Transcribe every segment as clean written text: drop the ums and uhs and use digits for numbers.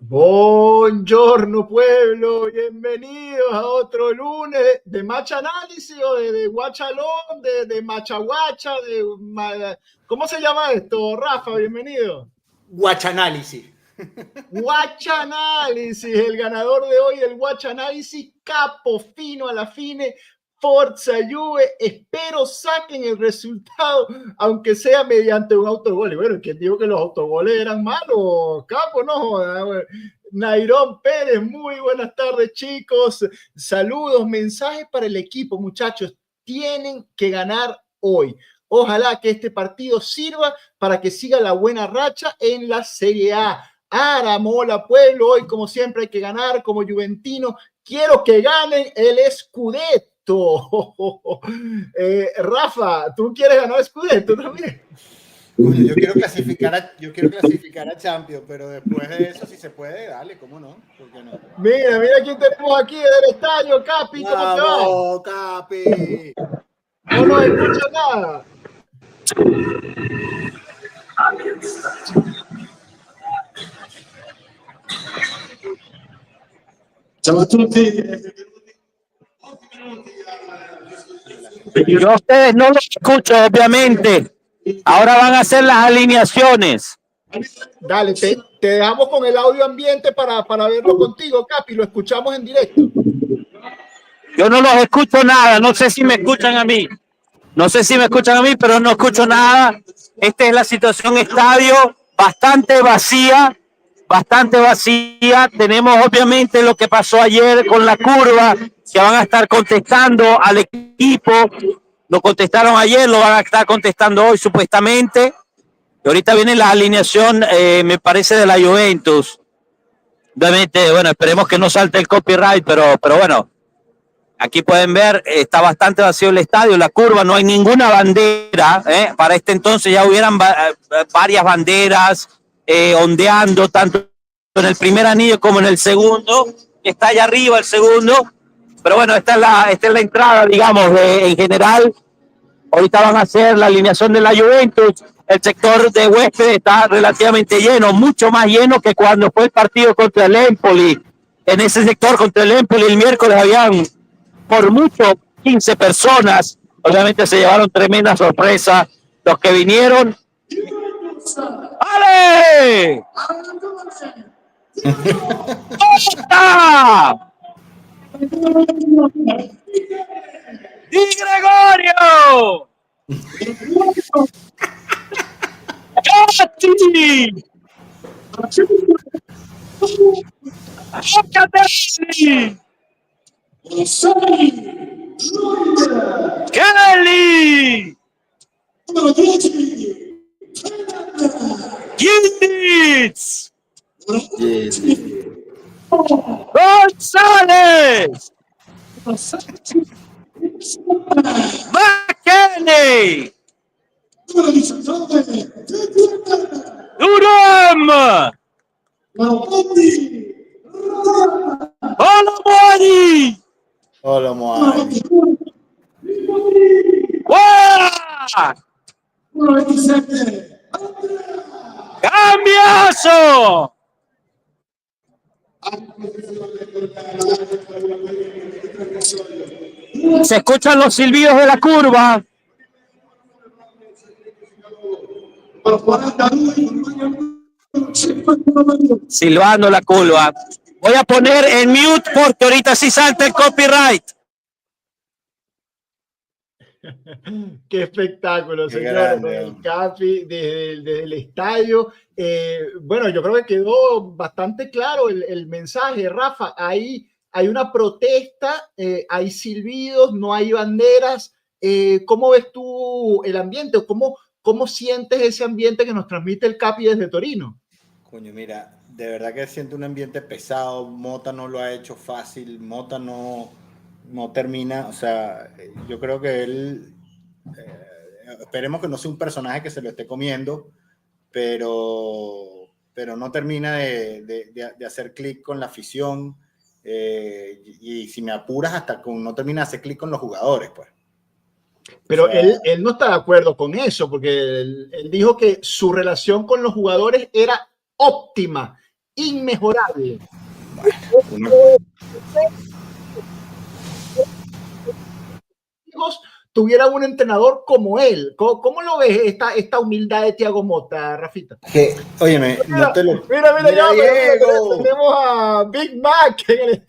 Buongiorno pueblo, bienvenidos a otro lunes de Matcha Análisis o de Guachalón, de Machaguacha, ¿cómo se llama esto, Rafa? Bienvenido. Guachanálisis. Guachanálisis, el ganador de hoy, el Guachanálisis, capo fino a la fine. Forza Juve, espero saquen el resultado, aunque sea mediante un autogol. Y bueno, ¿quién dijo que los autogoles eran malos? Capo, no. Nairón Pérez, muy buenas tardes, chicos. Saludos, mensajes para el equipo, muchachos. Tienen que ganar hoy. Ojalá que este partido sirva para que siga la buena racha en la Serie A. Aramola, pueblo, hoy como siempre hay que ganar como juventino. Quiero que ganen el Scudetto. Rafa, ¿tú quieres ganar Scudetto también? Bueno, yo quiero clasificar a Champions, pero después de eso, si se puede, dale, ¿cómo no? ¿Por qué no? Mira quién tenemos aquí del estadio, Capi, ¿cómo te va? ¡Vamos, Capi! No nos escucha nada. Ciao a tutti. Yo a ustedes no los escucho, obviamente. Ahora van a hacer las alineaciones. Dale, te dejamos con el audio ambiente para verlo contigo, Capi. Lo escuchamos en directo. Yo no los escucho nada. No sé si me escuchan a mí. No sé si me escuchan a mí, pero no escucho nada. Esta es la situación estadio, bastante vacía. Bastante vacía. Tenemos obviamente lo que pasó ayer con la curva, que van a estar contestando al equipo. Lo contestaron ayer, lo van a estar contestando hoy supuestamente. Y ahorita viene la alineación, me parece, de la Juventus. Obviamente, bueno, esperemos que no salte el copyright, pero bueno, aquí pueden ver, está bastante vacío el estadio, la curva, no hay ninguna bandera. Para este entonces ya hubieran varias banderas ondeando, tanto en el primer anillo como en el segundo, que está allá arriba el segundo. Pero bueno, esta es la entrada, digamos, en general. Ahorita van a hacer la alineación de la Juventus. El sector de huésped está relativamente lleno, mucho más lleno que cuando fue el partido contra el Empoli. En ese sector contra el Empoli el miércoles habían por mucho 15 personas. Obviamente se llevaron tremenda sorpresa los que vinieron. ¡Ale! ¡Osta! ¡Di Gregorio! ¡Gatti! ¡Ocatelli! ¡Kelly! ¡Ginditz! ¡González! McKenney! Durham! Olomouani! ¡Guau! ¡Cambiazo! Se escuchan los silbidos de la curva. Silbando la curva. Voy a poner en mute porque ahorita sí salta el copyright. Qué espectáculo, señores, con el Capi desde el estadio. Bueno, yo creo que quedó bastante claro el mensaje, Rafa. Hay una protesta, hay silbidos, no hay banderas. ¿Cómo ves tú el ambiente? ¿Cómo sientes ese ambiente que nos transmite el Capi desde Torino? Coño, mira, de verdad que siento un ambiente pesado. Mota no lo ha hecho fácil. Mota no termina. O sea, yo creo que él... esperemos que no sea un personaje que se lo esté comiendo, pero no termina de hacer clic con la afición. Y si me apuras, hasta no termina de hacer clic con los jugadores, pues. Pero él no está de acuerdo con eso, porque él dijo que su relación con los jugadores era óptima inmejorable. Tuviera un entrenador como él. ¿Cómo lo ves esta humildad de Thiago Motta, Rafita? Que, óyeme, mira, no te lo... Mira, tenemos a Big Mac en el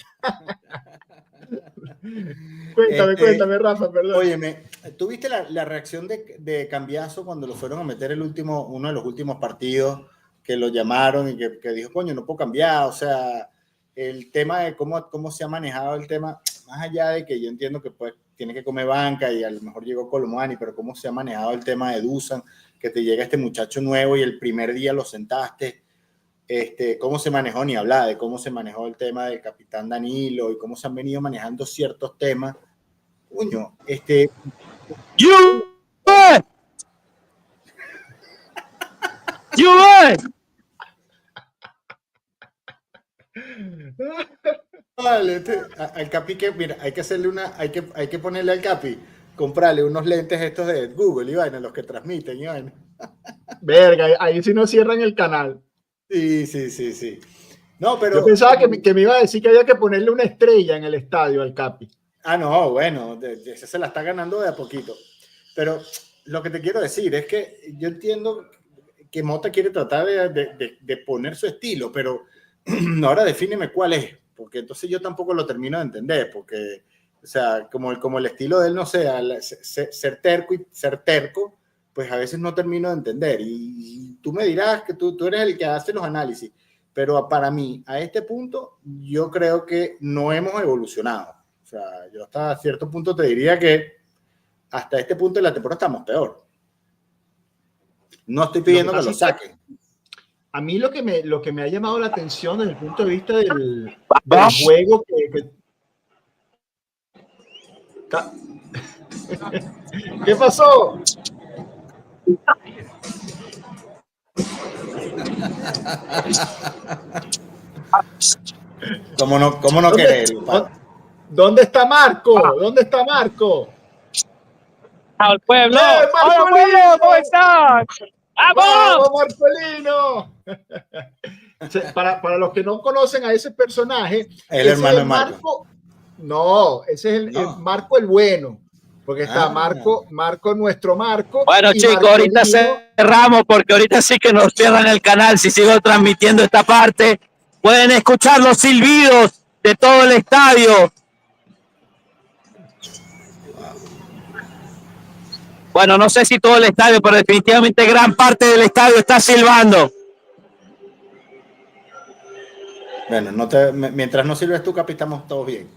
Cuéntame, Rafa, perdón. Óyeme, ¿tuviste la reacción de Cambiaso cuando lo fueron a meter uno de los últimos partidos, que lo llamaron y que dijo, coño, no puedo cambiar? O sea, el tema de cómo se ha manejado el tema, más allá de que yo entiendo que pues tiene que comer banca y a lo mejor llegó Colomani, pero cómo se ha manejado el tema de Dusan, que te llega este muchacho nuevo y el primer día lo sentaste, cómo se manejó, ni hablar de cómo se manejó el tema del capitán Danilo y cómo se han venido manejando ciertos temas. Coño, Vale, al Capi que, mira, hay que hacerle hay que ponerle al Capi, comprarle unos lentes estos de Google y vaina, los que transmiten y vaina. Verga, ahí sí no cierran el canal. Sí. No, pero... Yo pensaba que me iba a decir que había que ponerle una estrella en el estadio al Capi. Ah, no, bueno, ese se la está ganando de a poquito. Pero lo que te quiero decir es que yo entiendo que Motta quiere tratar de poner su estilo, pero ahora defíneme cuál es, porque entonces yo tampoco lo termino de entender, porque, o sea, como el estilo de él, no sea ser terco, pues a veces no termino de entender. Y tú me dirás que tú eres el que hace los análisis, pero para mí, a este punto, yo creo que no hemos evolucionado. O sea, yo hasta cierto punto te diría que hasta este punto de la temporada estamos peor. No estoy pidiendo que lo saquen. A mí lo que me ha llamado la atención desde el punto de vista del juego ¿Qué pasó? ¿Cómo no querer? ¿Dónde está Marco? ¿Dónde está Marco? ¡Al pueblo! ¡Hola, pueblo! ¿Cómo están? ¡Vamos, Marcolino! Para los que no conocen a ese personaje, el hermano de Marco. No, ese es el Marco el bueno. Porque está Marco, nuestro Marco. Bueno, chicos, ahorita cerramos porque ahorita sí que nos cierran el canal. Si sigo transmitiendo esta parte, pueden escuchar los silbidos de todo el estadio. Bueno, no sé si todo el estadio, pero definitivamente gran parte del estadio está silbando. Bueno, mientras no sirves tú, Capi, estamos todos bien.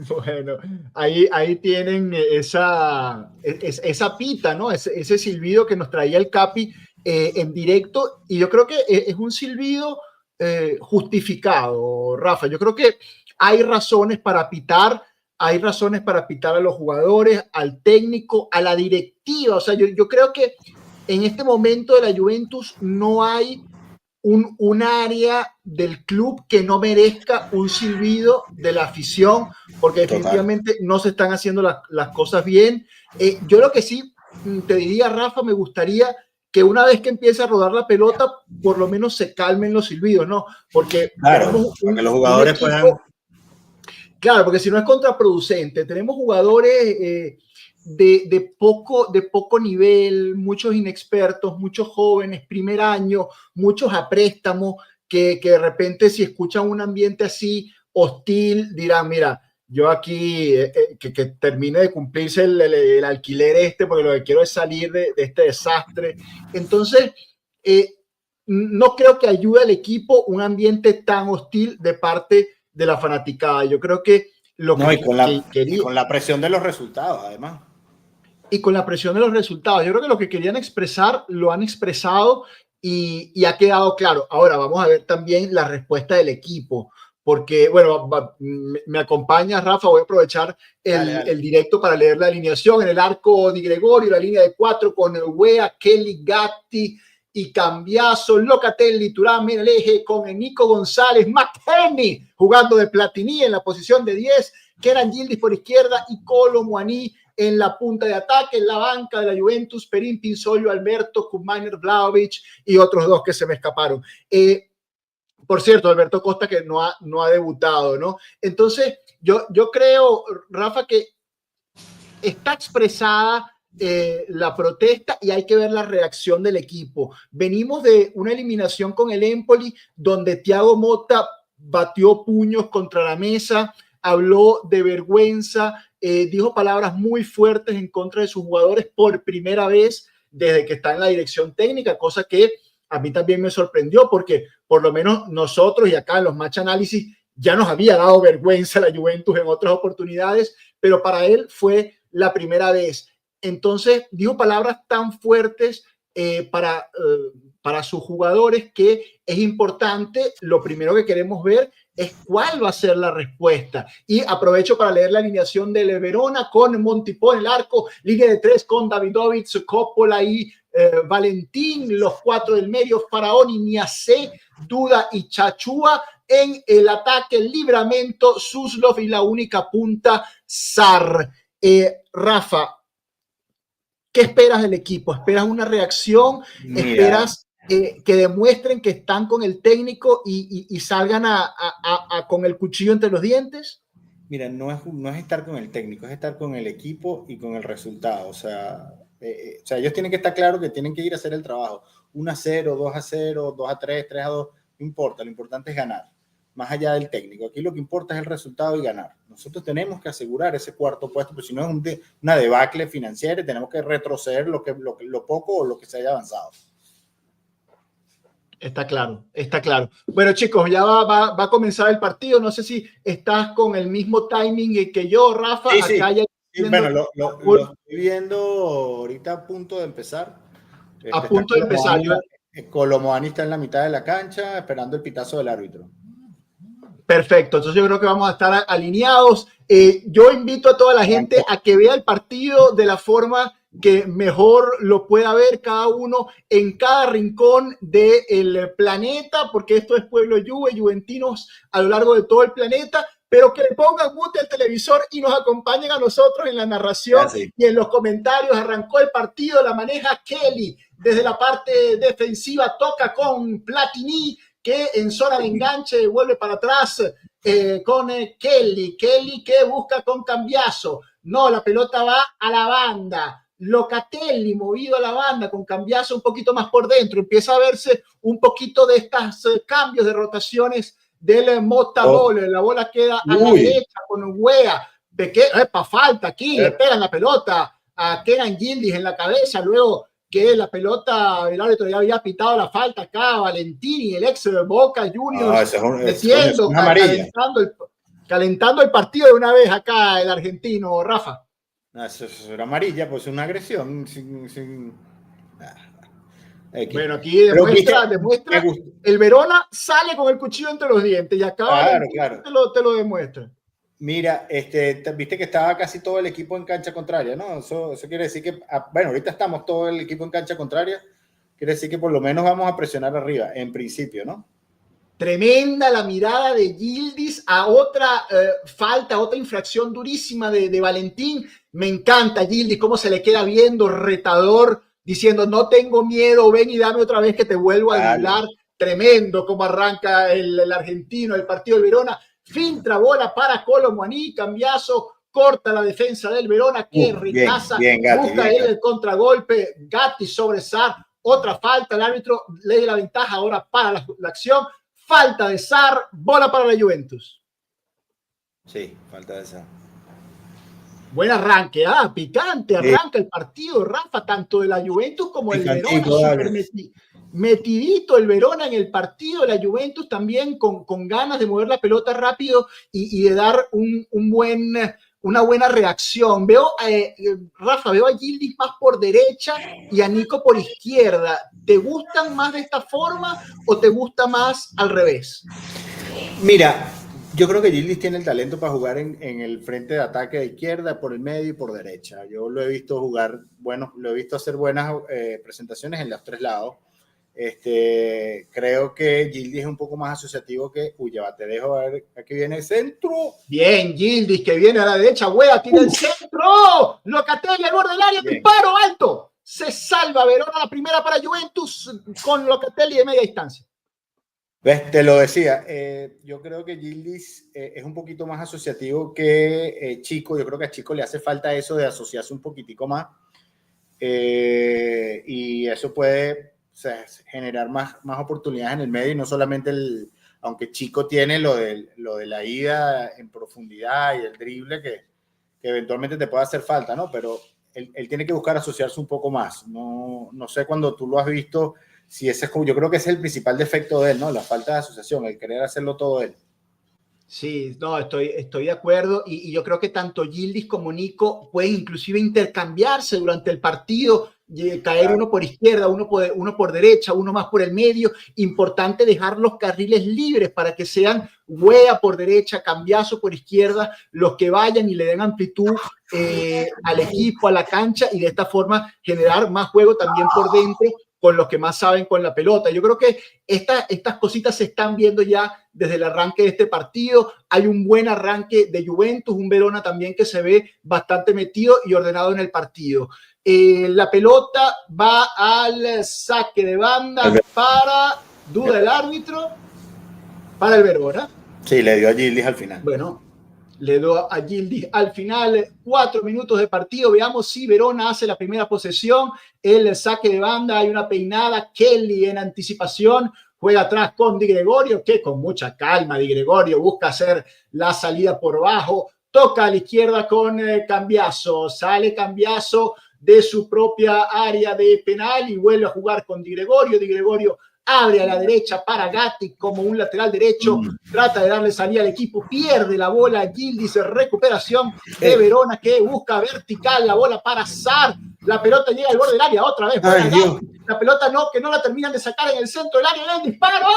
Bueno, ahí tienen esa pita, ¿no? Ese silbido que nos traía el Capi en directo, y yo creo que es un silbido justificado, Rafa. Yo creo que hay razones para pitar a los jugadores, al técnico, a la directiva. O sea, yo creo que en este momento de la Juventus no hay un área del club que no merezca un silbido de la afición, porque definitivamente no se están haciendo las cosas bien. Yo lo que sí te diría, Rafa, me gustaría que una vez que empiece a rodar la pelota, por lo menos se calmen los silbidos, ¿no? Porque claro, para que los jugadores puedan... Claro, porque si no es contraproducente. Tenemos jugadores de poco nivel, muchos inexpertos, muchos jóvenes, primer año, muchos a préstamo, que de repente si escuchan un ambiente así hostil, dirán, mira, yo aquí que termine de cumplirse el alquiler porque lo que quiero es salir de este desastre. Entonces, no creo que ayude al equipo un ambiente tan hostil de parte de la fanaticada. Yo creo que con la presión de los resultados, además. Y con la presión de los resultados. Yo creo que lo que querían expresar lo han expresado y ha quedado claro. Ahora vamos a ver también la respuesta del equipo, porque, bueno, me acompaña Rafa, voy a aprovechar el directo para leer la alineación. En el arco Di Gregorio, la línea de 4 con Wea, Kelly, Gatti y Cambiaso, Locatelli, Thuram en el eje con Nico González, McKennie jugando de Platini en la posición de 10, Keran Yildiz por izquierda y Kolo Muani en la punta de ataque, en la banca de la Juventus, Perín, Pinzolio, Alberto, Kuminer, Vlahovic y otros dos que se me escaparon. Por cierto, Alberto Costa que no ha debutado, ¿no? Entonces, yo creo, Rafa, que está expresada la protesta y hay que ver la reacción del equipo. Venimos de una eliminación con el Empoli donde Thiago Motta batió puños contra la mesa, habló de vergüenza, dijo palabras muy fuertes en contra de sus jugadores por primera vez desde que está en la dirección técnica, cosa que a mí también me sorprendió porque por lo menos nosotros y acá en los Match Análisis ya nos había dado vergüenza la Juventus en otras oportunidades, pero para él fue la primera vez. Entonces dijo palabras tan fuertes para sus jugadores que es importante. Lo primero que queremos ver es cuál va a ser la respuesta. Y aprovecho para leer la alineación del Verona con Montipò en el arco, línea de 3 con Davidovic, Coppola y Valentín, los 4 del medio, Faraoni, Niasse, Duda y Chachúa. En el ataque, Livramento, Suslov y la única punta, Sarr. Rafa, ¿qué esperas del equipo? ¿Esperas una reacción? Mira. ¿Esperas que demuestren que están con el técnico y salgan con el cuchillo entre los dientes? Mira, no es estar con el técnico, es estar con el equipo y con el resultado. O sea, ellos tienen que estar claros que tienen que ir a hacer el trabajo. 1-0, 2-0, 2-3, 3-2, no importa. Lo importante es ganar, más allá del técnico. Aquí lo que importa es el resultado y ganar. Nosotros tenemos que asegurar ese cuarto puesto, porque si no es una debacle financiera y tenemos que retroceder lo poco o lo que se haya avanzado. Está claro, está claro. Bueno, chicos, ya va a comenzar el partido. No sé si estás con el mismo timing que yo, Rafa. Sí, acá sí. Sí, bueno, lo estoy viendo ahorita a punto de empezar. A punto de empezar. Colomoani está en la mitad de la cancha esperando el pitazo del árbitro. Perfecto, entonces yo creo que vamos a estar alineados. Yo invito a toda la gente a que vea el partido de la forma que mejor lo pueda ver cada uno en cada rincón del planeta, porque esto es Pueblo Juve, juventinos a lo largo de todo el planeta, pero que le pongan mute al televisor y nos acompañen a nosotros en la narración y en los comentarios. Arrancó el partido, la maneja Kelly desde la parte defensiva, toca con Platini, que en zona de enganche vuelve para atrás con Kelly que busca con Cambiaso. No, la pelota va a la banda. Locatelli movido a la banda con Cambiaso un poquito más por dentro. Empieza a verse un poquito de estos cambios de rotaciones del Motta Ball. La bola queda a la derecha con Wea. Falta aquí, le pegan la pelota a Kenan Yildiz en la cabeza. Luego que la pelota, el árbitro ya había pitado la falta acá, Valentini, el ex de Boca Juniors, metiendo, calentando el partido de una vez acá el argentino, Rafa. No, eso era amarilla, pues una agresión. Bueno, aquí demuestra el Verona sale con el cuchillo entre los dientes y acá claro. Te lo demuestra. Mira, viste que estaba casi todo el equipo en cancha contraria, ¿no? Eso quiere decir que, bueno, ahorita estamos todo el equipo en cancha contraria, quiere decir que por lo menos vamos a presionar arriba, en principio, ¿no? Tremenda la mirada de Yildiz a otra falta, otra infracción durísima de Valentín. Me encanta Yildiz, cómo se le queda viendo, retador, diciendo no tengo miedo, ven y dame otra vez que te vuelvo a driblar. Tremendo cómo arranca el argentino, el partido del Verona. Filtra bola para Colomuani, Cambiaso, corta la defensa del Verona, que rechaza, busca él el contragolpe, Gatti sobre Sarr, otra falta, el árbitro le da la ventaja ahora para la acción, falta de Sarr, bola para la Juventus. Sí, falta de Sarr. Buen arranque, picante, arranca el partido, Rafa, tanto de la Juventus como el Verona, super metidito el Verona en el partido, la Juventus también con ganas de mover la pelota rápido y de dar una buena reacción. Rafa, veo a Yildiz más por derecha y a Nico por izquierda. ¿Te gustan más de esta forma o te gusta más al revés? Mira, yo creo que Yildiz tiene el talento para jugar en el frente de ataque de izquierda, por el medio y por derecha. Yo lo he visto jugar, lo he visto hacer buenas presentaciones en los tres lados. Creo que Gildis es un poco más asociativo que, uy, ya va, te dejo a ver, aquí viene el centro. Bien, Gildis, que viene a la derecha, Wea, tiene el centro, Locatelli al borde del área, Bien. disparo alto, se salva Verona, la primera para Juventus con Locatelli de media distancia. ¿Ves? Te lo decía, yo creo que Gildis es un poquito más asociativo que Chico. Yo creo que a Chico le hace falta eso de asociarse un poquitico más, y eso puede, o sea, generar más oportunidades en el medio, y no solamente aunque Chico tiene lo de la ida en profundidad y el drible que eventualmente te puede hacer falta, ¿no? Pero él tiene que buscar asociarse un poco más. No sé cuando tú lo has visto, si ese es, yo creo que ese es el principal defecto de él, ¿no? La falta de asociación, el querer hacerlo todo él. Sí, no, estoy de acuerdo, y yo creo que tanto Gildis como Nico pueden inclusive intercambiarse durante el partido, caer uno por izquierda, uno por derecha, uno más por el medio. Importante dejar los carriles libres para que sean Wea por derecha, Cambiaso por izquierda, los que vayan y le den amplitud al equipo, a la cancha, y de esta forma generar más juego también por dentro con los que más saben con la pelota. Yo creo que estas cositas se están viendo ya desde el arranque de este partido. Hay un buen arranque de Juventus, un Verona también que se ve bastante metido y ordenado en el partido. La pelota va al saque de banda para, duda el árbitro, para el Verona. Sí, le dio a Gildis al final. Bueno, le dio a Gildis al final. 4 minutos de partido. Veamos si Verona hace la primera posesión. El saque de banda, hay una peinada. Kelly en anticipación juega atrás con Di Gregorio, que con mucha calma Di Gregorio busca hacer la salida por bajo. Toca a la izquierda con Cambiaso. Sale Cambiaso de su propia área de penal y vuelve a jugar con Di Gregorio. Di Gregorio abre a la derecha para Gatti como un lateral derecho, trata de darle salida al equipo, pierde la bola Gildis, recuperación de Verona que busca vertical, la bola para Sarr, la pelota llega al borde del área otra vez, la pelota que no la terminan de sacar en el centro del área, el disparo,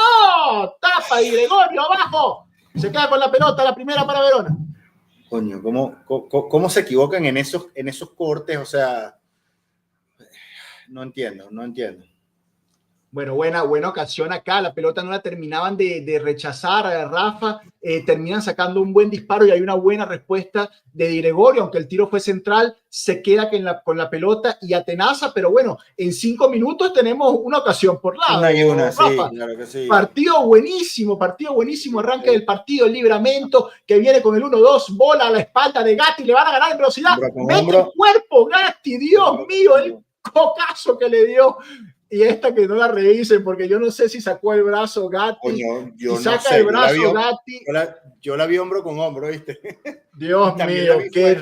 tapa Di Gregorio abajo, se queda con la pelota, la primera para Verona. Coño, ¿cómo se equivocan en esos cortes? O sea, no entiendo. Bueno, buena ocasión acá. La pelota no la terminaban de rechazar a Rafa. Terminan sacando un buen disparo y hay una buena respuesta de Di Gregorio. Aunque el tiro fue central, se queda con la pelota y atenaza. Pero bueno, en 5 minutos tenemos una ocasión por lado. Una y una, Rafa. Sí, claro que sí. Partido buenísimo. Arranque del partido, el Libramento que viene con el 1-2. Bola a la espalda de Gatti. Le van a ganar en velocidad. Mete el cuerpo, Gatti. Dios mío, el cocazo que le dio. Y esta que no la revisen, porque yo no sé si sacó el brazo Gatti. Coño, yo saca no sé, el brazo Gatti. Yo la vi hombro con hombro, ¿viste? Dios mío, qué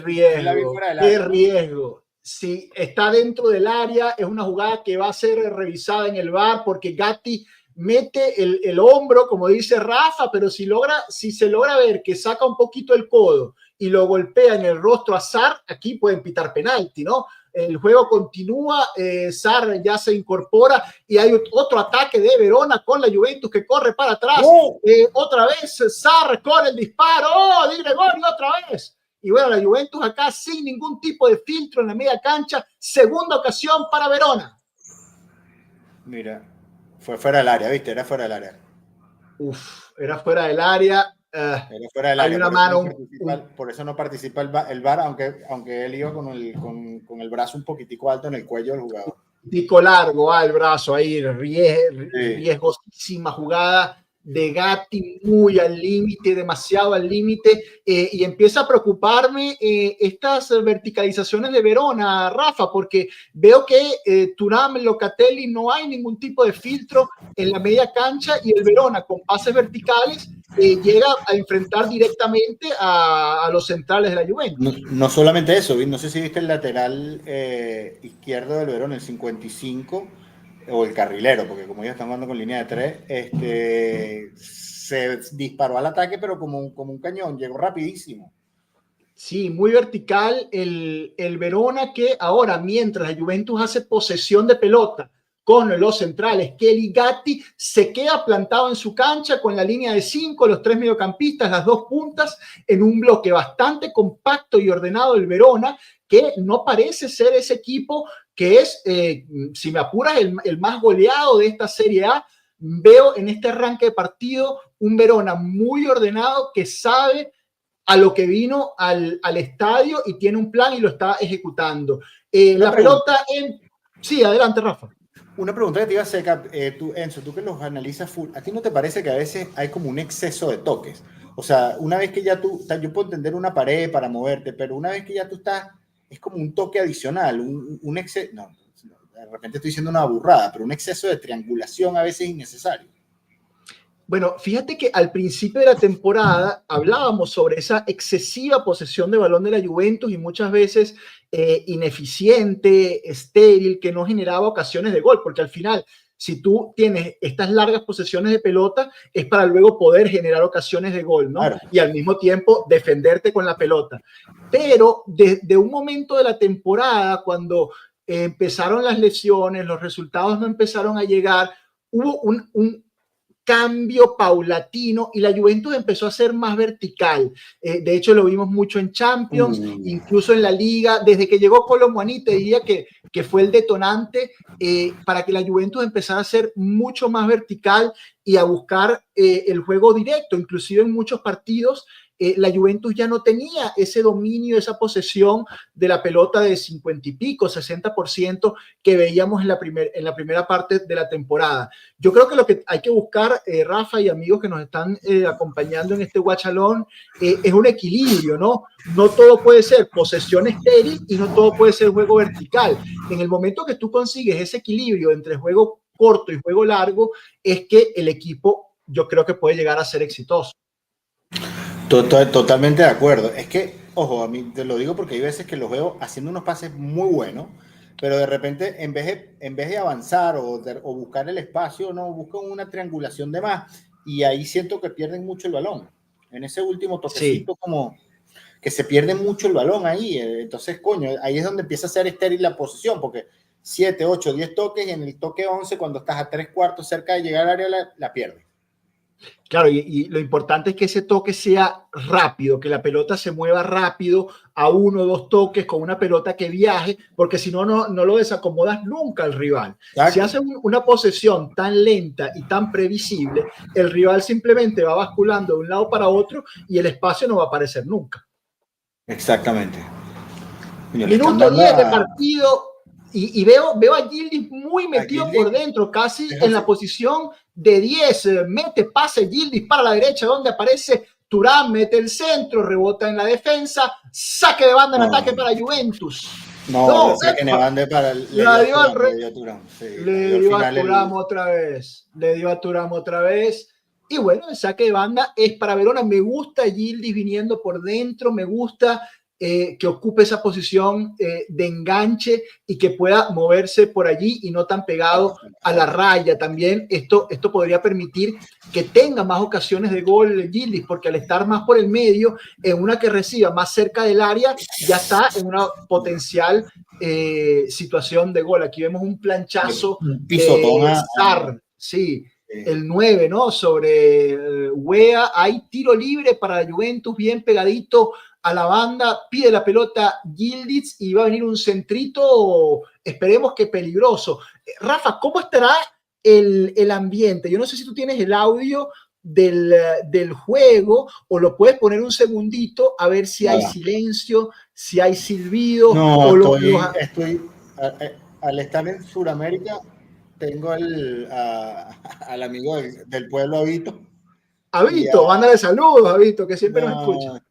riesgo. Si está dentro del área, es una jugada que va a ser revisada en el VAR, porque Gatti mete el hombro, como dice Rafa, pero si se logra ver que saca un poquito el codo y lo golpea en el rostro a Sarr, aquí pueden pitar penalti, ¿no? El juego continúa, Sarr ya se incorpora y hay otro ataque de Verona con la Juventus que corre para atrás. Otra vez Sarr con el disparo. Di Gregorio otra vez. Y bueno, la Juventus acá sin ningún tipo de filtro en la media cancha. Segunda ocasión para Verona. Mira, fue fuera del área, ¿viste? Era fuera del área. Era fuera del área. Pero fuera del área, por eso no participa el VAR, aunque él iba con el brazo un poquitico alto en el cuello del jugador. Pico largo al brazo ahí, riesgosísima jugada de Gatti, muy al límite, demasiado al límite, y empieza a preocuparme estas verticalizaciones de Verona, Rafa, porque veo que Thuram, Locatelli, no hay ningún tipo de filtro en la media cancha, y el Verona con pases verticales llega a enfrentar directamente a los centrales de la Juventus. No solamente eso, no sé si viste el lateral izquierdo del Verona, el 55, o el carrilero, porque como ellos están jugando con línea de 3, se disparó al ataque, pero como un cañón, llegó rapidísimo. Sí, muy vertical el Verona, que ahora, mientras la Juventus hace posesión de pelota con los centrales, Kelly, Gatti, se queda plantado en su cancha con la línea de 5, los 3 mediocampistas, las 2 puntas, en un bloque bastante compacto y ordenado del Verona, que no parece ser ese equipo que es, si me apuras, el más goleado de esta Serie A. Veo en este arranque de partido un Verona muy ordenado que sabe a lo que vino al estadio y tiene un plan y lo está ejecutando. La pelota en... Sí, adelante, Rafa. Una pregunta que te iba a hacer, tú, Enzo, tú que los analizas full, ¿a ti no te parece que a veces hay como un exceso de toques? O sea, una vez que ya yo puedo entender una pared para moverte, pero una vez que ya tú estás, es como un toque adicional, un exceso, no, de repente estoy diciendo una burrada, pero un exceso de triangulación a veces innecesario. Bueno, fíjate que al principio de la temporada hablábamos sobre esa excesiva posesión de balón de la Juventus y muchas veces ineficiente, estéril, que no generaba ocasiones de gol, porque al final, si tú tienes estas largas posesiones de pelota, es para luego poder generar ocasiones de gol, ¿no? Claro. Y al mismo tiempo defenderte con la pelota. Pero desde un momento de la temporada, cuando empezaron las lesiones, los resultados no empezaron a llegar, hubo un cambio paulatino y la Juventus empezó a ser más vertical. De hecho, lo vimos mucho en Champions, incluso en la Liga. Desde que llegó Kolo Muani, te diría que fue el detonante para que la Juventus empezara a ser mucho más vertical y a buscar el juego directo. Inclusive en muchos partidos, la Juventus ya no tenía ese dominio, esa posesión de la pelota de 50 y pico, 60% que veíamos en la primera parte de la temporada. Yo creo que lo que hay que buscar, Rafa y amigos que nos están acompañando en este Watch Along, es un equilibrio, ¿no? No todo puede ser posesión estéril y no todo puede ser juego vertical. En el momento que tú consigues ese equilibrio entre juego corto y juego largo, es que el equipo, yo creo que puede llegar a ser exitoso. Totalmente de acuerdo. Es que, ojo, a mí te lo digo porque hay veces que los veo haciendo unos pases muy buenos, pero de repente en vez de avanzar o buscar el espacio, no, buscan una triangulación de más y ahí siento que pierden mucho el balón. En ese último toquecito, sí, como que se pierde mucho el balón ahí. Entonces, coño, ahí es donde empieza a ser estéril la posición, porque 7, 8, 10 toques y en el toque 11, cuando estás a 3/4 cerca de llegar al área, la pierdes. Claro, y lo importante es que ese toque sea rápido, que la pelota se mueva rápido a 1 o 2 toques con una pelota que viaje, porque si no, no lo desacomodas nunca al rival. Exacto. Si hace una posesión tan lenta y tan previsible, el rival simplemente va basculando de un lado para otro y el espacio no va a aparecer nunca. Exactamente. Minuto 10 de partido. Y veo a Yildiz muy metido por dentro, casi en la posición de 10. Mete pase Yildiz para la derecha, donde aparece Thuram, mete el centro, rebota en la defensa, saque de banda en ataque para Juventus. No, saque de banda para le dio a Thuram. Sí, le dio a Thuram otra vez. Le dio a Thuram otra vez. Y bueno, el saque de banda es para Verona. Me gusta Yildiz viniendo por dentro, me gusta que ocupe esa posición de enganche y que pueda moverse por allí y no tan pegado a la raya. También esto podría permitir que tenga más ocasiones de gol Yildiz, porque al estar más por el medio, en una que reciba más cerca del área, ya está en una potencial situación de gol. Aquí vemos un planchazo Sarr, sí, el 9, ¿no? Sobre Wea. Hay tiro libre para la Juventus, bien pegadito a la banda, pide la pelota Yildiz y va a venir un centrito, esperemos que peligroso. Rafa, ¿cómo estará el ambiente? Yo no sé si tú tienes el audio del juego o lo puedes poner un segundito a ver si hay silencio, si hay silbido. No, estoy al estar en Sudamérica, tengo al amigo del pueblo, Avito. Avito, mándale saludos, Avito, que siempre nos escucha.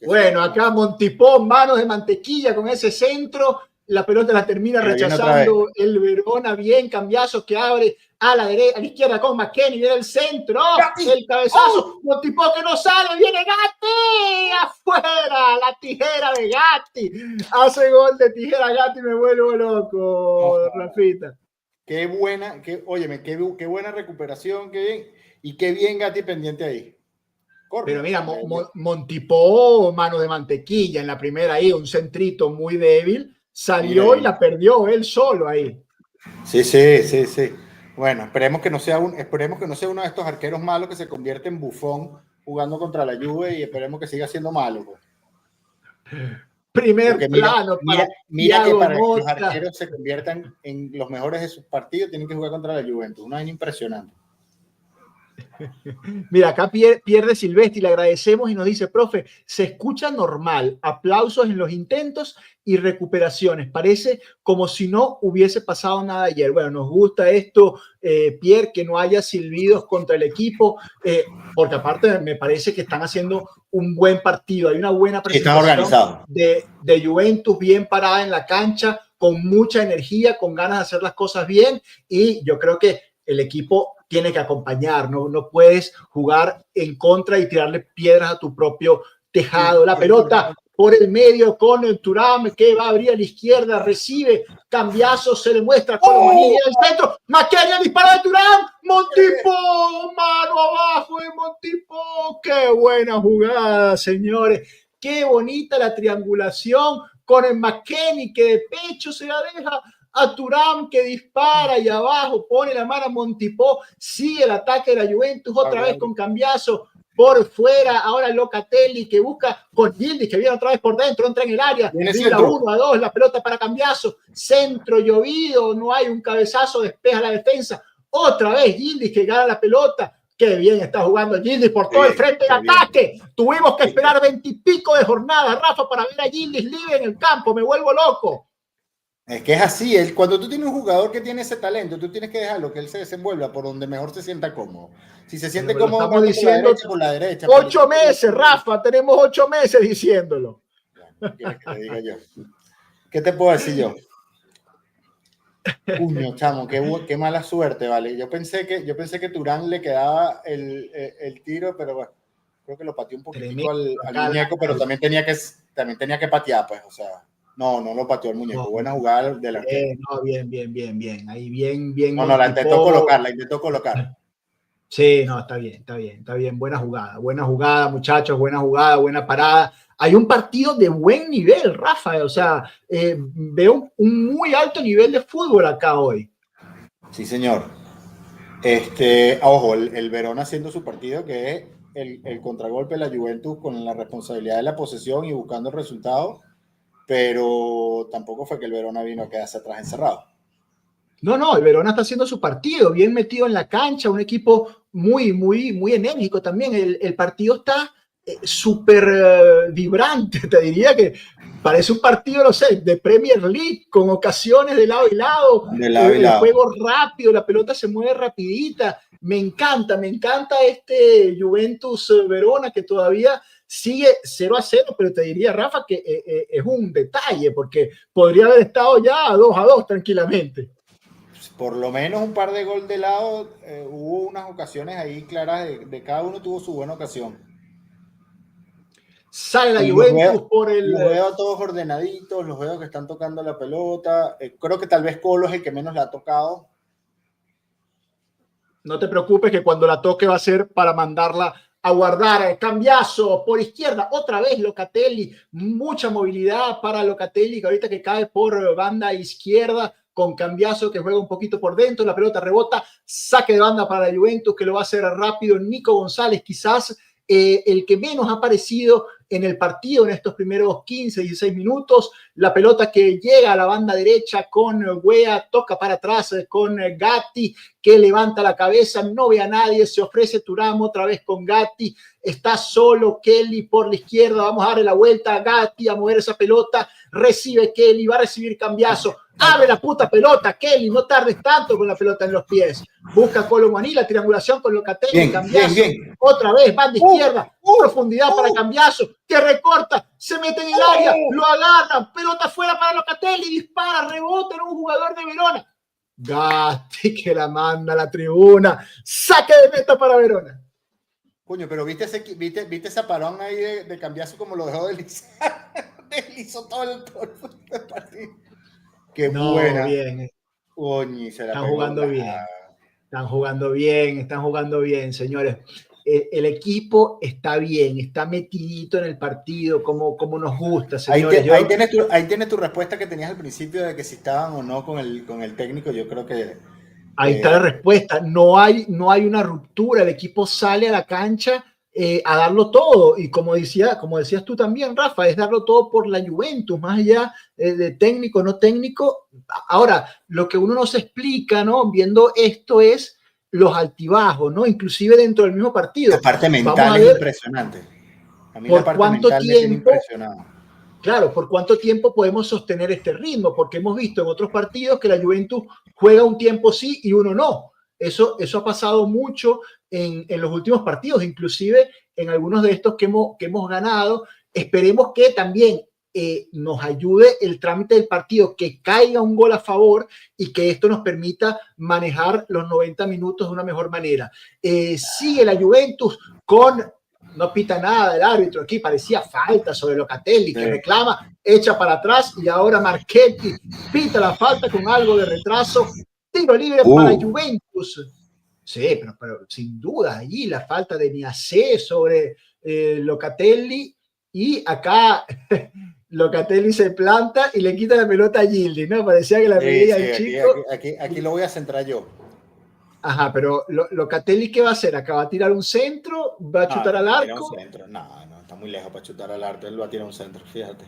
Bueno, acá Montipón, manos de mantequilla con ese centro, la pelota la termina rechazando el Verona, bien, cambiazo que abre a la derecha, a la izquierda con McKennie, viene el centro, el cabezazo, Montipón que no sale, viene Gatti, afuera, la tijera de Gatti, hace gol de tijera Gatti, me vuelvo loco, Rafita. Qué buena, óyeme, qué buena recuperación, qué bien. Y qué bien Gatti pendiente ahí. Corre. Pero mira, Montipó, mano de mantequilla en la primera ahí, un centrito muy débil, salió y la perdió él solo ahí. Sí. Bueno, esperemos que no sea uno de estos arqueros malos que se convierte en bufón jugando contra la Juve y esperemos que siga siendo malo. Pues. Primer Porque plano para mira que Thiago para que los Motta. arqueros se conviertan en los mejores de sus partidos, tienen que jugar contra la Juventus. Una vaina impresionante. Mira, acá pierde Silvestri, le agradecemos y nos dice, profe, se escucha normal, aplausos en los intentos y recuperaciones, parece como si no hubiese pasado nada ayer. Bueno, nos gusta esto, Pierre, que no haya silbidos contra el equipo, porque aparte me parece que están haciendo un buen partido, hay una buena presentación de Juventus bien parada en la cancha, con mucha energía, con ganas de hacer las cosas bien, y yo creo que el equipo tiene que acompañar, no puedes jugar en contra y tirarle piedras a tu propio tejado. La pelota por el medio con el Thuram, que va a abrir a la izquierda, recibe, cambiazo, se le muestra con Manini al centro, Maqueria dispara de Thuram, Montipó, mano abajo de Montipó, qué buena jugada, señores, qué bonita la triangulación con el McKennie, que de pecho se la deja a Thuram, que dispara y abajo pone la mano a Montipó, sigue el ataque de la Juventus otra vez con cambiazo por fuera, ahora Locatelli que busca con Yildiz, que viene otra vez por dentro, entra en el área, dribla 1 a 2, la pelota para cambiazo, centro llovido, no hay un cabezazo, despeja la defensa, otra vez Yildiz que gana la pelota. Qué bien está jugando Yildiz por todo el frente de ataque. Tuvimos que esperar 20 y pico de jornada, Rafa, para ver a Yildiz libre en el campo. Me vuelvo loco. Es que es así, cuando tú tienes un jugador que tiene ese talento, tú tienes que dejarlo que él se desenvuelva por donde mejor se sienta cómodo. Si se siente cómodo, estamos diciendo por la derecha. 8 meses, Rafa, tenemos 8 meses diciéndolo. ¿Qué quieres que te diga yo? ¿Qué te puedo decir yo? Puño, chamo, qué mala suerte, vale. Yo pensé que Thuram le quedaba el tiro, pero bueno, creo que lo pateó un poquito al muñeco, pero también tenía que patear, pues, o sea. No lo pateó el muñeco. Buena jugada de la bien. Ahí bien. No, la intentó colocar. Sí, no, está bien. Buena jugada, muchachos, buena parada. Hay un partido de buen nivel, Rafa. O sea, veo un muy alto nivel de fútbol acá hoy. Sí, señor. Ojo, el Verona haciendo su partido, que es el contragolpe de la Juventus con la responsabilidad de la posesión y buscando el resultado. Pero tampoco fue que el Verona vino a quedarse atrás encerrado. No, el Verona está haciendo su partido, bien metido en la cancha, un equipo muy enérgico también. El partido está súper vibrante, te diría que parece un partido, no sé, de Premier League, con ocasiones de lado y lado, el juego rápido, la pelota se mueve rapidita. Me encanta este Juventus Verona, que todavía sigue 0-0, pero te diría, Rafa, que es un detalle, porque podría haber estado ya 2-2 tranquilamente. Por lo menos un par de gol de lado, hubo unas ocasiones ahí claras, de cada uno tuvo su buena ocasión. Sale la Juventus por el... Los veo todos ordenaditos, los veo que están tocando la pelota, creo que tal vez Colo es el que menos la ha tocado. No te preocupes que cuando la toque va a ser para mandarla a guardar. Cambiazo por izquierda, otra vez Locatelli, mucha movilidad para Locatelli, que ahorita que cae por banda izquierda, con Cambiazo que juega un poquito por dentro, la pelota rebota, saque de banda para la Juventus, que lo va a hacer rápido Nico González, quizás el que menos ha aparecido en el partido en estos primeros 15, 16 minutos, la pelota que llega a la banda derecha con Wea, toca para atrás con Gatti, que levanta la cabeza, no ve a nadie, se ofrece Thuram otra vez con Gatti, está solo Kelly por la izquierda, vamos a darle la vuelta a Gatti, a mover esa pelota, recibe Kelly, va a recibir Cambiazo, abre la puta pelota, Kelly, no tardes tanto con la pelota en los pies, busca Kolo Muani, la triangulación con Locatelli, Cambiazo, otra vez, banda izquierda, profundidad para Cambiazo, que recorta, se mete en el área, lo agarra, pelota fuera para Locatelli, dispara, rebota en un jugador de Verona. Gatti que la manda a la tribuna, saque de meta para Verona. Coño, pero viste ese parón ahí de Cambiazo como lo dejó deslizó todo el partido. Qué buena. Bien. Coño, están jugando bien, señores. El equipo está bien, está metidito en el partido, como nos gusta, señores. Ahí tienes tu respuesta que tenías al principio de que si estaban o no con el técnico. Yo creo que ahí está la respuesta. No hay una ruptura. El equipo sale a la cancha a darlo todo. Y como decías tú también, Rafa, es darlo todo por la Juventus, más allá de técnico, no técnico. Ahora, lo que uno no se explica, ¿no? Viendo esto es los altibajos, ¿no? Inclusive dentro del mismo partido. La parte mental Vamos a es ver impresionante. A mí por la parte cuánto mental me tiene tiempo, impresionado. claro, por cuánto tiempo podemos sostener este ritmo, porque hemos visto en otros partidos que la Juventus juega un tiempo sí y uno no. Eso ha pasado mucho en los últimos partidos, inclusive en algunos de estos que hemos ganado. Esperemos que también nos ayude el trámite del partido, que caiga un gol a favor y que esto nos permita manejar los 90 minutos de una mejor manera. Sigue la Juventus con... No pita nada el árbitro aquí, parecía falta sobre Locatelli, que reclama, echa para atrás, y ahora Marchetti pita la falta con algo de retraso. Tiro libre para Juventus. Sí, pero sin duda allí la falta de Niasse sobre Locatelli, y acá Locatelli se planta y le quita la pelota a Gildi, ¿no? Parecía que la pedía el chico. Aquí lo voy a centrar yo. Ajá, pero Locatelli, ¿qué va a hacer? ¿Acá va a tirar un centro? ¿Va a chutar al arco? No, está muy lejos para chutar al arco. Él va a tirar un centro, fíjate.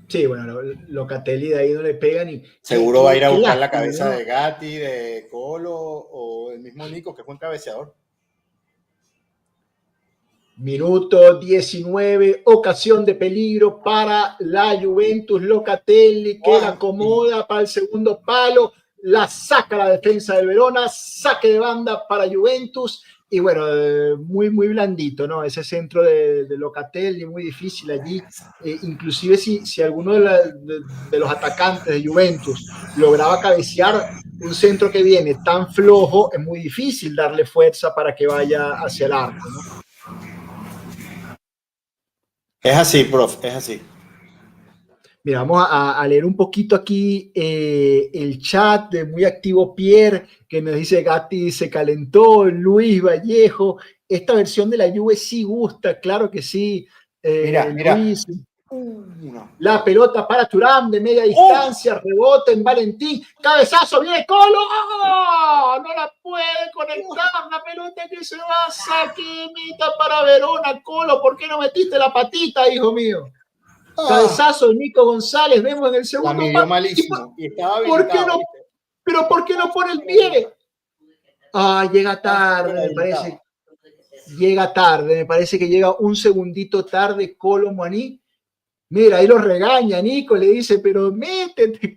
Sí, bueno, Locatelli de ahí no le pega ni... Seguro va a ir a buscar la cabeza de Gatti, de Colo o el mismo Nico, que fue un cabeceador. Minuto 19, ocasión de peligro para la Juventus. Locatelli que la acomoda para el segundo palo, la saca la defensa del Verona, saque de banda para Juventus, y bueno, muy blandito, ¿no? Ese centro de Locatelli, muy difícil allí. Inclusive si alguno de los atacantes de Juventus lograba cabecear un centro que viene tan flojo, es muy difícil darle fuerza para que vaya hacia el arco, ¿no? Es así, prof, es así. Mira, vamos a leer un poquito aquí el chat de muy activo Pierre, que nos dice Gatti se calentó, Luis Vallejo, esta versión de la Juve sí gusta, claro que sí. Mira. Luis, la pelota para Thuram de media distancia, rebote en Valentín, cabezazo, viene Colo, ¡oh! No la puede conectar, la pelota que se va, saquinita para Verona. Colo, ¿por qué no metiste la patita, hijo mío? Cabezazo de Nico González, vemos en el segundo. La midió malísimo. Y estaba habilitado. ¿Por qué no pone el pie? Llega tarde, me parece. Llega tarde, me parece que llega un segundito tarde Colo Muani. Mira, ahí lo regaña Nico, le dice, pero métete,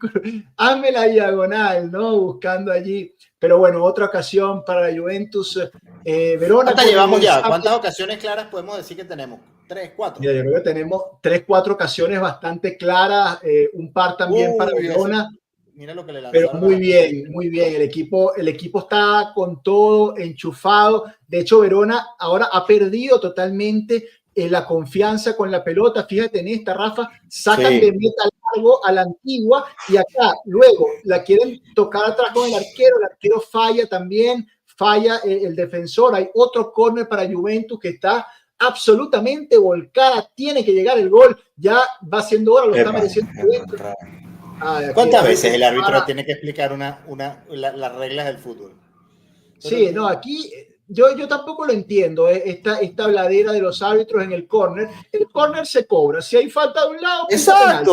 hazme la diagonal, ¿no? Buscando allí. Pero bueno, otra ocasión para la Juventus. Verona. ¿Cuántas llevamos ya? ¿Cuántas ocasiones claras podemos decir que tenemos? 3, 4. Mira, yo creo que tenemos 3, 4 ocasiones bastante claras, un par también para Verona. Mira lo que le pero muy bien. El equipo está con todo enchufado. De hecho, Verona ahora ha perdido totalmente la confianza con la pelota. Fíjate en esta, Rafa, sacan de meta largo a la antigua, y acá luego la quieren tocar atrás con el arquero falla también, falla el defensor. Hay otro córner para Juventus que está absolutamente volcada, tiene que llegar el gol, ya va siendo hora, lo está mereciendo Juventus. ¿Cuántas veces el árbitro tiene que explicar las reglas del fútbol? Sí, no, aquí yo tampoco lo entiendo, esta habladera de los árbitros en el córner. El córner se cobra, si hay falta de un lado, pita penal,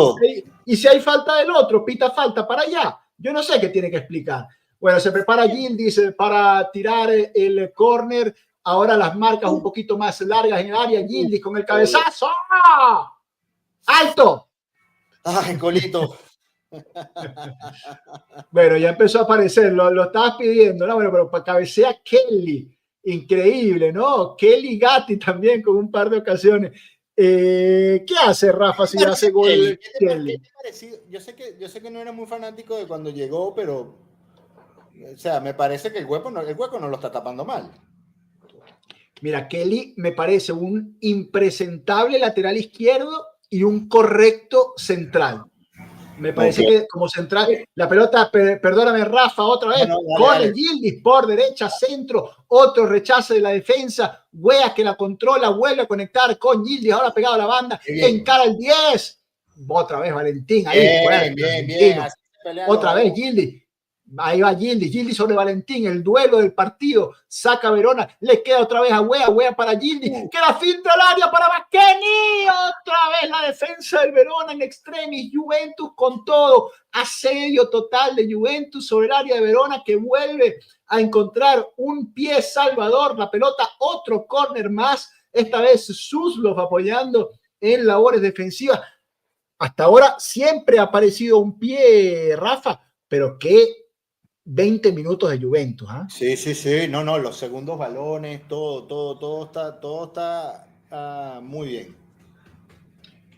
y si hay falta del otro, pita falta para allá. Yo no sé qué tiene que explicar. Bueno, se prepara Gildis para tirar el córner. Ahora las marcas un poquito más largas en el área. Gildis con el cabezazo. ¡Ah! ¡Alto! ¡Ay, Colito! Bueno, ya empezó a aparecer, lo estabas pidiendo, ¿no? Bueno, pero para cabecea Kelly, increíble, ¿no? Kelly Gatti también con un par de ocasiones. ¿Qué hace Rafa si hace gol Kelly? Yo sé que no era muy fanático de cuando llegó, pero o sea, me parece que el hueco no lo está tapando mal. Mira, Kelly me parece un impresentable lateral izquierdo y un correcto central. Me parece que como central, la pelota, perdóname Rafa, otra vez, con el Gildis por derecha, centro, otro rechazo de la defensa, Weah que la controla, vuelve a conectar con Gildis, ahora pegado a la banda, encara el 10, otra vez Valentín, ahí, bien. otra vez Gildis, Ahí va Gildi sobre Valentín, el duelo del partido, saca a Verona, le queda otra vez a Wea para Gildi, queda filtra al área para McKennie, otra vez la defensa del Verona en extremis, Juventus con todo, asedio total de Juventus sobre el área de Verona que vuelve a encontrar un pie salvador, la pelota, otro córner más, esta vez Suslov apoyando en labores defensivas. Hasta ahora siempre ha aparecido un pie, Rafa, pero qué 20 minutos de Juventus. Sí, no, los segundos balones, todo está muy bien.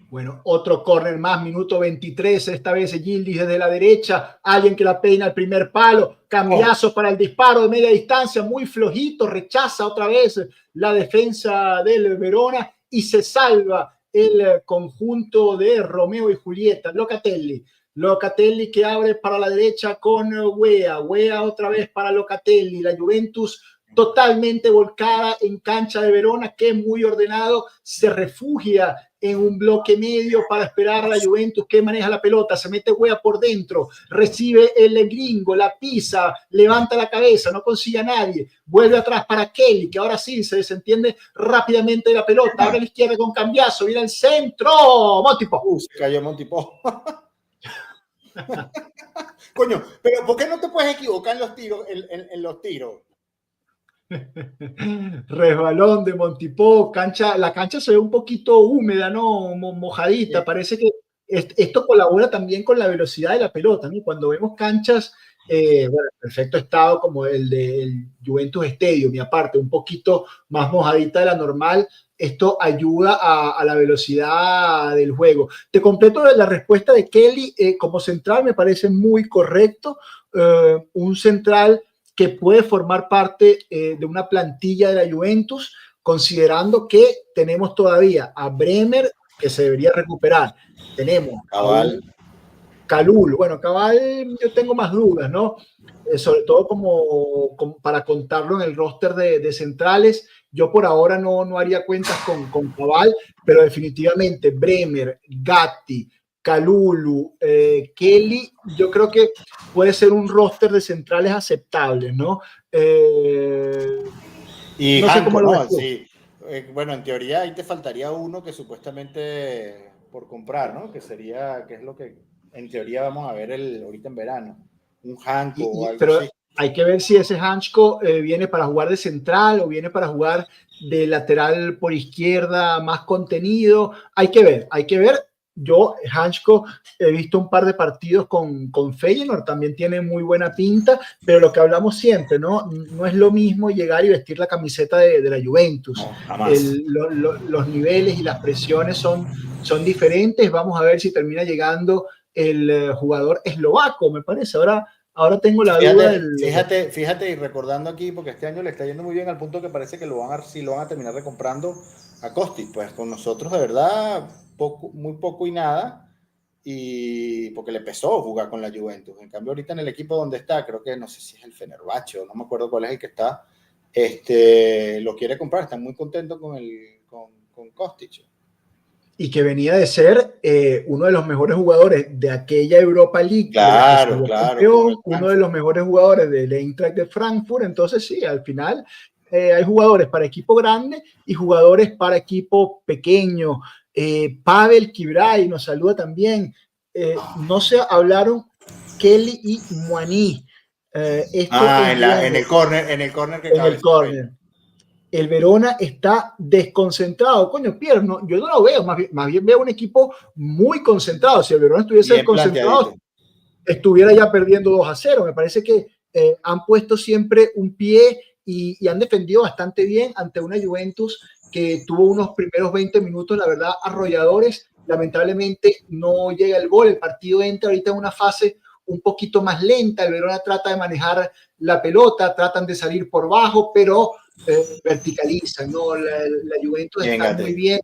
Bueno, otro córner más, minuto 23, esta vez Gildis desde la derecha, alguien que la peina al primer palo, cambiazo para el disparo de media distancia, muy flojito, rechaza otra vez la defensa del Verona y se salva el conjunto de Romeo y Julieta. Locatelli que abre para la derecha con Wea otra vez para Locatelli, la Juventus totalmente volcada en cancha de Verona, que muy ordenado, se refugia en un bloque medio para esperar a la Juventus que maneja la pelota, se mete Wea por dentro, recibe el gringo, la pisa, levanta la cabeza, no consigue a nadie, vuelve atrás para Kelly, que ahora sí se desentiende rápidamente de la pelota, abre a la izquierda con cambiazo, viene al centro, Montipo. Se cayó Montipo. Coño, pero ¿por qué no te puedes equivocar en los tiros? En los tiros. Resbalón de Montipó, la cancha se ve un poquito húmeda, ¿no? Mojadita, sí. Parece que esto colabora también con la velocidad de la pelota, ¿no? Cuando vemos canchas, bueno, perfecto estado como el del Juventus Stadium, y aparte un poquito más mojadita de la normal, esto ayuda a la velocidad del juego. Te completo la respuesta de Kelly, como central me parece muy correcto, un central que puede formar parte de una plantilla de la Juventus, considerando que tenemos todavía a Bremer, que se debería recuperar. Tenemos a Kalulu. Bueno, Cabal yo tengo más dudas, ¿no? Sobre todo como para contarlo en el roster de centrales. Yo por ahora no haría cuentas con Cabal, pero definitivamente Bremer, Gatti, Kalulu, Kelly, yo creo que puede ser un roster de centrales aceptables, ¿no? Y no sé cómo lo ves. Sí. Bueno, en teoría ahí te faltaría uno que supuestamente por comprar, ¿no? Que es lo que en teoría vamos a ver ahorita en verano. Un Hanko o algo pero así. Hay que ver si ese Hansko viene para jugar de central o viene para jugar de lateral por izquierda más contenido. Hay que ver. Yo, Hansko, he visto un par de partidos con Feyenoord, también tiene muy buena pinta, pero lo que hablamos siempre, ¿no? No es lo mismo llegar y vestir la camiseta de la Juventus. No, los niveles y las presiones son diferentes. Vamos a ver si termina llegando el jugador eslovaco, me parece. Ahora tengo la duda del... Fíjate, y recordando aquí, porque este año le está yendo muy bien al punto que parece que lo van a terminar recomprando a Kostic. Pues con nosotros, de verdad, muy poco y nada, y porque le pesó jugar con la Juventus. En cambio, ahorita en el equipo donde está, creo que no sé si es el Fenerbahce o no me acuerdo cuál es el que está, lo quiere comprar. Está muy contento con Kostic. Y que venía de ser uno de los mejores jugadores de aquella Europa League. Claro. Campeón, uno de los mejores jugadores del Eintracht de Frankfurt. Entonces, sí, al final hay jugadores para equipo grande y jugadores para equipo pequeño. Pavel Kibray nos saluda también. No se hablaron Kelly y Moani. En el córner que cabe. El Verona está desconcentrado. Coño, Pierre, yo no lo veo, más bien veo un equipo muy concentrado. Si el Verona estuviese desconcentrado, estuviera ya perdiendo 2-0. Me parece que han puesto siempre un pie y han defendido bastante bien ante una Juventus que tuvo unos primeros 20 minutos, la verdad, arrolladores. Lamentablemente no llega el gol. El partido entra ahorita en una fase un poquito más lenta. El Verona trata de manejar la pelota, tratan de salir por bajo, pero verticalizan, ¿no? La Juventus está muy bien,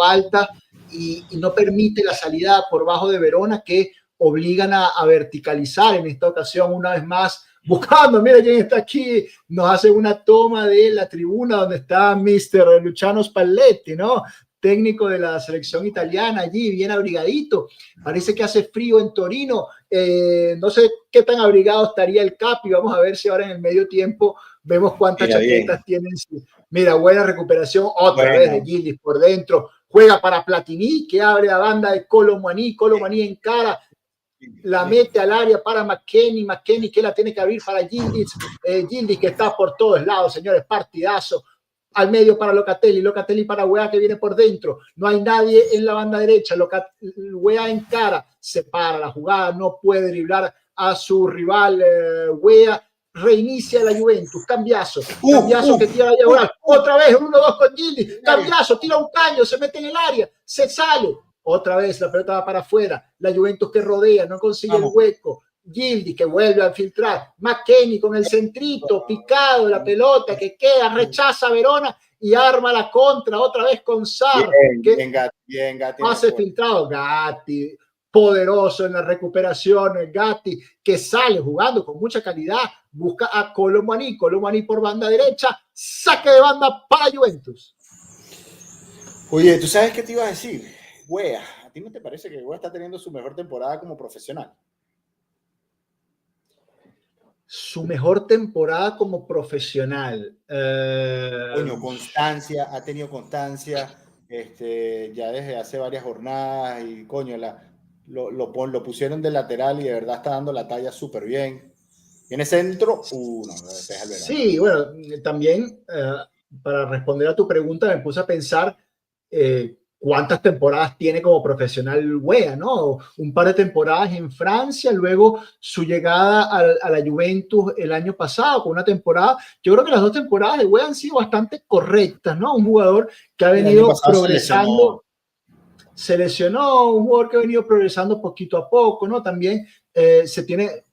alta y no permite la salida por bajo de Verona, que obligan a verticalizar. En esta ocasión, una vez más, buscando, mira quién está aquí, nos hace una toma de la tribuna donde está Mr. Luciano Spalletti, ¿no? Técnico de la selección italiana allí, bien abrigadito. Parece que hace frío en Torino No sé qué tan abrigado estaría el Capi. Vamos a ver si ahora en el medio tiempo vemos cuántas chaquetas tienen. Mira, buena recuperación otra vez de Gildis por dentro. Juega para Platini, que abre la banda de Kolo Muani. Kolo Muani encara, la mete al área para McKennie que la tiene que abrir para Gildis. Gildis que está por todos lados, señores, partidazo. Al medio para Locatelli para Weah que viene por dentro, no hay nadie en la banda derecha, Weah encara, se para la jugada, no puede driblar a su rival. Weah reinicia la Juventus, cambiazo que tira la diagonal, otra vez 1-2 con Gildis, cambiazo, tira un caño, se mete en el área, se sale, otra vez la pelota va para afuera, la Juventus que rodea, no consigue el hueco, Gildis que vuelve a filtrar, McKennie con el centrito, picado la pelota que queda, rechaza a Verona y arma la contra otra vez con Sarr, bien, Gatti, pase filtrado, Gatti poderoso en la recuperación, Gatti que sale jugando con mucha calidad, busca a Kolo Muani por banda derecha, saque de banda para Juventus. Oye, ¿tú sabes qué te iba a decir? Weah, ¿a ti no te parece que Weah está teniendo su mejor temporada como profesional? Su mejor temporada como profesional. Coño, constancia, ha tenido constancia ya desde hace varias jornadas y coño, lo pusieron de lateral y de verdad está dando la talla súper bien. Viene centro, no, sí, bueno, también para responder a tu pregunta me puse a pensar cuántas temporadas tiene como profesional Weah, ¿no? Un par de temporadas en Francia, luego su llegada a la Juventus el año pasado con una temporada. Yo creo que las 2 temporadas de Weah han sido bastante correctas, ¿no? Un jugador que ha venido progresando. Se lesionó, un jugador que ha venido progresando poquito a poco, ¿no? También se tiene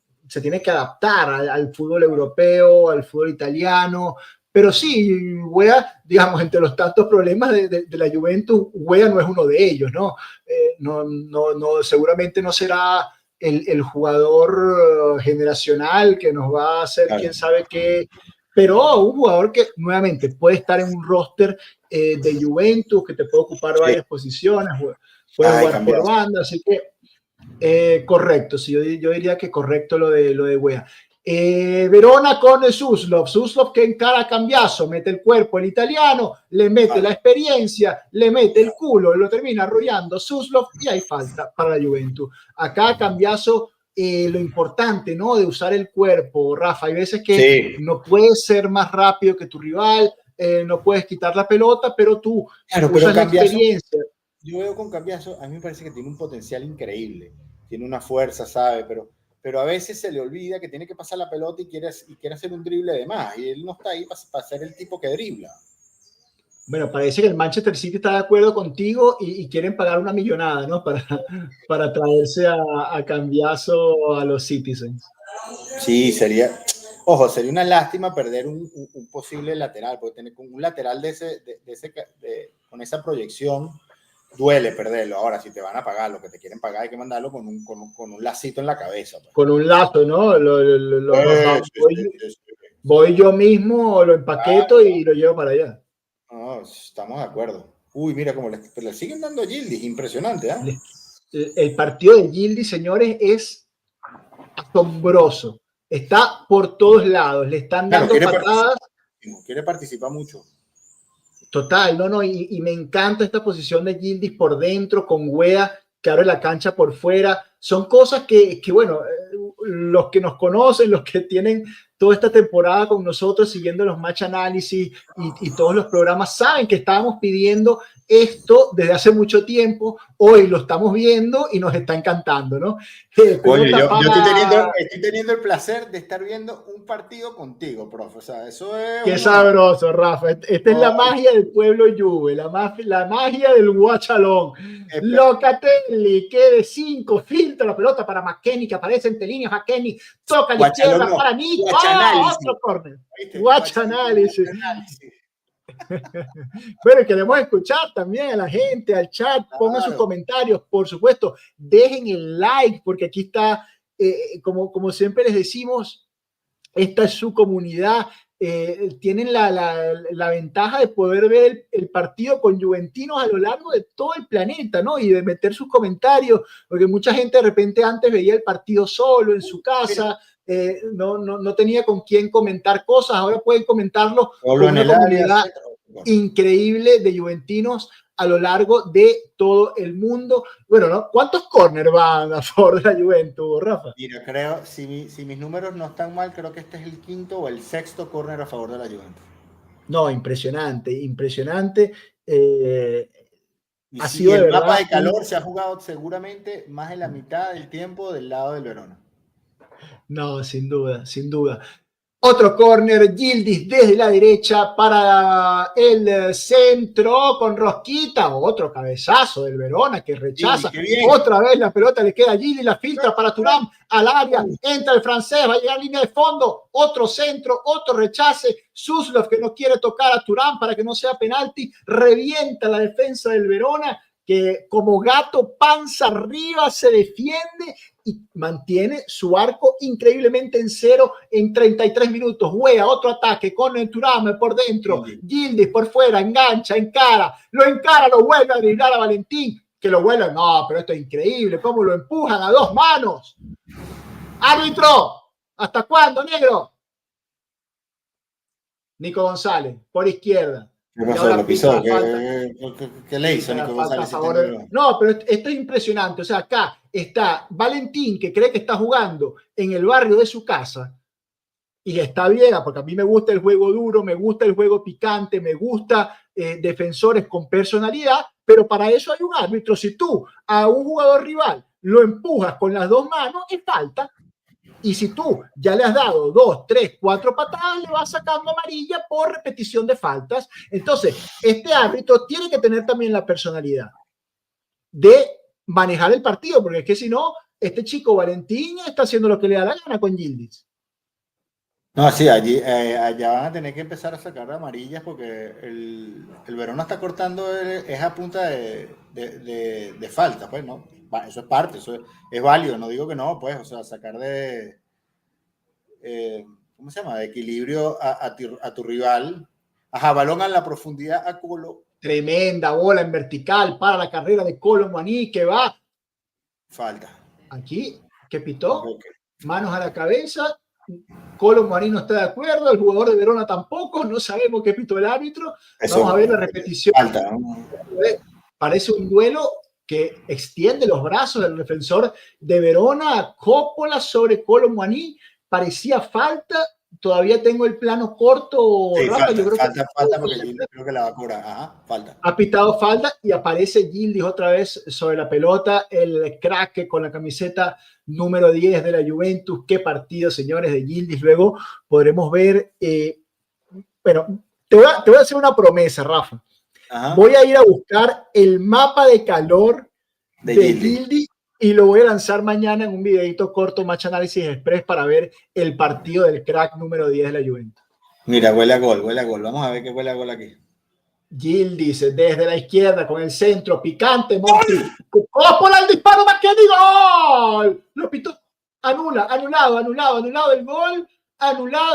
que adaptar al fútbol europeo, al fútbol italiano. Pero sí, Weah, digamos, entre los tantos problemas de la Juventus, Weah no es uno de ellos, ¿no? Seguramente no será el jugador generacional que nos va a hacer quién sabe qué, pero un jugador que nuevamente puede estar en un roster de Juventus, que te puede ocupar varias posiciones, puede jugar por banda, así que correcto, sí, yo diría que correcto lo de Weah. Verona con Suslov que encara cambiazo, mete el cuerpo el italiano, le mete la experiencia, le mete el culo, lo termina arrollando Suslov y hay falta para la Juventus. Acá cambiazo, lo importante, ¿no? De usar el cuerpo, Rafa, hay veces que no puedes ser más rápido que tu rival, no puedes quitar la pelota, pero tú usas la experiencia. Yo veo con Cambiaso, a mí me parece que tiene un potencial increíble, tiene una fuerza, ¿sabe? Pero a veces se le olvida que tiene que pasar la pelota y quiere hacer un drible de más. Y él no está ahí para ser el tipo que dribla. Bueno, parece que el Manchester City está de acuerdo contigo y quieren pagar una millonada, ¿no? Para traerse a Cambiaso a los Citizens. Sí, sería una lástima perder un posible lateral, porque tener un lateral con esa proyección duele perderlo. Ahora, si te van a pagar lo que te quieren pagar, hay que mandarlo con un lacito en la cabeza. Pues. Con un lazo, ¿no? Voy yo mismo, lo empaqueto y lo llevo para allá. No, estamos de acuerdo. Uy, mira cómo le siguen dando a Gildis, impresionante, ¿eh? El partido de Gildis, señores, es asombroso. Está por todos lados, le están dando patadas. Quiere participar mucho. Total, y me encanta esta posición de Gildis por dentro, con Weah que abre la cancha por fuera. Son cosas que bueno, los que nos conocen, los que tienen toda esta temporada con nosotros, siguiendo los match análisis y todos los programas, saben que estábamos pidiendo esto desde hace mucho tiempo. Hoy lo estamos viendo y nos está encantando, ¿no? Oye, yo estoy teniendo el placer de estar viendo un partido contigo, profe. O sea, eso es... Qué sabroso, Rafa. Esta es la magia del pueblo Juve, la magia del guachalón. Locatelli, que de 5, filtra la pelota para McKennie, que aparece entre líneas. McKennie toca a la izquierda para Nico. Otro córner. Guachanálisis. Bueno, queremos escuchar también a la gente, al chat, pongan sus comentarios, por supuesto, dejen el like, porque aquí está, como siempre les decimos, esta es su comunidad, tienen la ventaja de poder ver el partido con juventinos a lo largo de todo el planeta, ¿no? Y de meter sus comentarios, porque mucha gente de repente antes veía el partido solo en su casa, no tenía con quién comentar cosas, ahora pueden comentarlo con una comunidad increíble de juventinos a lo largo de todo el mundo. Bueno, ¿no? ¿Cuántos corners van a favor de la Juventus, Rafa? Mira, creo, si mis números no están mal, creo que este es el quinto o el sexto corner a favor de la Juventus. No, impresionante, impresionante. Ha sido de verdad. El mapa de calor se ha jugado seguramente más de la mitad del tiempo del lado del Verona. No, sin duda, sin duda. Otro córner, Yildiz desde la derecha para el centro con Rosquita, otro cabezazo del Verona que rechaza, otra vez la pelota le queda a Yildiz, la filtra para Thuram al área, entra el francés, va a llegar a línea de fondo, otro centro, otro rechace, Suslov que no quiere tocar a Thuram para que no sea penalti, revienta la defensa del Verona que como gato panza arriba se defiende y mantiene su arco increíblemente en cero en 33 minutos. Wea, otro ataque con Thuram por dentro, Yildiz por fuera, engancha, lo encara, lo vuelve a driblar a Valentín, que lo vuelve, no, pero esto es increíble, cómo lo empujan a dos manos. Árbitro, ¿hasta cuándo, negro? Nico González, por izquierda. ¿Qué pasó? ¿Lo pisó? ¿Qué le hizo Nico González? No, pero esto es impresionante. O sea, acá está Valentín, que cree que está jugando en el barrio de su casa, y está bien, porque a mí me gusta el juego duro, me gusta el juego picante, me gusta defensores con personalidad, pero para eso hay un árbitro. Si tú a un jugador rival lo empujas con las dos manos, es falta. Y si tú ya le has dado 2, 3, 4 patadas, le vas sacando amarilla por repetición de faltas. Entonces, este árbitro tiene que tener también la personalidad de manejar el partido, porque es que si no, este chico Valentín está haciendo lo que le da la gana con Yildiz. No, sí, allá van a tener que empezar a sacar amarillas porque el Verona está cortando, es a punta de falta, pues, ¿no? Eso es parte, eso es válido, no digo que no, pues, o sea, sacar ¿cómo se llama? De equilibrio a tu rival. Ajá, balón a la profundidad a Colo. Tremenda bola en vertical para la carrera de Kolo Muani que va. Falta. Aquí, ¿qué pitó? Okay. Manos a la cabeza. Kolo Muani no está de acuerdo, el jugador de Verona tampoco, no sabemos qué pitó el árbitro. Eso, vamos a ver la repetición. Falta, ¿no? Parece un duelo que extiende los brazos del defensor de Verona, Coppola sobre Kolo Muani, parecía falta, todavía tengo el plano corto, sí, Rafa, falta, yo creo falta porque Yildiz creo que la va a cobrar, ajá, falta. Ha pitado falta y aparece Yildiz otra vez sobre la pelota, el crack con la camiseta número 10 de la Juventus, qué partido, señores, de Yildiz, luego podremos ver, bueno, te voy a hacer una promesa, Rafa. Ajá. Voy a ir a buscar el mapa de calor de Yildiz y lo voy a lanzar mañana en un videito corto, Match Análisis Express, para ver el partido del crack número 10 de la Juventus. Mira, huele a gol. Vamos a ver qué huele a gol aquí. Yildiz desde la izquierda con el centro, picante, Monti. ¡Coppola el disparo, McKennie! ¡Gol! Lo pitó. Anulado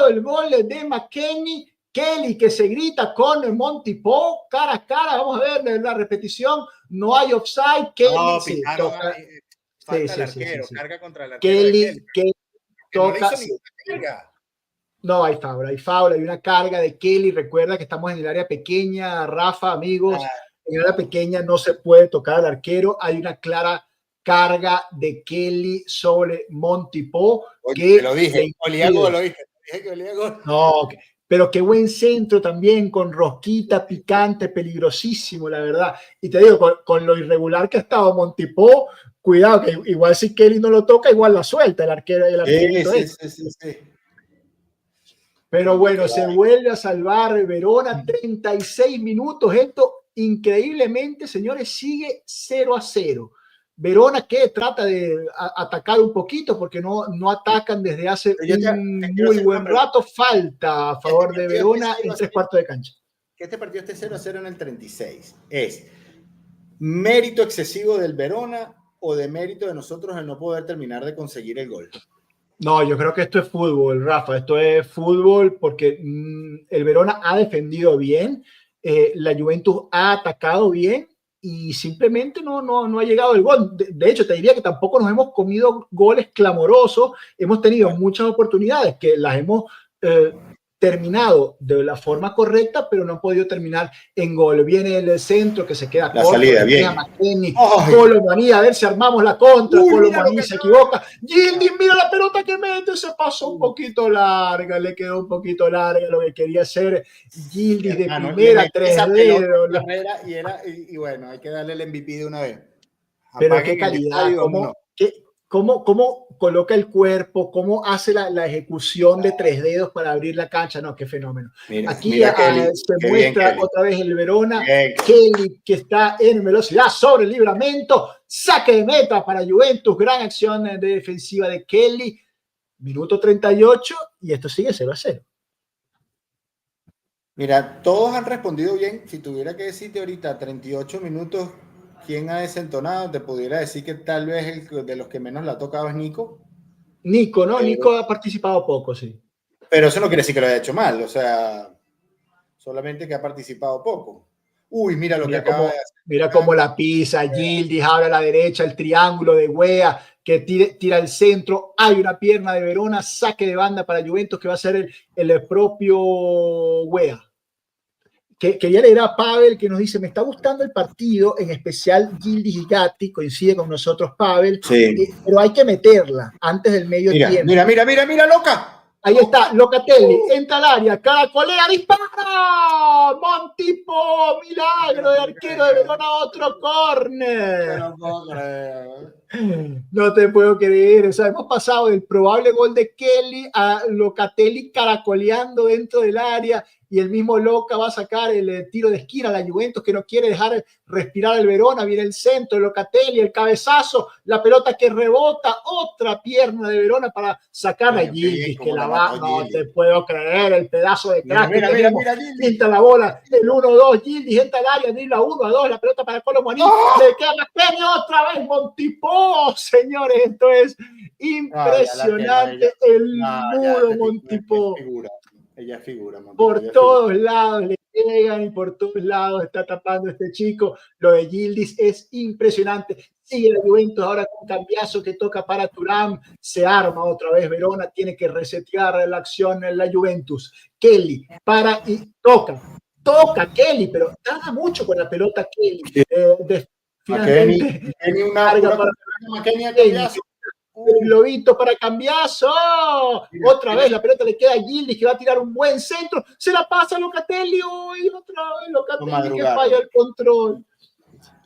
el gol de McKennie. Kelly que se grita con Monty Poe, cara a cara, vamos a ver la repetición, no hay offside, Kelly no, sí, toca. Falta el arquero, sí. carga contra el arquero. Kelly toca. No hay foul, hay una carga de Kelly, recuerda que estamos en el área pequeña, Rafa, amigos, en el área pequeña no se puede tocar al arquero, hay una clara carga de Kelly sobre Monty Poe. Te lo dije, olía gol. No, okay. Pero qué buen centro también, con Rosquita, picante, peligrosísimo, la verdad. Y te digo, con lo irregular que ha estado Monty Poe, cuidado, que igual si Kelly no lo toca, igual la suelta el arquero. Sí. Pero bueno, se vuelve a salvar Verona, 36 minutos. Esto, increíblemente, señores, sigue 0-0. Verona que trata de atacar un poquito porque no atacan desde hace un muy buen rato. Falta a favor de Verona en 3/4 de cancha. Que este partido esté 0-0 en el 36 es mérito excesivo del Verona o de mérito de nosotros el no poder terminar de conseguir el gol. No, yo creo que esto es fútbol, Rafa. Esto es fútbol porque el Verona ha defendido bien, la Juventus ha atacado bien y simplemente no ha llegado el gol. De hecho, te diría que tampoco nos hemos comido goles clamorosos. Hemos tenido muchas oportunidades que las hemos terminado de la forma correcta, pero no han podido terminar en gol. Viene el centro que se queda La corto, salida, bien. Colomaní, a ver si armamos la contra. Colomaní se equivoca. Gildis, mira la pelota que mete, se pasó un poquito larga, le quedó un poquito larga lo que quería hacer Gildis de primera, 3 dedos. Y bueno, hay que darle el MVP de una vez. Pero qué calidad, cómo coloca el cuerpo, cómo hace la ejecución de 3 dedos para abrir la cancha. No, qué fenómeno. Aquí se muestra otra vez el Verona. Kelly, que está en velocidad sobre el Livramento. Saque de meta para Juventus. Gran acción de defensiva de Kelly. Minuto 38 y esto sigue 0-0. Mira, todos han respondido bien. Si tuviera que decirte ahorita 38 minutos, ¿quién ha desentonado? Te pudiera decir que tal vez el de los que menos la ha tocado es Nico. Nico, ¿no? Nico ha participado poco, sí. Pero eso no quiere decir que lo haya hecho mal, o sea, solamente que ha participado poco. Uy, mira lo que acaba de hacer. Mira cómo la pisa, Gildis abre a la derecha, el triángulo de Wea, que tira el centro, hay una pierna de Verona, saque de banda para Juventus, que va a ser el propio Wea. Quería leer a Pavel, que nos dice, me está gustando el partido, en especial Gildis y Gatti, coincide con nosotros Pavel, sí. Pero hay que meterla antes del medio tiempo. Mira, loca. Ahí está, Locatelli, entra al área, caracolea, dispara, Montipo, milagro de arquero de Verona, otro córner. No te puedo creer, o sea, hemos pasado del probable gol de Kelly a Locatelli caracoleando dentro del área y el mismo Loca va a sacar el tiro de esquina a la Juventus que no quiere dejar respirar el Verona, viene el centro, el Locatelli, el cabezazo, la pelota que rebota, otra pierna de Verona para sacar a Gildis, que la va, no te puedo creer, el pedazo de crack que tenemos, pinta la bola, el 1-2, Gildis entra al área, dribla 1-2, la pelota para Colomaní, le queda Mackenny otra vez, Montipó, señores, esto es impresionante, el muro Montipó. Ella figura. Por todos lados le pegan y por todos lados está tapando este chico. Lo de Gildis es impresionante. Sigue la Juventus ahora con cambiazo que toca para Thuram. Se arma otra vez Verona. Tiene que resetear la acción en la Juventus. Kelly para y toca. Toca Kelly, pero tarda mucho con la pelota Kelly. Finalmente, el globito para cambiazo, otra vez la pelota le queda a Gildis que va a tirar un buen centro, se la pasa a Locatelli y otra vez Locatelli que falla el control.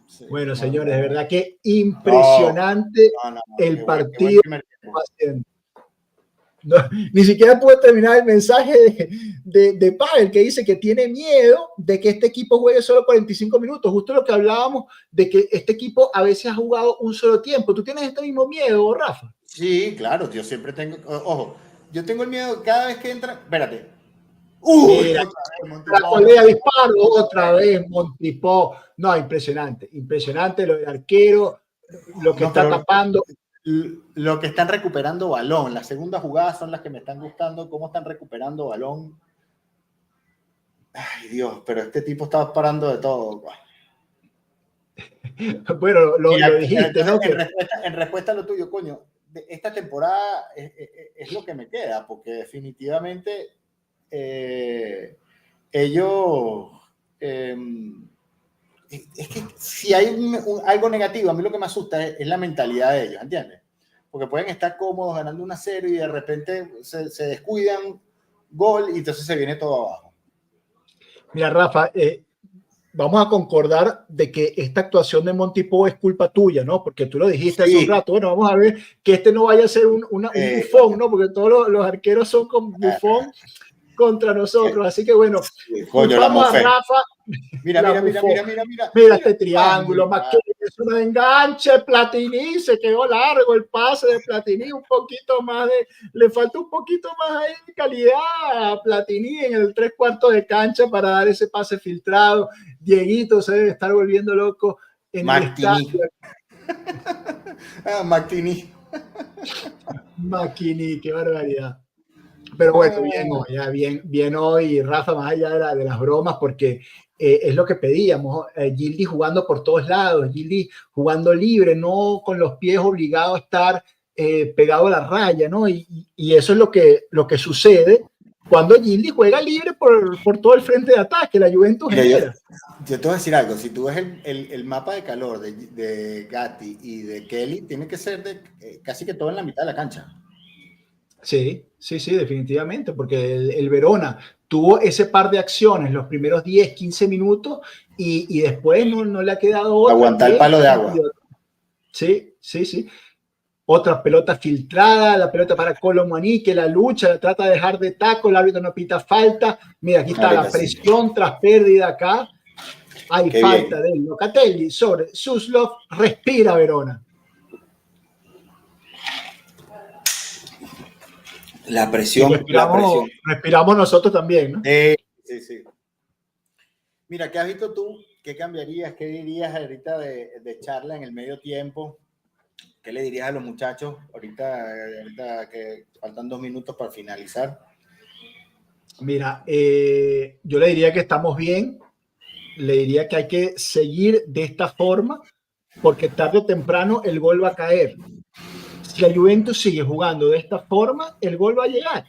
Sí, bueno, señores, de verdad que impresionante el partido. No, ni siquiera pude terminar el mensaje de Pavel, que dice que tiene miedo de que este equipo juegue solo 45 minutos, justo lo que hablábamos de que este equipo a veces ha jugado un solo tiempo. ¿Tú tienes este mismo miedo, Rafa? Sí, claro, yo siempre tengo, ojo, yo tengo el miedo cada vez que entra, espérate. Mira, la colea disparo, otra vez Montipó. No, impresionante lo del arquero, lo que está tapando. Lo que están recuperando balón, las segundas jugadas son las que me están gustando, cómo están recuperando balón. Ay, Dios, pero este tipo está parando de todo. Bueno, lo dijiste, ¿no? En respuesta a lo tuyo, coño, esta temporada es lo que me queda, porque definitivamente ellos... es que si hay algo negativo, a mí lo que me asusta es la mentalidad de ellos, ¿entiendes? Porque pueden estar cómodos ganando 1-0 y de repente se descuidan, gol, y entonces se viene todo abajo. Mira, Rafa, vamos a concordar de que esta actuación de Montipó es culpa tuya, ¿no? Porque tú lo dijiste hace un rato. Bueno, vamos a ver que este no vaya a ser un bufón, ¿no? Porque todos los arqueros son con bufón contra nosotros. Así que bueno, vamos a Rafa. Mira este triángulo, es una enganche, Platini, se quedó largo el pase de Platini, un poquito más le falta un poquito más ahí de calidad a Platini en el 3/4 de cancha para dar ese pase filtrado. Dieguito se debe estar volviendo loco en el estadio. Martini. Maquini, qué barbaridad. Pero bueno, bien hoy, ya, bien hoy, Rafa, más allá de las bromas, porque es lo que pedíamos. Gildy jugando por todos lados, Gildy jugando libre, no con los pies obligados a estar pegado a la raya, ¿no? Y eso es lo que sucede cuando Gildy juega libre por todo el frente de ataque, la Juventus entera. Yo te voy a decir algo, si tú ves el mapa de calor de Gatti y de Kelly, tiene que ser casi que todo en la mitad de la cancha. Sí, definitivamente, porque el Verona tuvo ese par de acciones los primeros 10, 15 minutos y después no le ha quedado otra. Aguantar el palo de agua. Sí. Otra pelota filtrada, la pelota para Colomani, que la lucha, la trata de dejar de taco, el árbitro no pita falta. Mira, aquí está la presión tras pérdida acá. Hay falta de Locatelli sobre Suslov, respira Verona. La presión, respiramos nosotros también, ¿no? Sí. Mira, ¿qué has visto tú? ¿Qué cambiarías? ¿Qué dirías ahorita de charla en el medio tiempo? ¿Qué le dirías a los muchachos ahorita que faltan 2 minutos para finalizar? Mira, yo le diría que estamos bien, le diría que hay que seguir de esta forma, porque tarde o temprano el gol va a caer. Si la Juventus sigue jugando de esta forma, el gol va a llegar.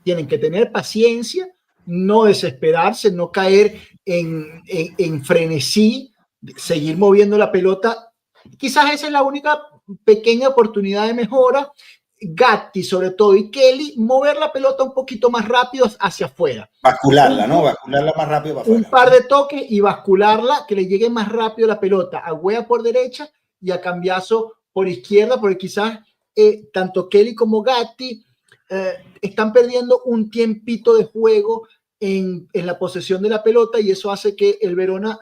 Tienen que tener paciencia, no desesperarse, no caer en frenesí, seguir moviendo la pelota. Quizás esa es la única pequeña oportunidad de mejora. Gatti, sobre todo, y Kelly, mover la pelota un poquito más rápido hacia afuera. Bascularla, ¿no? Bascularla más rápido para afuera. Un par de toques y bascularla, que le llegue más rápido la pelota a Weah por derecha y a Cambiaso por izquierda, porque quizás tanto Kelly como Gatti están perdiendo un tiempito de juego en la posesión de la pelota y eso hace que el Verona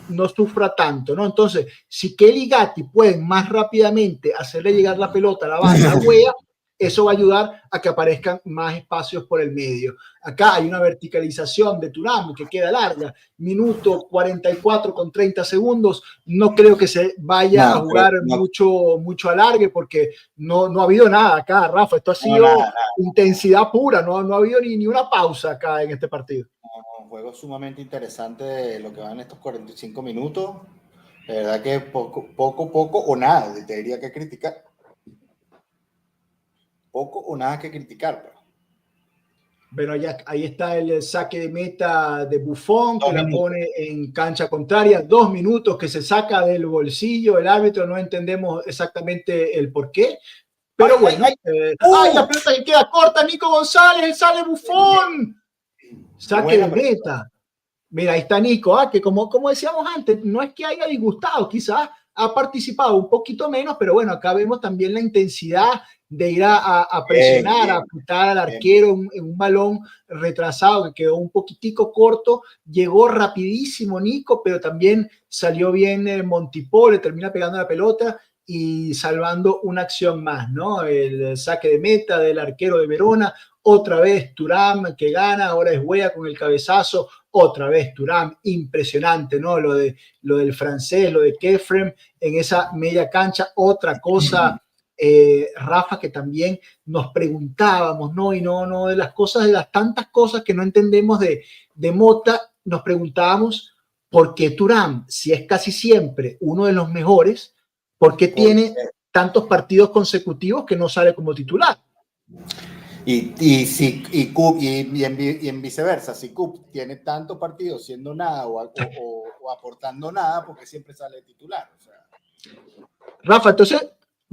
no sufra tanto, ¿no? Entonces, si Kelly y Gatti pueden más rápidamente hacerle llegar la pelota a la banda a Weah, eso va a ayudar a que aparezcan más espacios por el medio. Acá hay una verticalización de Thuram que queda larga, minuto 44 con 30 segundos. No creo que se vaya a jugar mucho alargue porque no ha habido nada acá, Rafa. Esto ha sido intensidad pura, no ha habido ni una pausa acá en este partido. Un juego sumamente interesante de lo que van estos 45 minutos. De verdad que poco o nada, te diría que criticar. Poco o nada que criticar. Bueno, ya ahí está el saque de meta de Buffon, que la pone en cancha contraria. 2 minutos que se saca del bolsillo el árbitro, no entendemos exactamente el por qué. Pero bueno, la pelota que queda corta, Nico González, sale Buffon. Saque de meta. Mira, ahí está Nico, que como decíamos antes, no es que haya disgustado, quizás ha participado un poquito menos, pero bueno, acá vemos también la intensidad de ir a presionar, a apuntar al arquero en un balón retrasado que quedó un poquitico corto. Llegó rapidísimo Nico, pero también salió bien Montipó, le termina pegando la pelota y salvando una acción más, ¿no? El saque de meta del arquero de Verona, otra vez Thuram que gana, ahora es Weah con el cabezazo, otra vez Thuram, impresionante, ¿no? Lo del francés, lo de Kefrem en esa media cancha, otra cosa, Rafa, que también nos preguntábamos, ¿no? Y no de las tantas cosas que no entendemos de Mota, nos preguntábamos por qué Thuram, si es casi siempre uno de los mejores, ¿por qué tiene tantos partidos consecutivos que no sale como titular? Y en viceversa, si Kup tiene tantos partidos siendo nada o aportando nada, porque siempre sale titular. O sea. Rafa, entonces,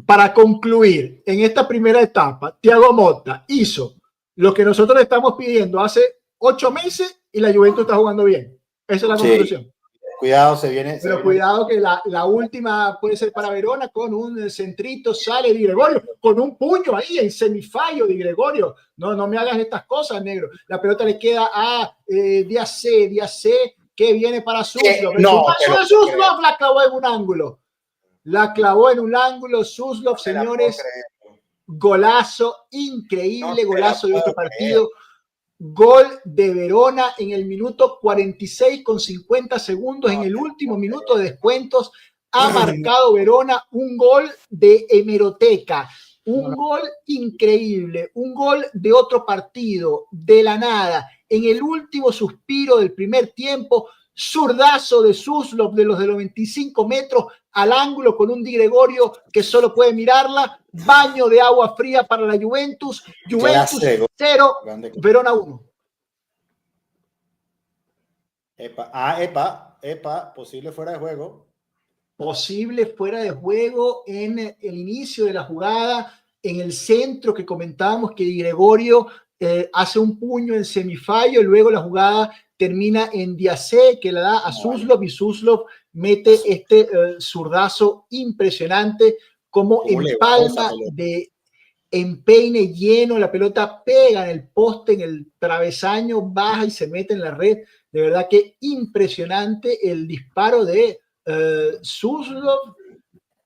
para concluir, en esta primera etapa, Thiago Motta hizo lo que nosotros le estamos pidiendo hace 8 meses y la Juventus está jugando bien. Esa es la conclusión. Cuidado, se viene. Pero cuidado que la última puede ser para Verona con un centrito, sale Di Gregorio, con un puño ahí en semifallo Di Gregorio. No me hagas estas cosas, negro. La pelota le queda a Díaz C, que viene para Suslov. Suslov la clavó en un ángulo. Suslov, señores. Golazo increíble, golazo de este partido. Gol de Verona en el minuto 46 con 50 segundos, en el último minuto de descuentos. ha marcado Verona un gol de hemeroteca, un gol increíble, un gol de otro partido, de la nada, en el último suspiro del primer tiempo, zurdazo de Suslov de los 25 metros al ángulo con un Di Gregorio que solo puede mirarla, baño de agua fría para la Juventus, Juventus 0, Verona 1. Epa, posible fuera de juego. Posible fuera de juego en el inicio de la jugada, en el centro que comentábamos que Di Gregorio hace un puño en semifallo y luego la jugada termina en Diacé que la da a Suslov y Suslov mete este zurdazo impresionante como empalma de empeine lleno, la pelota pega en el poste, en el travesaño, baja y se mete en la red. De verdad que impresionante el disparo de Suslov.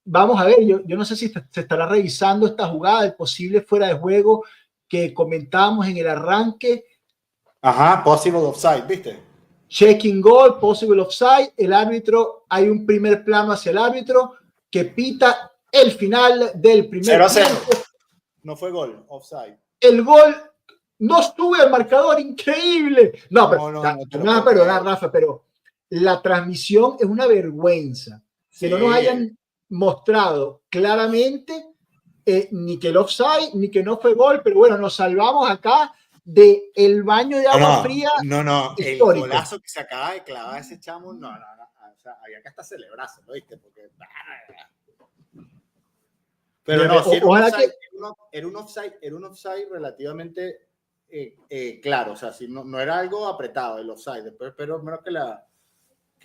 Vamos a ver, yo no sé si se estará revisando esta jugada, el posible fuera de juego que comentábamos en el arranque. Ajá, possible offside, ¿viste? Checking goal, possible offside. El árbitro, hay un primer plano hacia el árbitro que pita el final del primer 0-0. tiempo. No fue gol, offside. El gol no sube al marcador, increíble. No, pero me vas a perdonar, Rafa, pero la transmisión es una vergüenza. Que no nos hayan mostrado claramente ni que el offside, ni que no fue gol, pero bueno, nos salvamos acá de el baño de agua fría. No, histórico. El golazo que se acaba de clavar ese chamo, no, o sea, había que hasta celebrarse, ¿lo viste? Porque... Pero no, si era un offside relativamente claro, o sea, si no era algo apretado el offside. Después espero menos que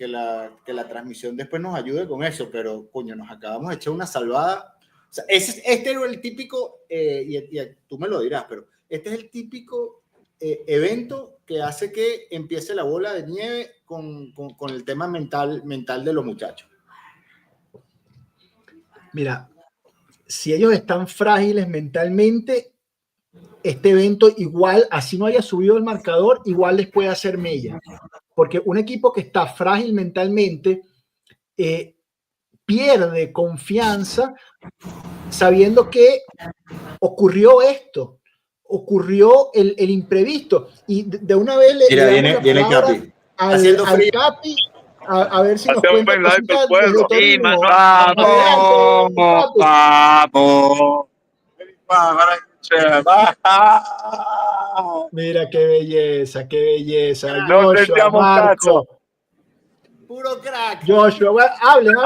la transmisión después nos ayude con eso, pero coño, nos acabamos de echar una salvada. O sea, este era el típico, y tú me lo dirás, pero este es el típico evento que hace que empiece la bola de nieve con el tema mental de los muchachos. Mira, si ellos están frágiles mentalmente, este evento igual, así no haya subido el marcador, igual les puede hacer mella. Porque un equipo que está frágil mentalmente pierde confianza sabiendo que ocurrió esto, ocurrió el imprevisto. Y de una vez viene Capi. al Capi a ver si nos cuenta cositas desde Torino. Vamos. Mira qué belleza, qué belleza. No Joshua, Marco. Puro crack. Joshua, hablen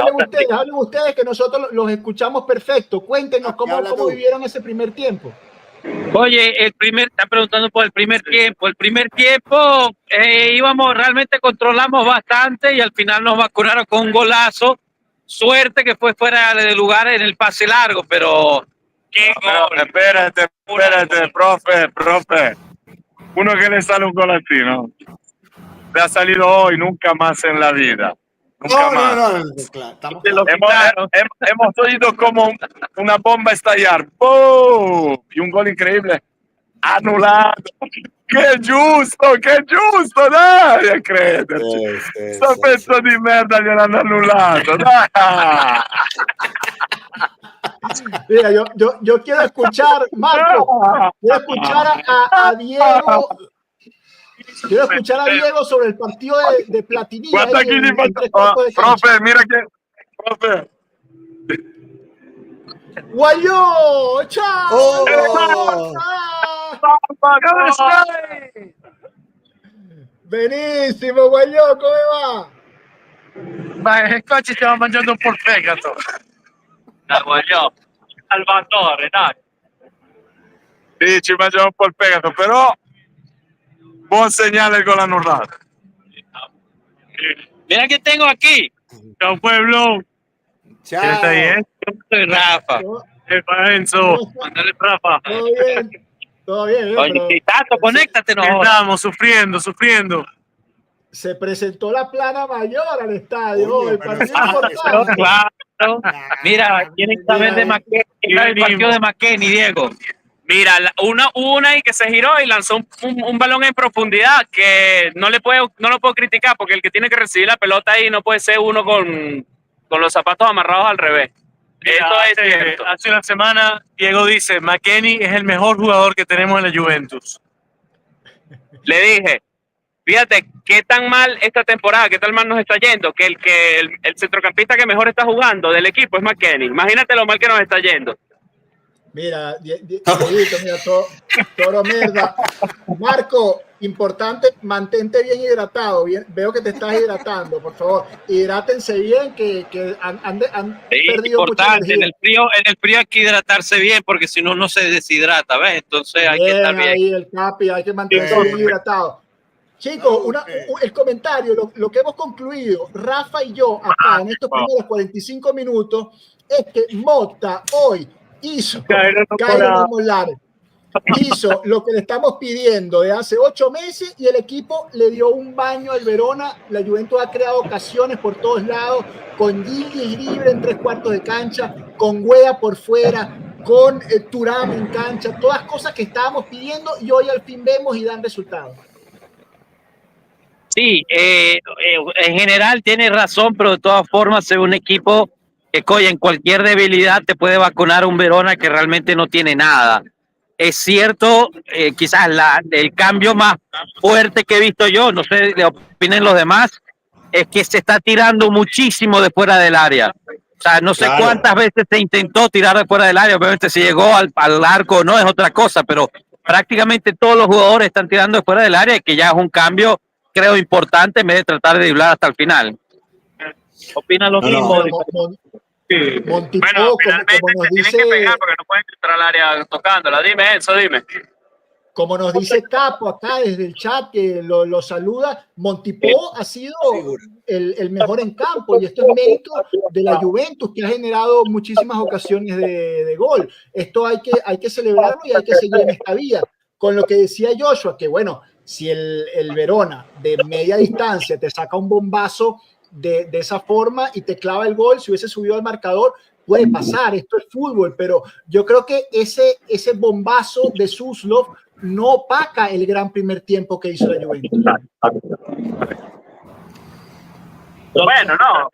ustedes que nosotros los escuchamos perfecto. Cuéntenos cómo vivieron ese primer tiempo. Oye, están preguntando por el primer tiempo. El primer tiempo realmente controlamos bastante y al final nos vacunaron con un golazo. Suerte que fue fuera de lugar en el pase largo, pero... Espérate, profe. Uno que le sale un gol así, ¿no? Le ha salido hoy, nunca más en la vida. Nunca más. Claro, hemos oído como una bomba estallar. ¡Bum! Y un gol increíble. Anulado. ¡Qué justo! Nadie cree. Sto pezzo di merda gliel'hanno annullato. Mira, yo quiero escuchar, Marco, quiero escuchar a Diego. Quiero escuchar a Diego sobre el partido de Platini. Guarda chi gli fa... Profe, mira che... Profe. ¡Guayó! ¡Chao! ¿Cómo estás? Benissimo, Guayó, come va? Ma qua ci stiamo mangiando un po' il fegato. Dai, Guagliò. Salvatore, dai. Sì, ci mangiamo un po' il fegato, però buon señale con la annullata. Mira que tengo aquí. Ciao pueblo. Chao. ¿Quién está ahí, Soy Rafa. Enzo. Mándale Rafa. Todo bien. Oye, ¿qué tanto? Conéctate, no. Estamos sufriendo. Se presentó la plana mayor al estadio. El partido importante. Claro. Mira, tienen que saber de McKennie. El partido de McKennie, Diego. Mira, una y que se giró y lanzó un balón en profundidad que no lo puedo criticar porque el que tiene que recibir la pelota ahí no puede ser uno con con los zapatos amarrados al revés. Mira, Eso es cierto. hace una semana Diego dice, McKennie es el mejor jugador que tenemos en la Juventus. Le dije, fíjate qué tan mal esta temporada, qué tan mal nos está yendo, que el centrocampista que mejor está jugando del equipo es McKennie. Imagínate lo mal que nos está yendo. Mira, Dieguito, mira, toro merda. Marco, importante, mantente bien hidratado. Veo que te estás hidratando, por favor. Hidrátense bien, que han perdido mucha Importante, energía. en el frío hay que hidratarse bien, porque si no, no se deshidrata, ¿ves? Entonces hay que estar bien. Ahí el Capi, hay que mantenerse bien hidratado. Chicos, el comentario, lo que hemos concluido, Rafa y yo, acá en estos primeros 45 minutos, es que Mota hoy hizo lo que le estamos pidiendo de hace 8 meses y el equipo le dio un baño al Verona. La Juventus ha creado ocasiones por todos lados, con Gigli libre en 3/4 de cancha, con Gueda por fuera, con Thuram en cancha, todas cosas que estábamos pidiendo y hoy al fin vemos y dan resultados. Sí, en general tiene razón, pero de todas formas es un equipo que en cualquier debilidad te puede vacunar un Verona que realmente no tiene nada. Es cierto, quizás el cambio más fuerte que he visto yo, no sé, le opinen los demás, es que se está tirando muchísimo de fuera del área. O sea, no sé cuántas veces se intentó tirar de fuera del área, obviamente si llegó al arco o no es otra cosa, pero prácticamente todos los jugadores están tirando de fuera del área, que ya es un cambio, creo, importante en vez de tratar de driblar hasta el final. ¿Opina lo mismo? Montipó, Bueno, finalmente como nos tienen dice, que pegar porque no pueden entrar al área tocándola. Dime eso, dime. como nos dice Capo acá desde el chat, que lo saluda, Montipó ha sido el mejor en campo y esto es mérito de la Juventus, que ha generado muchísimas ocasiones de gol. Esto hay que celebrarlo y hay que seguir en esta vía. Con lo que decía Joshua, que bueno, si el Verona de media distancia te saca un bombazo de esa forma y te clava el gol, si hubiese subido al marcador, puede pasar, esto es fútbol, pero yo creo que ese bombazo de Suslov no opaca el gran primer tiempo que hizo la Juventus. Bueno, no.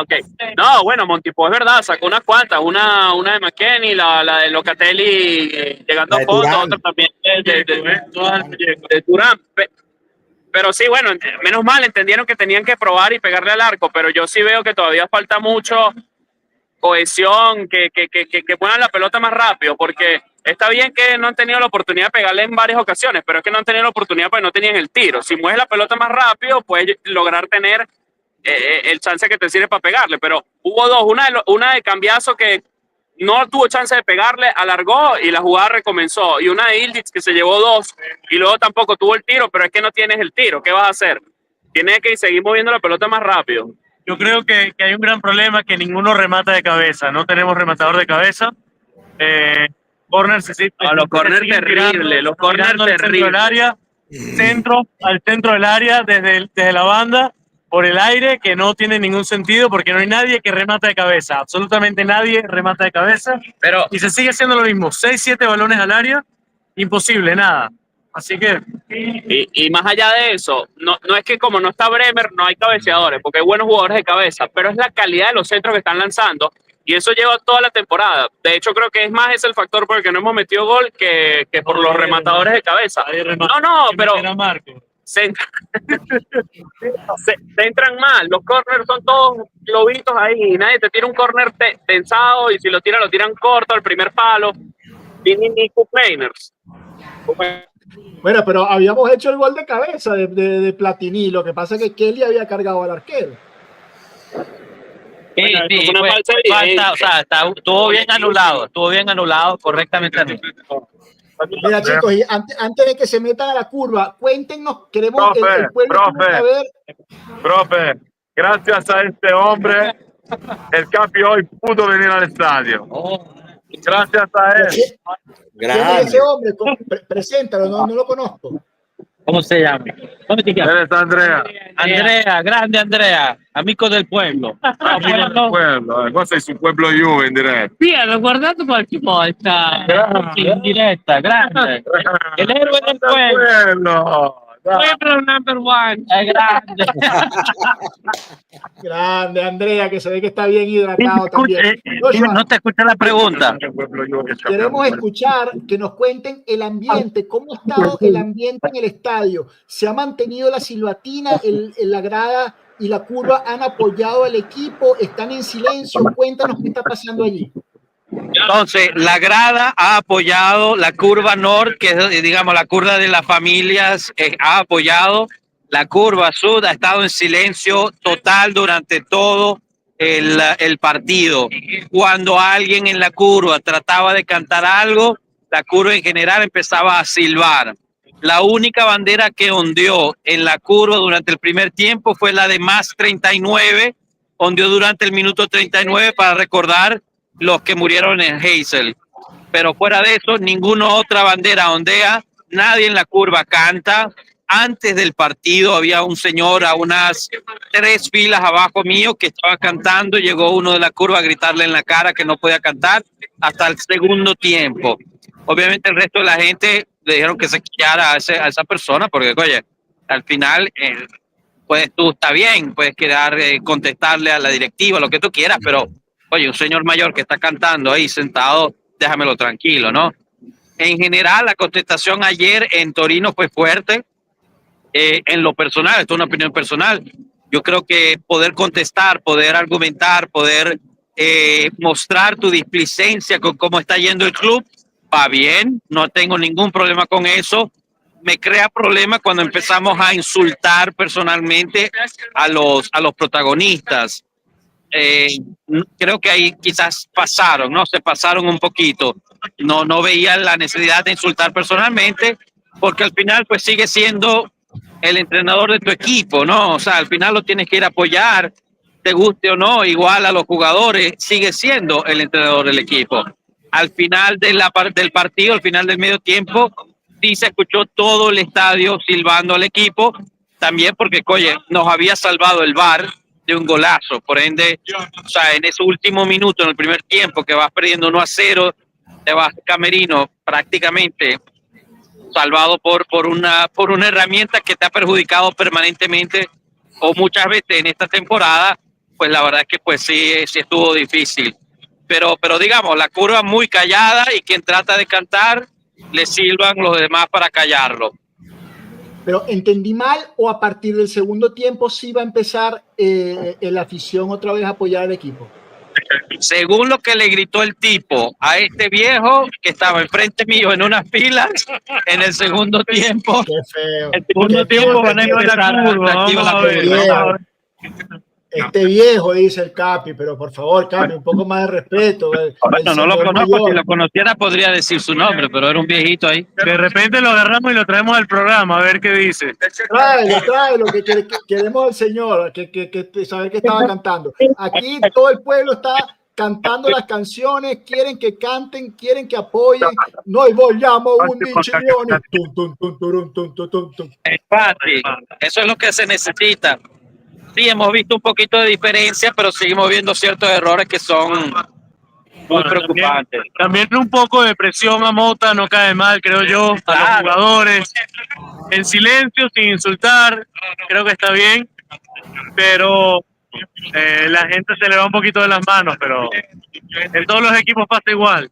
Okay. No, bueno, Montipó es verdad, sacó unas cuantas, una de McKennie, la de Locatelli llegando a fondo, otra también de Thuram. Pero sí, bueno, menos mal, entendieron que tenían que probar y pegarle al arco, pero yo sí veo que todavía falta mucho cohesión, que pongan la pelota más rápido, porque está bien que no han tenido la oportunidad de pegarle en varias ocasiones, pero es que no han tenido la oportunidad porque no tenían el tiro. Si mueves la pelota más rápido, puedes lograr tener el chance que te sirve para pegarle, pero hubo dos, una de cambiazo que no tuvo chance de pegarle, alargó y la jugada recomenzó, y una de Ildiz que se llevó dos y luego tampoco tuvo el tiro, pero es que no tienes el tiro, ¿qué vas a hacer? Tienes que seguir moviendo la pelota más rápido. Yo creo que hay un gran problema, que ninguno remata de cabeza, no tenemos rematador de cabeza. Corners, los corners terribles, los corners terribles. Al centro del área, desde la banda, por el aire, que no tiene ningún sentido porque no hay nadie que remata de cabeza, absolutamente nadie remata de cabeza, pero y se sigue haciendo lo mismo, 6-7 balones al área, imposible, nada. Así que... Y más allá de eso, no es que como no está Bremer, no hay cabeceadores, porque hay buenos jugadores de cabeza, pero es la calidad de los centros que están lanzando, y eso lleva toda la temporada. De hecho, creo que es más ese el factor por el que no hemos metido gol que por los rematadores de cabeza. No, pero se entran mal. Los corners son todos globitos ahí, y nadie te tira un corner tensado, y si lo tiran corto al primer palo. Ni Cook-Mainers. Bueno, pero habíamos hecho el gol de cabeza de Platini, lo que pasa es que Kelly había cargado al arquero. Sí, falta, o sea, estuvo bien anulado correctamente. Mira, chicos, y antes de que se metan a la curva, cuéntenos, queremos el pueblo saber. Profe, gracias a este hombre, el Capi hoy pudo venir al estadio. Gracias a él. ¿Quién es ese hombre? Preséntalo, no lo conozco. ¿Cómo se llama? ¿Cómo te llamas? Eres Andrea. Andrea, grande Andrea, amico del pueblo. Amico del pueblo. Vos sei sul pueblo Juve in diretta. Sì, l'ho guardato qualche volta in diretta, grande. El héroe del pueblo. Pueblo number one. Es grande. Grande, Andrea, que se ve que está bien hidratado también. Joshua, No te escuché la pregunta. queremos escuchar que nos cuenten el ambiente, cómo ha estado el ambiente en el estadio. ¿Se ha mantenido la silbatina, la grada y la curva han apoyado al equipo? ¿Están en silencio? Cuéntanos qué está pasando allí. Entonces, la grada ha apoyado, la curva norte, que es, digamos, la curva de las familias, ha apoyado. La curva sur ha estado en silencio total durante todo el partido. Cuando alguien en la curva trataba de cantar algo, la curva en general empezaba a silbar. La única bandera que ondeó en la curva durante el primer tiempo fue la de más 39, ondeó durante el minuto 39 para recordar los que murieron en Hazel. Pero fuera de eso, ninguna otra bandera ondea, nadie en la curva canta. Antes del partido había un señor a unas 3 filas abajo mío que estaba cantando, llegó uno de la curva a gritarle en la cara que no podía cantar hasta el segundo tiempo. Obviamente el resto de la gente le dijeron que se quillara a esa persona porque, oye, al final pues tú está bien, puedes quedar contestarle a la directiva, lo que tú quieras, pero oye, un señor mayor que está cantando ahí sentado, déjamelo tranquilo, ¿no? En general, la contestación ayer en Torino fue fuerte. En lo personal, esto es una opinión personal, yo creo que poder contestar, poder argumentar, poder mostrar tu displicencia con cómo está yendo el club, va bien, no tengo ningún problema con eso. Me crea problema cuando empezamos a insultar personalmente a los protagonistas. Creo que ahí quizás pasaron, ¿no? Se pasaron un poquito. No veía la necesidad de insultar personalmente, porque al final pues sigue siendo el entrenador de tu equipo, ¿no? O sea, al final lo tienes que ir a apoyar, te guste o no, igual a los jugadores, sigue siendo el entrenador del equipo. Al final del partido, al final del medio tiempo, sí se escuchó todo el estadio silbando al equipo, también porque, oye, nos había salvado el VAR de un golazo, por ende, o sea, en ese último minuto, en el primer tiempo, que vas perdiendo 1-0, te vas camerino prácticamente salvado por una herramienta que te ha perjudicado permanentemente o muchas veces en esta temporada, pues la verdad es que pues sí estuvo difícil. Pero digamos, la curva muy callada y quien trata de cantar, le silban los demás para callarlo. Pero ¿entendí mal o a partir del segundo tiempo sí va a empezar la afición otra vez a apoyar al equipo? Según lo que le gritó el tipo a este viejo que estaba enfrente mío en unas filas, en el segundo tiempo. Qué feo. El segundo tiempo van a empezar la curva. Este viejo, dice el Capi, pero por favor, Capi, un poco más de respeto. Bueno, no lo conozco, mayor. Si lo conociera podría decir su nombre, pero era un viejito ahí. De repente lo agarramos y lo traemos al programa, a ver qué dice. Tráelo, que queremos al señor, que saber que estaba cantando. Aquí todo el pueblo está cantando las canciones, quieren que canten, quieren que apoyen. Noi vogliamo 11 millones. Empate, eso es lo que se necesita. Sí, hemos visto un poquito de diferencia, pero seguimos viendo ciertos errores que son muy preocupantes. También un poco de presión a Mota no cae mal, creo yo, a los jugadores. En silencio, sin insultar, creo que está bien, pero la gente se le va un poquito de las manos, pero en todos los equipos pasa igual.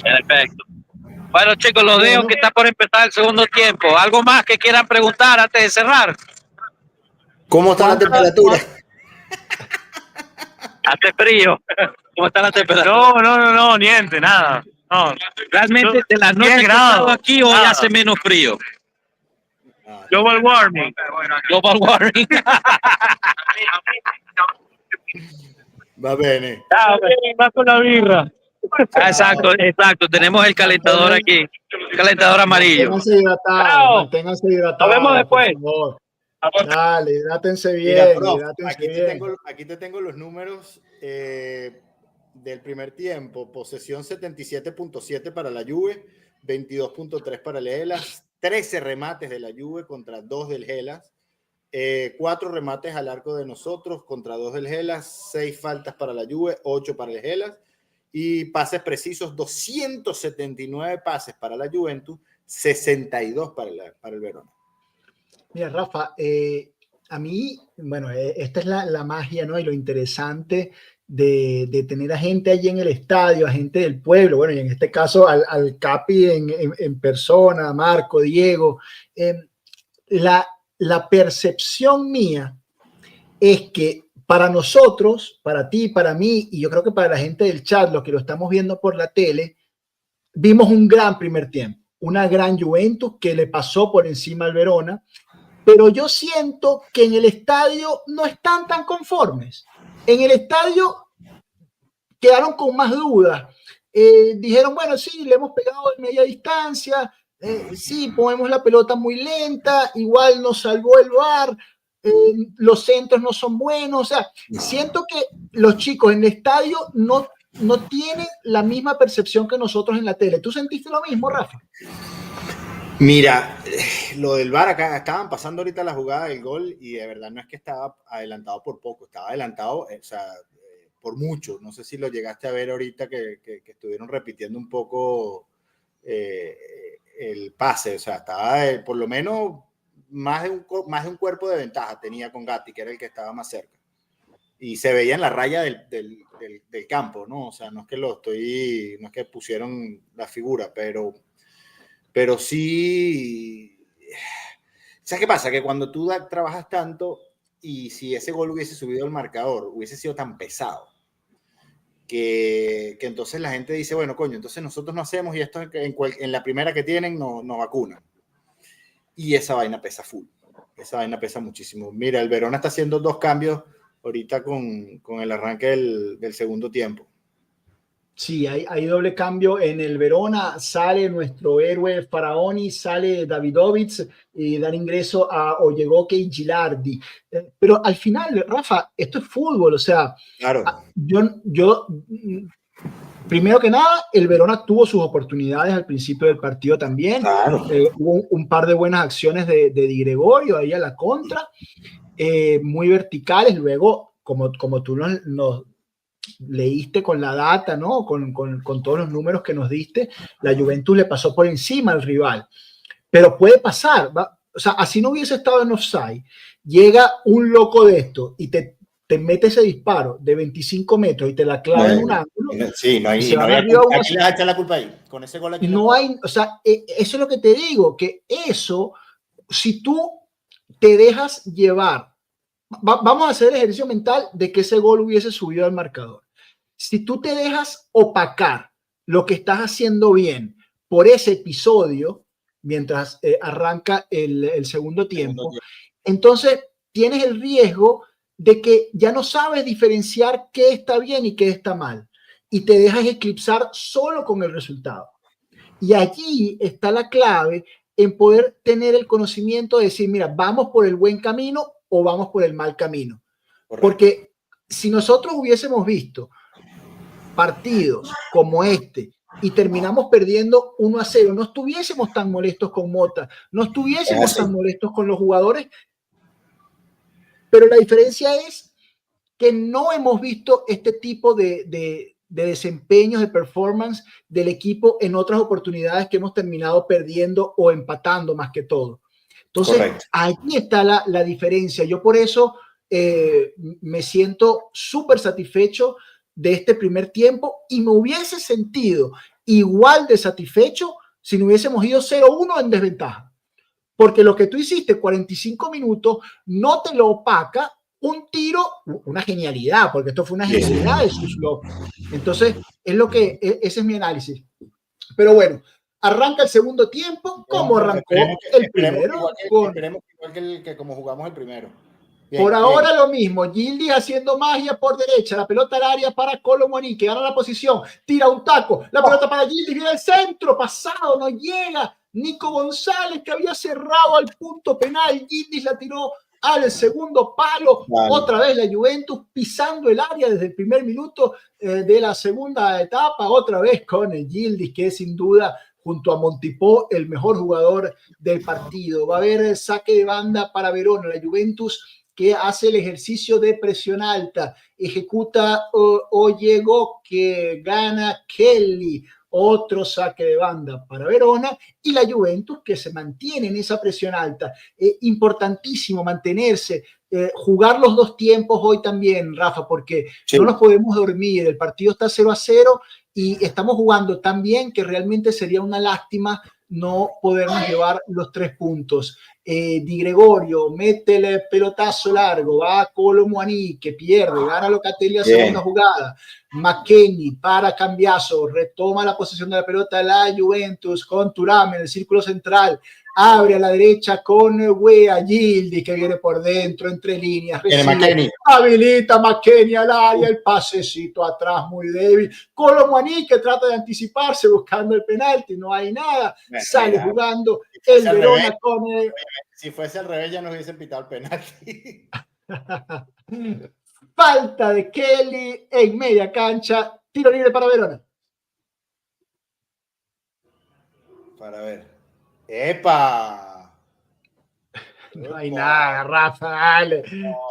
Perfecto. Bueno, chicos, los dejo que está por empezar el segundo tiempo. ¿Algo más que quieran preguntar antes de cerrar? ¿Cómo está la temperatura? Hace frío. ¿Cómo está la temperatura? No, niente, nada. No. Realmente de las noches que estado aquí hoy hace menos frío. Global warming. Global warming. Va bene. Va con la birra. Exacto. Tenemos el calentador aquí. Calentador amarillo. Manténganse hidratados. Nos vemos después. Dale, hidrátense bien. Mira, prof, aquí te tengo los números del primer tiempo. Posesión 77.7 para la Juve, 22.3 para el Hellas, 13 remates de la Juve contra 2 del Hellas, 4 remates al arco de nosotros contra 2 del Hellas, 6 faltas para la Juve, 8 para el Hellas, y pases precisos, 279 pases para la Juventus, 62 para el Verona. Mira, Rafa, a mí, bueno, esta es la magia, ¿no? Y lo interesante de tener a gente allí en el estadio, a gente del pueblo, bueno, y en este caso al Capi en persona, Marco, Diego. La percepción mía es que para nosotros, para ti, para mí, y yo creo que para la gente del chat, los que lo estamos viendo por la tele, vimos un gran primer tiempo, una gran Juventus que le pasó por encima al Verona, pero yo siento que en el estadio no están tan conformes. En el estadio quedaron con más dudas. Dijeron, bueno, sí, le hemos pegado de media distancia, sí, ponemos la pelota muy lenta, igual nos salvó el VAR, los centros no son buenos. O sea, siento que los chicos en el estadio no tienen la misma percepción que nosotros en la tele. ¿Tú sentiste lo mismo, Rafa? Mira, lo del VAR, acá estaban pasando ahorita la jugada del gol y de verdad no es que estaba adelantado por poco, estaba adelantado, o sea, por mucho. No sé si lo llegaste a ver ahorita que estuvieron repitiendo un poco el pase, o sea, estaba por lo menos más de un cuerpo de ventaja tenía con Gatti, que era el que estaba más cerca. Y se veía en la raya del campo, ¿no? O sea, no es que pusieron la figura, pero sí. ¿Sabes qué pasa? Que cuando tú trabajas tanto y si ese gol hubiese subido al marcador, hubiese sido tan pesado que entonces la gente dice, bueno, coño, entonces nosotros no hacemos y esto en la primera que tienen no vacunan. Y esa vaina pesa full. Esa vaina pesa muchísimo. Mira, el Verona está haciendo 2 cambios ahorita con el arranque del segundo tiempo. Sí, hay doble cambio en el Verona. Sale nuestro héroe Faraoni, sale Davidovic y dan ingreso a Oyegoke y Gilardi. Pero al final, Rafa, esto es fútbol. O sea, claro. Yo primero que nada, el Verona tuvo sus oportunidades al principio del partido también. Claro. Hubo un par de buenas acciones de Di Gregorio ahí a la contra, muy verticales. Luego, como tú nos leíste con la data, ¿no? Con todos los números que nos diste, la Juventus le pasó por encima al rival. Pero puede pasar, ¿va? O sea, así no hubiese estado en offside, llega un loco de esto y te mete ese disparo de 25 metros y te la clava en un ángulo. Sí, no hay la culpa ahí. Con ese gol aquí no hay, o sea, eso es lo que te digo, que eso, si tú te dejas llevar, vamos a hacer el ejercicio mental de que ese gol hubiese subido al marcador. Si tú te dejas opacar lo que estás haciendo bien por ese episodio, mientras arranca el segundo tiempo, entonces tienes el riesgo de que ya no sabes diferenciar qué está bien y qué está mal, y te dejas eclipsar solo con el resultado. Y allí está la clave en poder tener el conocimiento de decir, mira, vamos por el buen camino o vamos por el mal camino. Correcto. Porque si nosotros hubiésemos visto partidos como este y terminamos perdiendo 1-0, no estuviésemos tan molestos con Mota, no estuviésemos tan molestos con los jugadores, pero la diferencia es que no hemos visto este tipo de desempeños, de performance del equipo en otras oportunidades que hemos terminado perdiendo o empatando más que todo. Entonces, correcto, ahí está la diferencia. Yo por eso me siento súper satisfecho de este primer tiempo y me hubiese sentido igual de satisfecho si no hubiésemos ido 0-1 en desventaja. Porque lo que tú hiciste 45 minutos no te lo opaca un tiro, una genialidad, porque esto fue una genialidad de Suslov. Entonces, ese es mi análisis. Pero bueno, arranca el segundo tiempo, ¿cómo arrancó el primero? Esperemos igual que como jugamos el primero. Bien, por ahora lo mismo, Gildi haciendo magia por derecha, la pelota al área para Colomoni, que gana la posición, tira un taco, la pelota para Gildi, viene al centro, pasado, no llega, Nico González que había cerrado al punto penal, Gildi la tiró al segundo palo, vale. Otra vez la Juventus pisando el área desde el primer minuto de la segunda etapa, otra vez con el Gildi, que es sin duda junto a Montipó el mejor jugador del partido. Va a haber saque de banda para Verona, la Juventus que hace el ejercicio de presión alta, ejecuta Oyego, que gana Kelly, otro saque de banda para Verona, y la Juventus que se mantiene en esa presión alta. Importantísimo mantenerse, jugar los dos tiempos hoy también, Rafa, porque sí, no nos podemos dormir, el partido está 0-0 y estamos jugando tan bien que realmente sería una lástima no podernos llevar los 3 puntos. Di Gregorio mete el pelotazo largo, va a Kolo Muani, que pierde, gana Locatelli a segunda jugada. McKennie para cambiazo, retoma la posesión de la pelota de la Juventus con Thuram en el círculo central, abre a la derecha con Wea Gildi, que viene por dentro entre líneas, recibe, habilita McKennie al área, el pasecito atrás muy débil, Kolo Muani que trata de anticiparse buscando el penalti, no hay nada, sale jugando el Verona con si fuese al revés ya nos hubiesen pitado el penalti. Falta de Kelly en media cancha, tiro libre para Verona. Para ver. ¡Epa! No hay nada, Rafa, dale.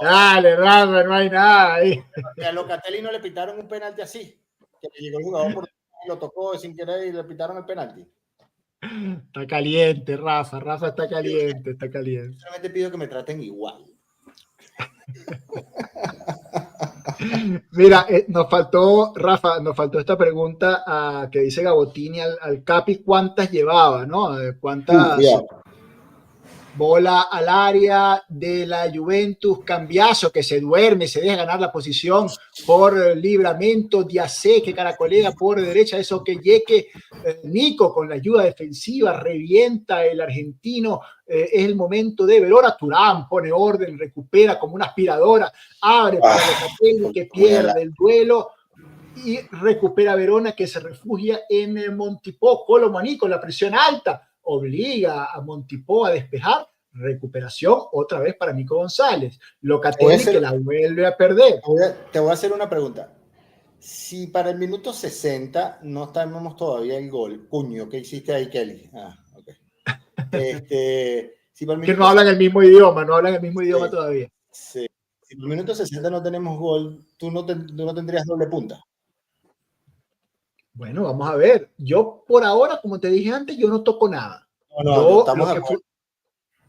Dale, Rafa, no hay nada ahí. A Locatelli no le pitaron un penalti así. Que le llegó el jugador por lo tocó sin querer y le pitaron el penalti. Está caliente, Rafa. Rafa está caliente, está caliente. Solamente pido que me traten igual. Mira, nos faltó, Rafa, nos faltó esta pregunta que dice Gabotini al Capi, ¿cuántas llevaba, no? ¿Cuántas bola al área de la Juventus? Cambiazo, que se duerme, se deja ganar la posición por Livramento, Diacé, que caracolea por derecha, eso que Yeque, Nico con la ayuda defensiva, revienta el argentino, es el momento de Verona, Thuram pone orden, recupera como una aspiradora, abre para Locatelli que pierde el duelo y recupera Verona que se refugia en Montipò. Kolo Muani con la presión alta obliga a Montipò a despejar, recuperación otra vez para Nico González, Locatelli que la vuelve a perder. Te voy a hacer una pregunta. Si para el minuto 60 no tenemos todavía el gol, puño, ¿qué hiciste ahí, Kelly? Okay. Si que no hablan el mismo idioma, todavía. Sí. Si por el minuto 60 no tenemos gol, tú no tendrías doble punta. Bueno, vamos a ver. Yo por ahora, como te dije antes, yo no toco nada.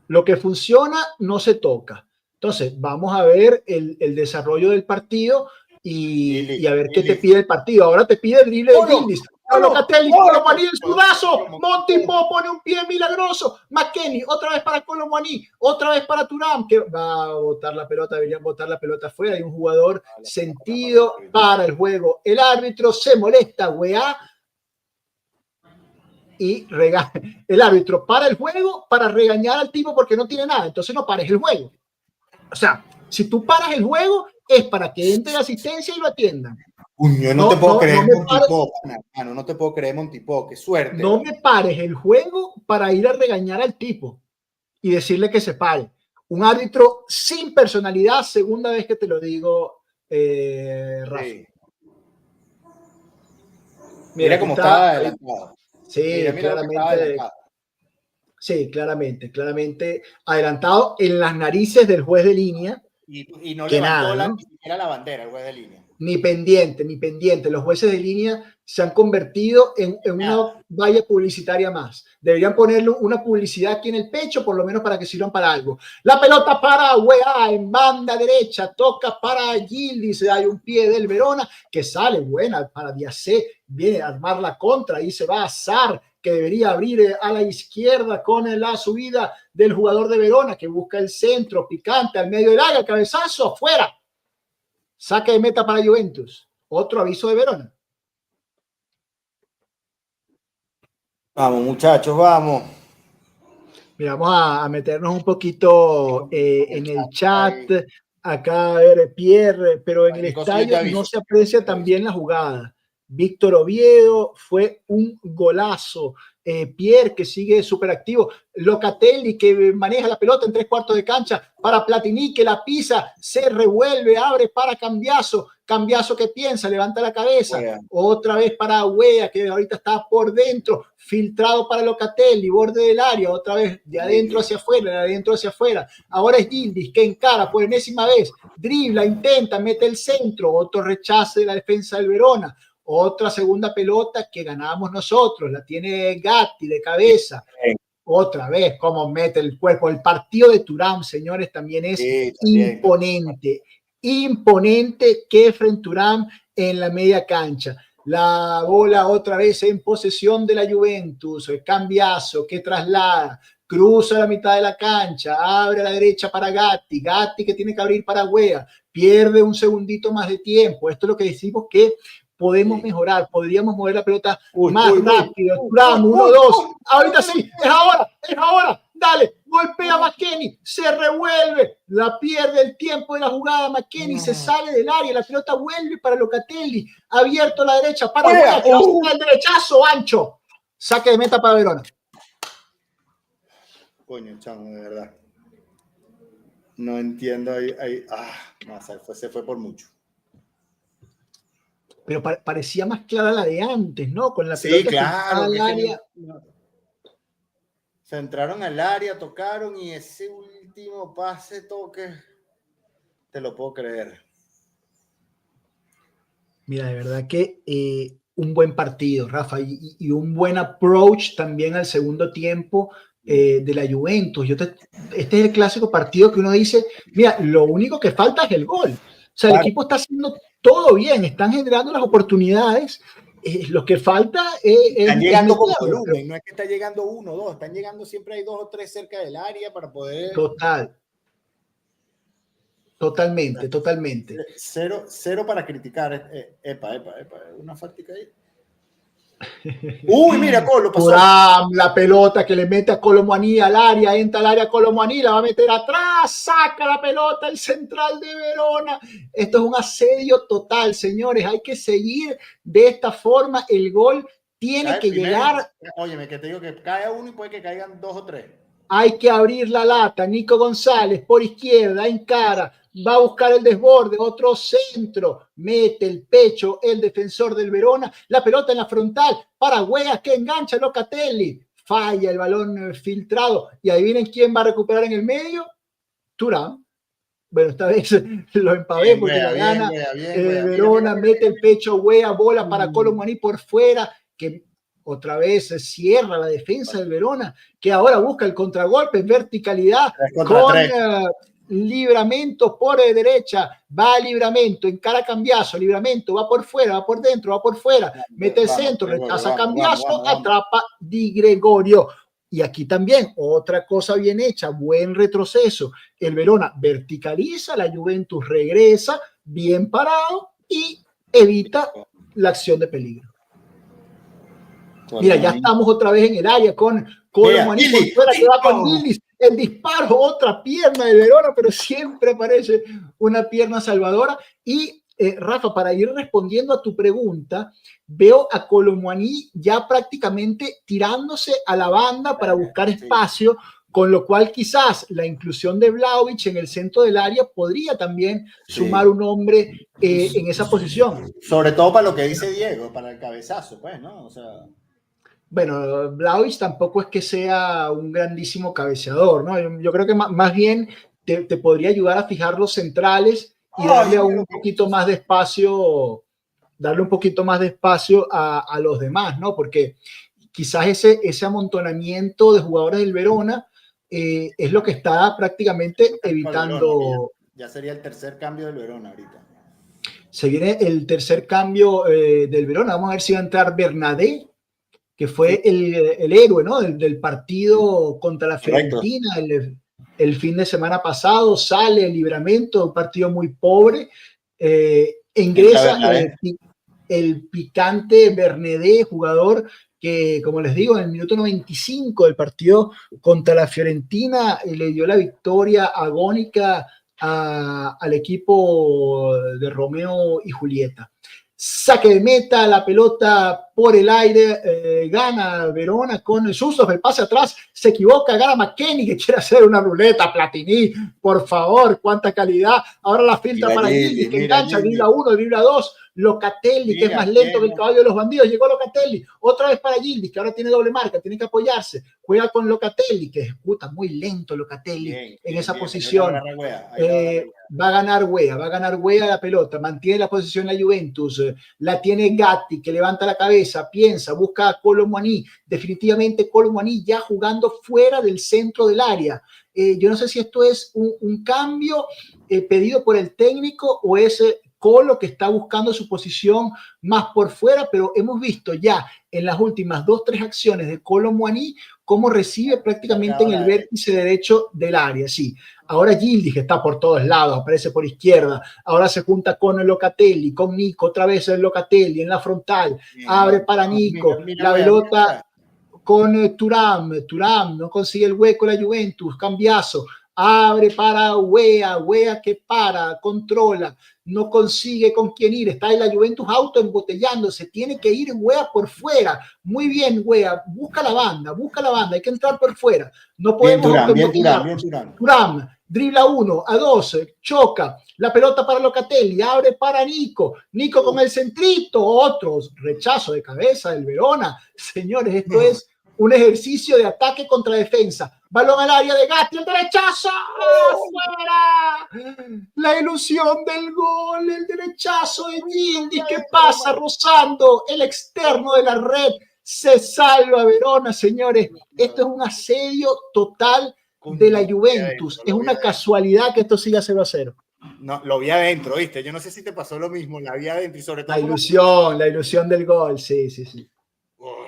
Lo que funciona no se toca. Entonces, vamos a ver el desarrollo del partido y a ver qué te pide el partido. Ahora te pide el drible de Gildis. Locatelli, Kolo Muani el sudazo, Montipò pone un pie milagroso, McKennie, otra vez para Kolo Muani, otra vez para Thuram, que va a botar la pelota, deberían botar la pelota afuera. Hay un jugador sentido para el juego. El árbitro se molesta, weá, y el árbitro para el juego para regañar al tipo porque no tiene nada, entonces no pares el juego. O sea, si tú paras el juego es para que entre la asistencia y lo atiendan. Yo no te puedo creer, Montipò, hermano, no te puedo creer, Montipò, qué suerte. No me pares el juego para ir a regañar al tipo y decirle que se pare. Un árbitro sin personalidad, segunda vez que te lo digo, Rafa. Sí. Mira cómo está adelantado. Sí, claramente. Sí, claramente adelantado en las narices del juez de línea. Y no levantó ni siquiera la bandera el juez de línea. Ni pendiente. Los jueces de línea se han convertido en una valla publicitaria más. Deberían ponerle una publicidad aquí en el pecho, por lo menos para que sirvan para algo. La pelota para Weah en banda derecha, toca para Gildis, hay un pie del Verona que sale buena para Diacé, viene a armar la contra, y se va a Sarr, que debería abrir a la izquierda con la subida del jugador de Verona, que busca el centro, picante, al medio del área, cabezazo, fuera. Saque de meta para Juventus. Otro aviso de Verona. Vamos, muchachos, vamos. Mira, vamos a meternos un poquito en el chat. Acá, a ver, Pierre, pero en el estadio no se aprecia tan bien la jugada. Víctor Oviedo fue un golazo. Pierre, que sigue súper activo, Locatelli, que maneja la pelota en 3/4 de cancha para Platini, que la pisa, se revuelve, abre para Cambiaso, Cambiaso que piensa, levanta la cabeza, otra vez para Wea, que ahorita está por dentro, filtrado para Locatelli, borde del área, otra vez de adentro hacia afuera, de adentro hacia afuera, ahora es Gildis, que encara por enésima vez, dribla, intenta, mete el centro, otro rechace de la defensa del Verona, otra segunda pelota que ganábamos nosotros, la tiene Gatti de cabeza. Otra vez, cómo mete el cuerpo. El partido de Thuram, señores, también es imponente. Imponente Khéphren Thuram en la media cancha. La bola otra vez en posesión de la Juventus. El Cambiaso que traslada, cruza la mitad de la cancha, abre a la derecha para Gatti. Gatti que tiene que abrir para Wea. Pierde un segundito más de tiempo. Esto es lo que decimos que podemos mejorar, podríamos mover la pelota más rápido. Thuram, 1-2, ahorita sí, es ahora, dale, golpea a McKennie, se revuelve, la pierde el tiempo de la jugada, McKennie se sale del área, la pelota vuelve para Locatelli, abierto a la derecha, para el derechazo ancho, saque de meta para Verona. Coño, chamo, de verdad. No entiendo se fue por mucho. Pero parecía más clara la de antes, ¿no? Con la pelota claro, al área. Se entraron al área, tocaron y ese último pase, toque, te lo puedo creer. Mira, de verdad que un buen partido, Rafa, y un buen approach también al segundo tiempo de la Juventus. Este es el clásico partido que uno dice, mira, lo único que falta es el gol. O sea, el equipo está haciendo todo bien, están generando las oportunidades. Lo que falta es... Están llegando con volumen, no es que está llegando 1 o 2, están llegando siempre hay 2 o 3 cerca del área para poder... Totalmente. Cero para criticar. Epa, una fáctica ahí. Uy, mira, Colo pasó. Thuram, la pelota que le mete a Kolo Muani al área, entra al área Kolo Muani, la va a meter atrás, saca la pelota el central de Verona. Esto es un asedio total, señores. Hay que seguir de esta forma. El gol tiene que llegar. Óyeme, que te digo que cae uno y puede que caigan 2 o 3. Hay que abrir la lata. Nico González por izquierda, encara, va a buscar el desborde, otro centro, mete el pecho el defensor del Verona, la pelota en la frontal para Wea que engancha Locatelli, falla el balón filtrado y adivinen quién va a recuperar en el medio, Thuram. Bueno, esta vez lo empavé porque la gana Verona, mete el pecho Wea, bola para Kolo Muani por fuera, que otra vez cierra la defensa del Verona, que ahora busca el contragolpe en verticalidad con Livramento por derecha, va a Livramento, encara Cambiaso, Livramento va por fuera, va por dentro, va por fuera, mete el centro, rechaza Cambiaso, atrapa Di Gregorio. Y aquí también otra cosa bien hecha, buen retroceso. El Verona verticaliza, la Juventus regresa bien parado y evita la acción de peligro. Mira, ya estamos otra vez en el área con Kolo Muani por fuera, que va con Gildis. El disparo, otra pierna de Verona, pero siempre aparece una pierna salvadora. Y Rafa, para ir respondiendo a tu pregunta, veo a Kolo Muani ya prácticamente tirándose a la banda para buscar espacio, con lo cual quizás la inclusión de Vlahovic en el centro del área podría también sumar un hombre en esa posición. Sobre todo para lo que dice Diego, para el cabezazo, pues, ¿no? O sea... Bueno, Vlahovic tampoco es que sea un grandísimo cabeceador, ¿no? Yo creo que más bien te podría ayudar a fijar los centrales y darle un poquito más de espacio, a los demás, ¿no? Porque quizás ese amontonamiento de jugadores del Verona es lo que está prácticamente evitando. Ya sería el tercer cambio del Verona ahorita. Se viene el tercer cambio del Verona. Vamos a ver si va a entrar Bernadé, que fue el héroe, ¿no? del partido contra la Fiorentina el fin de semana pasado. Sale el Livramento, un partido muy pobre. Ingresa el picante Bernadé, jugador que, como les digo, en el minuto 95 del partido contra la Fiorentina le dio la victoria agónica al equipo de Romeo y Julieta. Saque de meta, la pelota por el aire, gana Verona con Yusuf, el pase atrás, se equivoca, gana McKennie, que quiere hacer una ruleta, Platini, por favor, cuánta calidad, ahora la filtra para Gildi, que engancha, dribla 1, dribla 2, Locatelli, que es más lento que el caballo de los bandidos, llegó Locatelli, otra vez para Gildi, que ahora tiene doble marca, tiene que apoyarse, juega con Locatelli, que ejecuta muy lento Locatelli en esa posición, va a ganar Wea la pelota, mantiene la posición la Juventus, la tiene Gatti, que levanta la cabeza, piensa, busca a Kolo Muani, definitivamente Kolo Muani ya jugando fuera del centro del área. Yo no sé si esto es un cambio pedido por el técnico o es Colo que está buscando su posición más por fuera, pero hemos visto ya en las últimas 2-3 acciones de Kolo Muani cómo recibe prácticamente en el vértice derecho del área. Sí, ahora Gildi, que está por todos lados, aparece por izquierda, ahora se junta con el Locatelli, con Nico, otra vez el Locatelli en la frontal, abre para Nico, la pelota con Thuram, no consigue el hueco la Juventus, cambiazo, abre para Wea que para, controla, no consigue con quién ir, está en la Juventus auto embotellándose, tiene que ir Wea por fuera, muy bien Wea, busca la banda, hay que entrar por fuera, no podemos Thuram, dribla 1, a 2, choca, la pelota para Locatelli, abre para Nico con el centrito, otro rechazo de cabeza del Verona, señores, esto es un ejercicio de ataque contra defensa. Balón al área de Gatti, el derechazo, ¡fuera! La ilusión del gol, el derechazo de Gildi que pasa rozando el externo de la red. Se salva Verona, señores. Esto es un asedio total de la Juventus. Es una casualidad que esto siga 0-0. No, lo vi adentro, ¿viste? Yo no sé si te pasó lo mismo, la vi adentro y sobre todo... La ilusión del gol, sí. Oh,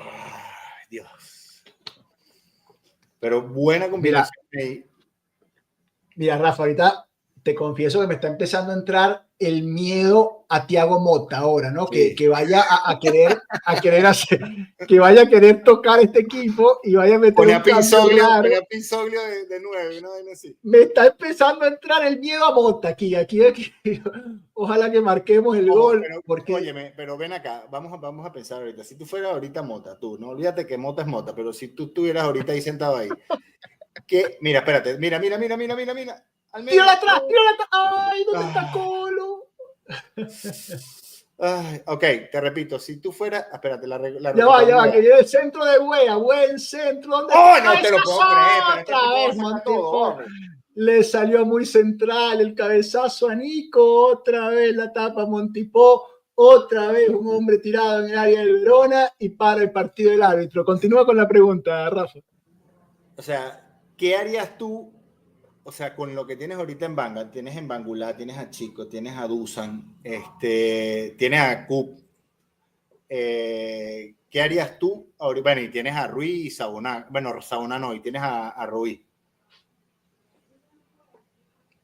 Dios. Pero buena combinación. Mira, Rafa, ahorita te confieso que me está empezando a entrar el miedo a Thiago Motta ahora, ¿no? Sí. Que vaya a querer hacer, que vaya a querer tocar este equipo y vaya a meter Ponía Pinsoglio de 9, ¿no? Me está empezando a entrar el miedo a Motta aquí. Ojalá que marquemos el gol. Porque... Óyeme, pero ven acá, vamos a pensar ahorita. Si tú fueras ahorita Motta, tú, no olvídate que Motta es Motta, pero si tú estuvieras ahorita ahí sentado ahí, que, mira, espérate, mira. Tírala atrás. Ay, ¿dónde está Colo? Ay, ok, te repito, si tú fueras, espérate, ya va, que viene el centro de Wea, buen centro. ¿Dónde no te lo puedo creer, otra vez, Montipó. Le salió muy central el cabezazo a Nico, otra vez la tapa Montipó, otra vez un hombre tirado en el área del Verona y para el partido del árbitro. Continúa con la pregunta, Rafa. O sea, ¿qué harías tú? O sea, con lo que tienes ahorita en Banga, tienes en Bangula, tienes a Chico, tienes a Dusan, tienes a Cup. ¿Qué harías tú? Bueno, y tienes a Ruiz y Saboná. Bueno, Saboná no, y tienes a Ruiz.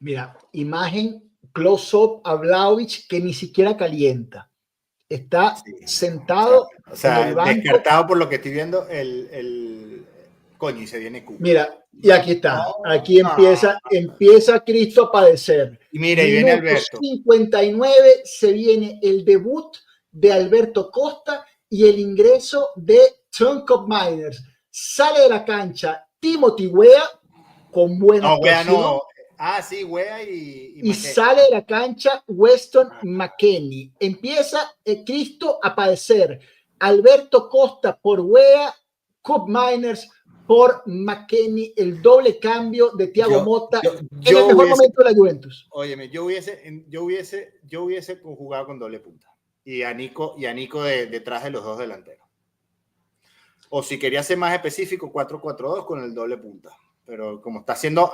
Mira, imagen close-up a Vlahovic que ni siquiera calienta. Está sentado. O sea, descartado por lo que estoy viendo, coño, y se viene Cup. Mira, y aquí está. Aquí empieza Cristo a padecer. Y mira, y viene Alberto. 59 se viene el debut de Alberto Costa y el ingreso de Trunco Miners. Sale de la cancha Timothy Wea con buena actuación. No. Ah, sí, Wea y sale de la cancha Weston McKennie. Empieza Cristo a padecer. Alberto Costa por Wea, Cup Miners por McKennie, el doble cambio de Thiago Motta en el mejor momento de la Juventus. Óyeme, yo hubiese jugado con doble punta y a Nico detrás de los dos delanteros. O si quería ser más específico, 4-4-2 con el doble punta. Pero como está haciendo,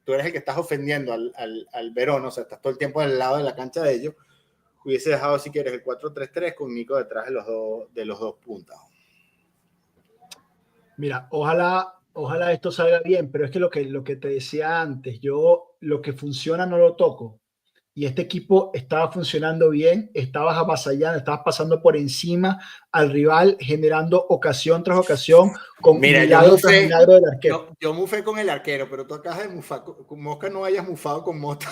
tú eres el que estás ofendiendo al Verona, o sea, estás todo el tiempo al lado de la cancha de ellos, hubiese dejado, si quieres, el 4-3-3 con Nico detrás de los dos puntas. Mira, ojalá esto salga bien, pero es que lo que te decía antes, yo lo que funciona no lo toco. Y este equipo estaba funcionando bien, estabas avasallando, estabas pasando por encima al rival, generando ocasión tras ocasión con milagro tras milagro del arquero. Yo mufé con el arquero, pero tú acabas de mufar. Con Mosca no hayas mufado con Motta.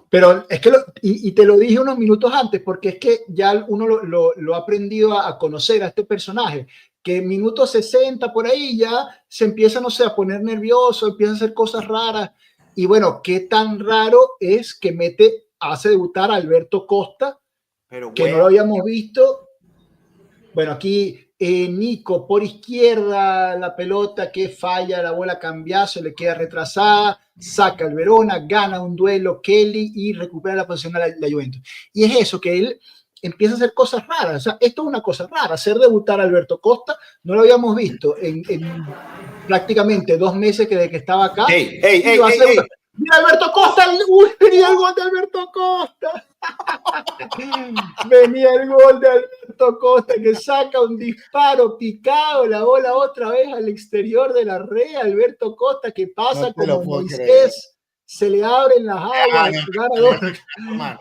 Pero es que, y te lo dije unos minutos antes, porque es que ya uno lo ha aprendido a conocer a este personaje, que en minutos 60 por ahí ya se empieza, no sé, a poner nervioso, empieza a hacer cosas raras. Y bueno, qué tan raro es que hace debutar a Alberto Costa, Pero, que no lo habíamos visto. Bueno, aquí Nico por izquierda, la pelota que falla, la bola cambiazo, le queda retrasada, saca el Verona, gana un duelo Kelly y recupera la posición a la Juventus. Y es eso, que él empieza a hacer cosas raras. O sea, esto es una cosa rara, hacer debutar a Alberto Costa, no lo habíamos visto en prácticamente 2 meses desde que estaba acá. Mira Alberto Costa, venía el gol de Alberto Costa. Venía el gol de Alberto Costa que saca un disparo picado, la bola otra vez al exterior de la red. Alberto Costa que pasa No como Moisés, se le abren las aguas,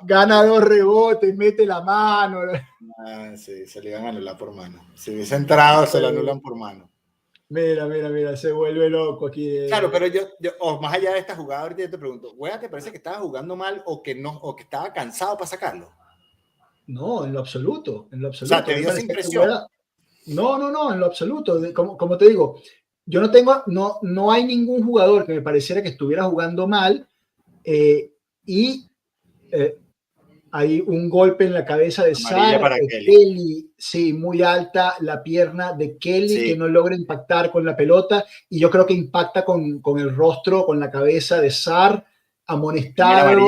gana 2 rebotes, mete la mano. Sí, se le iban a anular por mano. Si hubiese entrado, se lo anulan por mano. Mira, se vuelve loco aquí. Claro, pero yo más allá de esta jugada, ahorita yo te pregunto, ¿Wea te parece que estaba jugando mal o que estaba cansado para sacarlo? No, en lo absoluto. O sea, ¿te dio esa impresión? No, en lo absoluto. Como te digo, yo no hay ningún jugador que me pareciera que estuviera jugando mal hay un golpe en la cabeza de Sarr, Kelly, sí, muy alta la pierna de Kelly, sí, que no logra impactar con la pelota, y yo creo que impacta con el rostro, con la cabeza de Sarr, amonestado.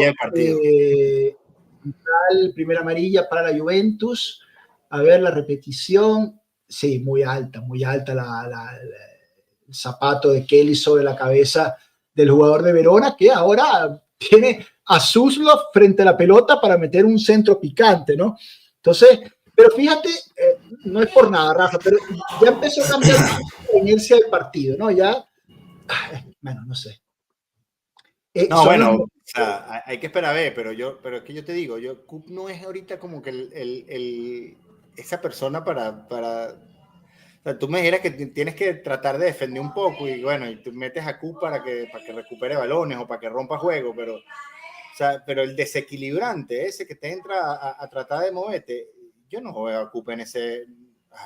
Primera amarilla para la Juventus. A ver la repetición. Sí, muy alta el zapato de Kelly sobre la cabeza del jugador de Verona, que ahora tiene a Suslov frente a la pelota para meter un centro picante, ¿no? Entonces, pero fíjate, no es por nada, Rafa, pero ya empezó a cambiar la inercia del partido, ¿no? Ya, bueno, no sé. No, bueno, o sea, hay que esperar a ver, pero es que yo te digo, Kup no es ahorita como que esa persona para o sea, tú me dijeras que tienes que tratar de defender un poco y bueno, y tú metes a Kup para que recupere balones o para que rompa juego, pero el desequilibrante ese que te entra a tratar de moverte, yo no veo a Kup en ese.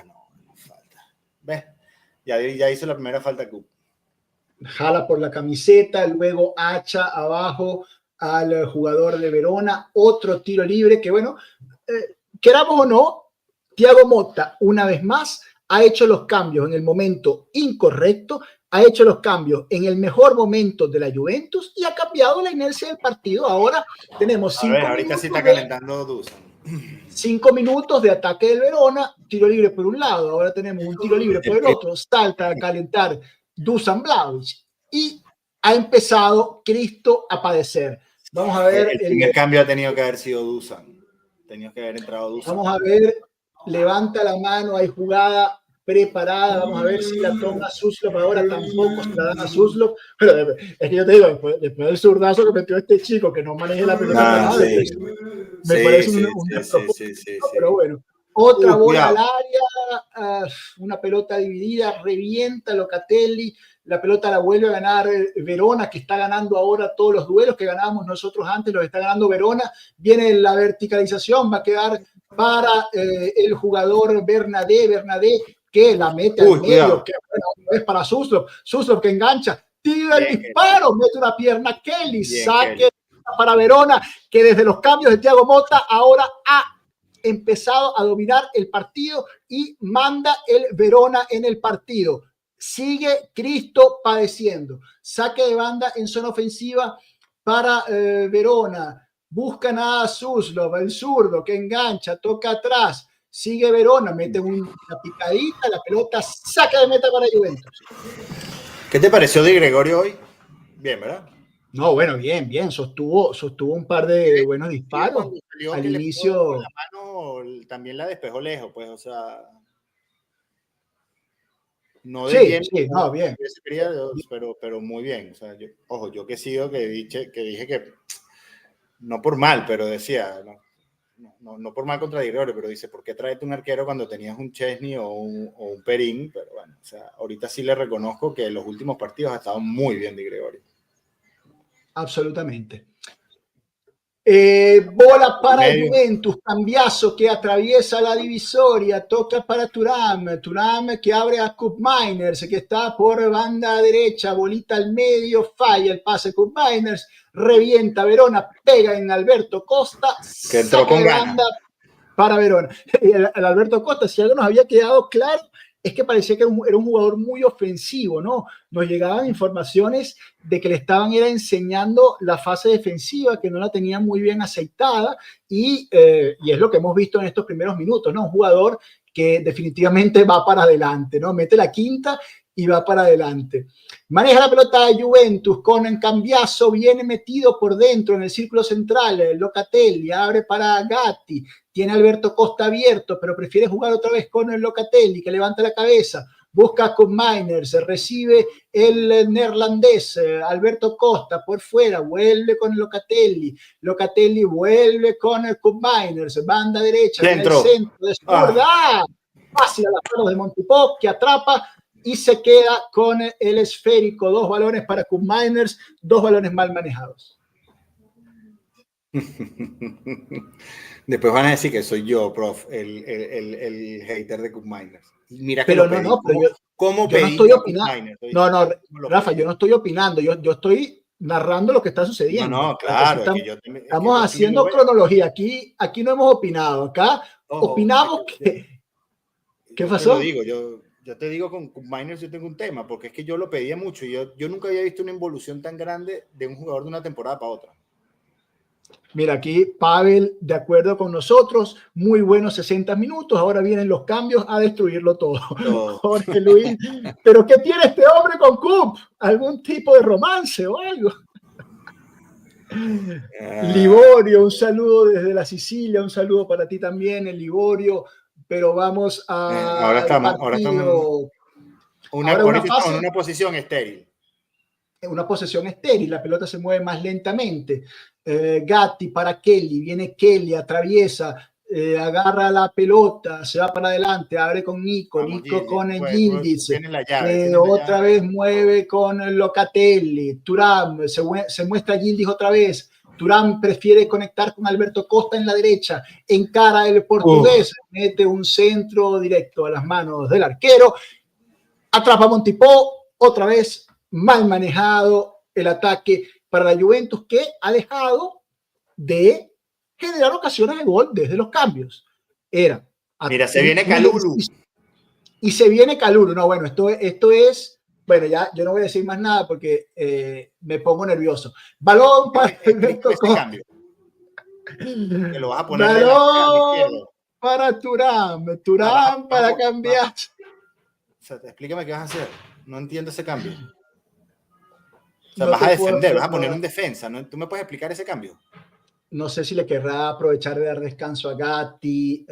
No falta. ¿Ves? Ya hizo la primera falta Kup. Jala por la camiseta, luego hacha abajo al jugador de Verona, otro tiro libre que bueno, queramos o no, Thiago Motta una vez más ha hecho los cambios en el momento incorrecto, ha hecho los cambios en el mejor momento de la Juventus y ha cambiado la inercia del partido. Ahora tenemos 5 minutos. Ahorita sí está calentando Dusan. 5 minutos de ataque del Verona, tiro libre por un lado, ahora tenemos un tiro libre por el otro, salta a calentar Dusan Vlahovic y ha empezado Cristo a padecer. Vamos a ver. El cambio ha tenido que haber sido Dusan. Tenía que haber entrado Dusan. Vamos a ver, levanta la mano, hay jugada preparada, vamos a ver si la toma Suslov, ahora tampoco se la dan a Suslov, pero es que yo te digo, después del zurdazo que metió este chico que no maneje la pelota, me parece un pero bueno, otra bola al área, una pelota dividida, revienta Locatelli, la pelota la vuelve a ganar Verona, que está ganando ahora todos los duelos que ganábamos nosotros antes, los está ganando Verona, viene la verticalización, va a quedar para el jugador Bernadé, que la mete al medio, que bueno, es para Suslov que engancha, tira el disparo, mete una pierna Kelly, saque para Verona, que desde los cambios de Thiago Motta ahora ha empezado a dominar el partido y manda el Verona en el partido. Sigue Cristo padeciendo. Saque de banda en zona ofensiva para Verona. Buscan a Suslov, el zurdo que engancha, toca atrás. Sigue Verona, mete una picadita, la pelota saca de meta para Juventus. ¿Qué te pareció de Gregorio hoy? Bien, ¿verdad? No, bueno, bien. Sostuvo un par de buenos disparos. Al inicio. La mano también la despejó lejos, pues, o sea. No de bien, no, bien. Pero muy bien. O sea, yo que sigo que dije que no por mal, pero decía, no por mal contra Di Gregorio, pero dice, ¿por qué traerte un arquero cuando tenías un Chesney o un Perín? Pero bueno, o sea, ahorita sí le reconozco que en los últimos partidos ha estado muy bien Di Gregorio. Absolutamente. Bola para Medio. Juventus, cambiazo que atraviesa la divisoria, toca para Thuram, Thuram que abre a Koop Meiners, que está por banda derecha, bolita al medio, falla el pase Koop Meiners, revienta Verona, pega en Alberto Costa, Que entró saca con de ganas. banda para Verona. El Alberto Costa, si algo nos había quedado claro, es que parecía que era un jugador muy ofensivo, ¿no? Nos llegaban informaciones de que le estaban enseñando la fase defensiva, que no la tenía muy bien aceitada, y es lo que hemos visto en estos primeros minutos, ¿no? Un jugador que definitivamente va para adelante, ¿no? Mete la quinta y va para adelante. Maneja la pelota de Juventus con el cambiazo, viene metido por dentro en el círculo central, Locatelli abre para Gatti, tiene Alberto Costa abierto, pero prefiere jugar otra vez con el Locatelli, que levanta la cabeza, busca con Meiners, recibe el neerlandés, Alberto Costa por fuera, vuelve con Locatelli, Locatelli vuelve con el Meiners, banda derecha, en el centro de zurda, fácil a las manos de Montipò, que atrapa y se queda con el esférico, 2 balones para Koop Meiners, 2 balones mal manejados. Después van a decir que soy yo, prof, el hater de Koop Meiners. Mira que pero lo pedí. No, pero ¿Cómo yo no estoy opinando. No, Rafa, yo no estoy opinando, yo estoy narrando lo que está sucediendo. No, claro. Estamos haciendo cronología. Aquí no hemos opinado. Acá opinamos que... ¿Qué pasó? Yo te digo, con Meiners yo tengo un tema, porque es que yo lo pedía mucho y yo nunca había visto una involución tan grande de un jugador de una temporada para otra. Mira, aquí Pavel, de acuerdo con nosotros, muy buenos 60 minutos, ahora vienen los cambios a destruirlo todo. Jorge Luis, ¿pero qué tiene este hombre con Koop? ¿Algún tipo de romance o algo? Liborio, un saludo desde la Sicilia, un saludo para ti también, el Liborio, pero vamos a... Ahora estamos en una posición estéril. Una posesión estéril, la pelota se mueve más lentamente. Gatti para Kelly, viene Kelly, atraviesa, agarra la pelota, se va para adelante, abre con Nico, Nico con el Yildiz, otra vez mueve con el Locatelli, Thuram, se muestra Yildiz otra vez, Thuram prefiere conectar con Alberto Costa en la derecha, encara el portugués, mete un centro directo a las manos del arquero, atrapa Montipò, otra vez mal manejado el ataque para la Juventus, que ha dejado de generar ocasiones de gol desde los cambios. Mira, se viene Kalulu. Y se viene Kalulu. No, bueno, esto es... Bueno, ya yo no voy a decir más nada porque me pongo nervioso. Balón para Alberto Costa. Que lo vas a poner balón para Thuram. Thuram para cambiar. O sea, explícame qué vas a hacer. No entiendo ese cambio. O sea, vas a defender, vas a poner un defensa, ¿no? ¿Tú me puedes explicar ese cambio? No sé si le querrá aprovechar de dar descanso a Gatti,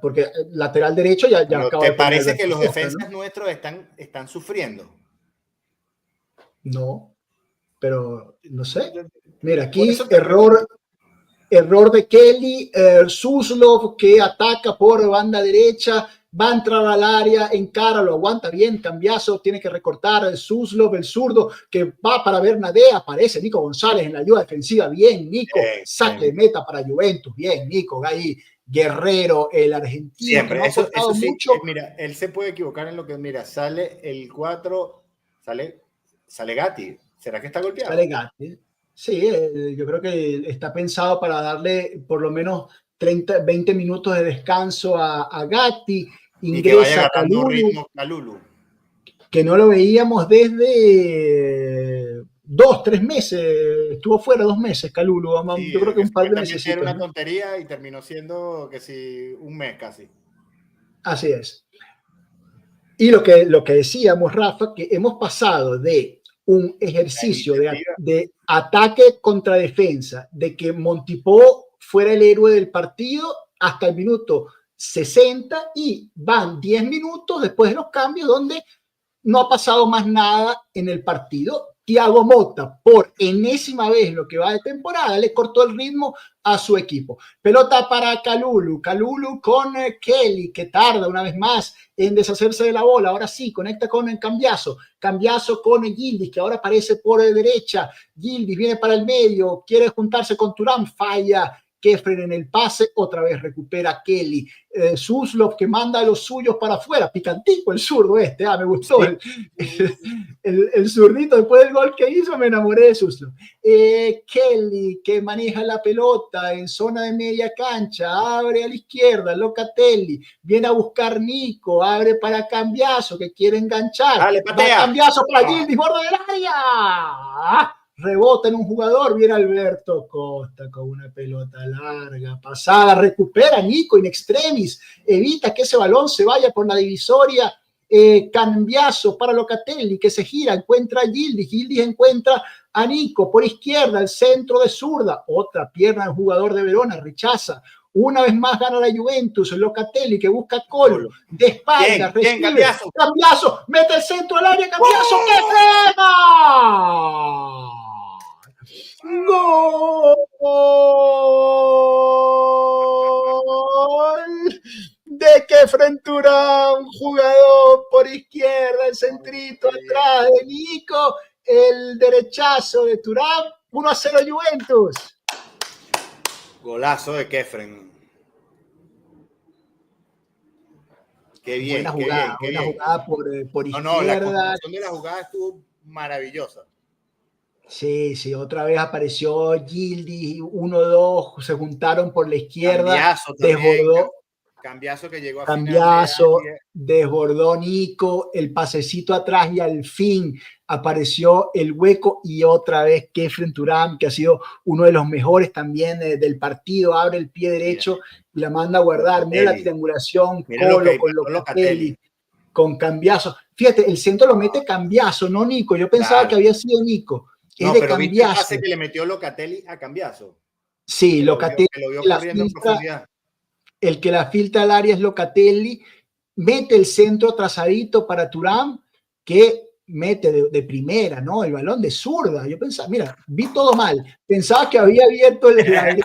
porque lateral derecho ya acaba. ¿Te parece que los defensas nuestros están sufriendo? No, pero no sé. Mira, aquí error de Kelly, Suslov que ataca por banda derecha, va a entrar al área, encara, lo aguanta bien, cambiazo, tiene que recortar el Suslov, el zurdo, que va para Bernadette, aparece Nico González en la ayuda defensiva, bien, Nico, saque de meta para Juventus, bien, Nico, ahí, Guerrero, el argentino. Siempre, eso sí, mucho. Mira, él se puede equivocar en lo que, mira, sale el 4, sale Gatti, ¿será que está golpeado? Sale Gatti, sí, yo creo que está pensado para darle por lo menos 20 minutos de descanso a Gatti, ingresa Kalulu, que no lo veíamos desde 2-3 meses, estuvo fuera 2 meses Kalulu, sí, yo creo que un par de meses. Era una tontería y terminó siendo que sí, un mes casi. Así es. Y lo que decíamos, Rafa, que hemos pasado de un ejercicio de ataque contra defensa, de que Montipò fuera el héroe del partido hasta el minuto 60 y van 10 minutos después de los cambios donde no ha pasado más nada en el partido. Thiago Motta, por enésima vez lo que va de temporada, le cortó el ritmo a su equipo. Pelota para Kalulu con Kelly, que tarda una vez más en deshacerse de la bola. Ahora sí, conecta con Cambiaso con Gildis, que ahora aparece por derecha. Gildis viene para el medio, quiere juntarse con Thuram, falla Kefren en el pase, otra vez recupera Kelly. Suslov, que manda a los suyos para afuera, picantico el zurdo me gustó el zurdito después del gol que hizo, me enamoré de Suslov. Kelly, que maneja la pelota en zona de media cancha, abre a la izquierda, Locatelli, viene a buscar Nico, abre para Cambiaso, que quiere enganchar. Dale, patea. Cambiaso para Gildis, borde del área. Rebota en un jugador, viene Alberto Costa con una pelota larga, pasada, recupera Nico in extremis, evita que ese balón se vaya por la divisoria. Cambiaso para Locatelli, que se gira, encuentra a Gildis encuentra a Nico por izquierda, el centro de zurda, otra pierna del jugador de Verona, rechaza. Una vez más gana la Juventus, Locatelli, que busca Colo, de espalda, recibe, Cambiaso, mete el centro al área, Cambiaso, ¡qué frena! ¡Gol! De Kefren Thuram, jugador por izquierda, el centrito atrás de Nico, el derechazo de Thuram, 1-0 Juventus. Golazo de Kefren. Qué bien, buena jugada, qué buena bien. Jugada por izquierda. No, la construcción de la jugada estuvo maravillosa. Sí, otra vez apareció Gildis, 1-2, se juntaron por la izquierda, desbordó. Cambiaso que llegó a Cambiaso, desbordó Nico, el pasecito atrás y al fin apareció el hueco y otra vez Kefren Thuram, que ha sido uno de los mejores también del partido, abre el pie derecho y la manda a guardar. Mira la triangulación, Colo con Locatelli, con Cambiaso. Fíjate, el centro lo mete Cambiaso, no Nico. Yo pensaba que había sido Nico. Es de Cambiaso. ¿Viste el pase que le metió Locatelli a Cambiaso? Sí, Locatelli. Que lo vio corriendo en profundidad. El que la filtra al área es Locatelli, mete el centro trazadito para Thuram, que mete de primera, ¿no? El balón de zurda. Yo pensaba, mira, vi todo mal. Pensaba que había abierto el aire.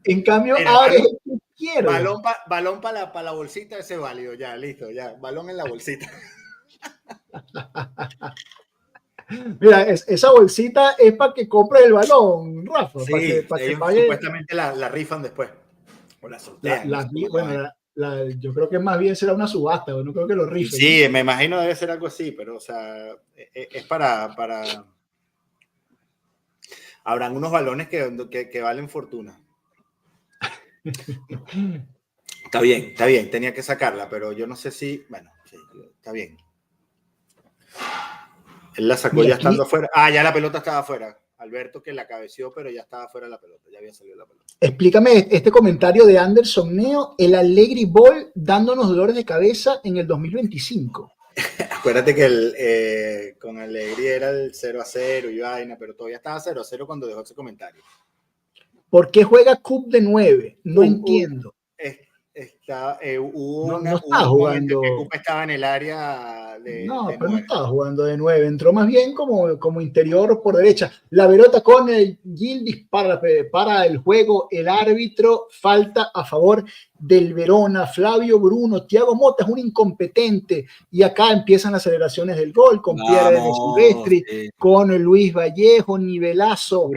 En cambio, abre el izquierdo. Balón para la bolsita, ese es válido. Ya, listo, ya. Balón en la bolsita. Mira, esa bolsita es para que compre el balón, Rafa. Sí, para que pague... supuestamente la rifan después. O la sortean. Yo creo que más bien será una subasta, no creo que lo rifen. Sí, ¿no? Me imagino debe ser algo así, pero o sea, es para... Habrán unos balones que valen fortuna. Está bien, tenía que sacarla, pero yo no sé si... Bueno, sí, está bien. Él la sacó ya estando afuera. Ya la pelota estaba afuera. Alberto que la cabeció, pero ya estaba fuera de la pelota, ya había salido la pelota. Explícame este comentario de Anderson Neo, el Allegri Ball dándonos dolores de cabeza en el 2025. Acuérdate que con Allegri era el 0-0 y vaina, pero todavía estaba 0-0 cuando dejó ese comentario. ¿Por qué juega Cup de 9? No entiendo. Hubo no estaba jugando. Que Cupa estaba en el área de 9. No estaba jugando de 9, entró más bien como interior por derecha. La pelota con el Gildis para el juego, el árbitro, falta a favor del Verona. Flavio Bruno, Thiago Motta es un incompetente y acá empiezan las celebraciones del gol con Pierre de Silvestri, con Luis Vallejo, nivelazo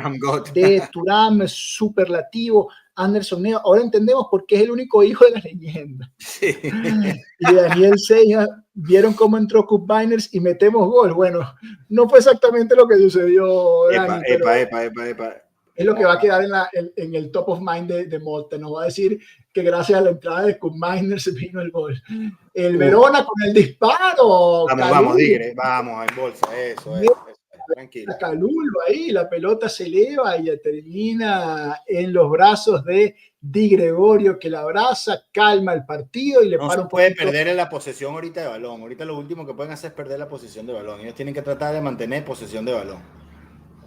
de Thuram, superlativo. Anderson Neo, ahora entendemos por qué es el único hijo de la leyenda. Sí. Y Daniel Seija, vieron cómo entró Cup Biners y metemos gol. Bueno, no fue exactamente lo que sucedió, Dani, es lo que va a quedar en el top of mind de Motta. Nos va a decir que gracias a la entrada de Cup Biners vino el gol. El Verona con el disparo. Vamos, Tigre, vamos, en bolsa, eso. Tranquilo. Calulo ahí, la pelota se eleva y ya termina en los brazos de Di Gregorio, que la abraza, calma el partido y le para un poco. No se puede perder en la posesión ahorita de balón. Ahorita lo último que pueden hacer es perder la posesión de balón. Ellos tienen que tratar de mantener posesión de balón.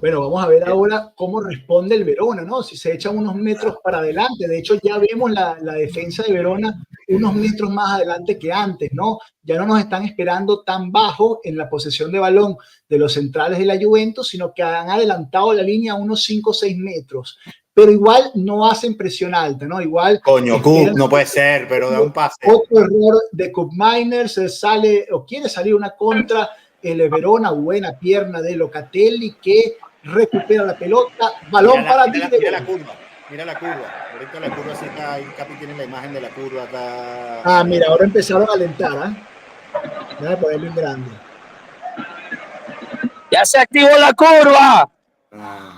Bueno, vamos a ver ahora cómo responde el Verona, ¿no? Si se echan unos metros para adelante. De hecho, ya vemos la defensa de Verona unos metros más adelante que antes, ¿no? Ya no nos están esperando tan bajo en la posesión de balón de los centrales de la Juventus, sino que han adelantado la línea a unos 5 o 6 metros. Pero igual no hacen presión alta, ¿no? Igual. Coño, Cook, no puede ser, pero da un pase. Otro error de Cup Miners, sale o quiere salir una contra el Verona, buena pierna de Locatelli que recupera la pelota, balón para Mira la curva. Mira la curva. Ahorita la curva sí está ahí. Capi tiene la imagen de la curva acá. Ah, mira, ahora empezaron a alentar, Voy a ponerlo en grande. Ya se activó la curva.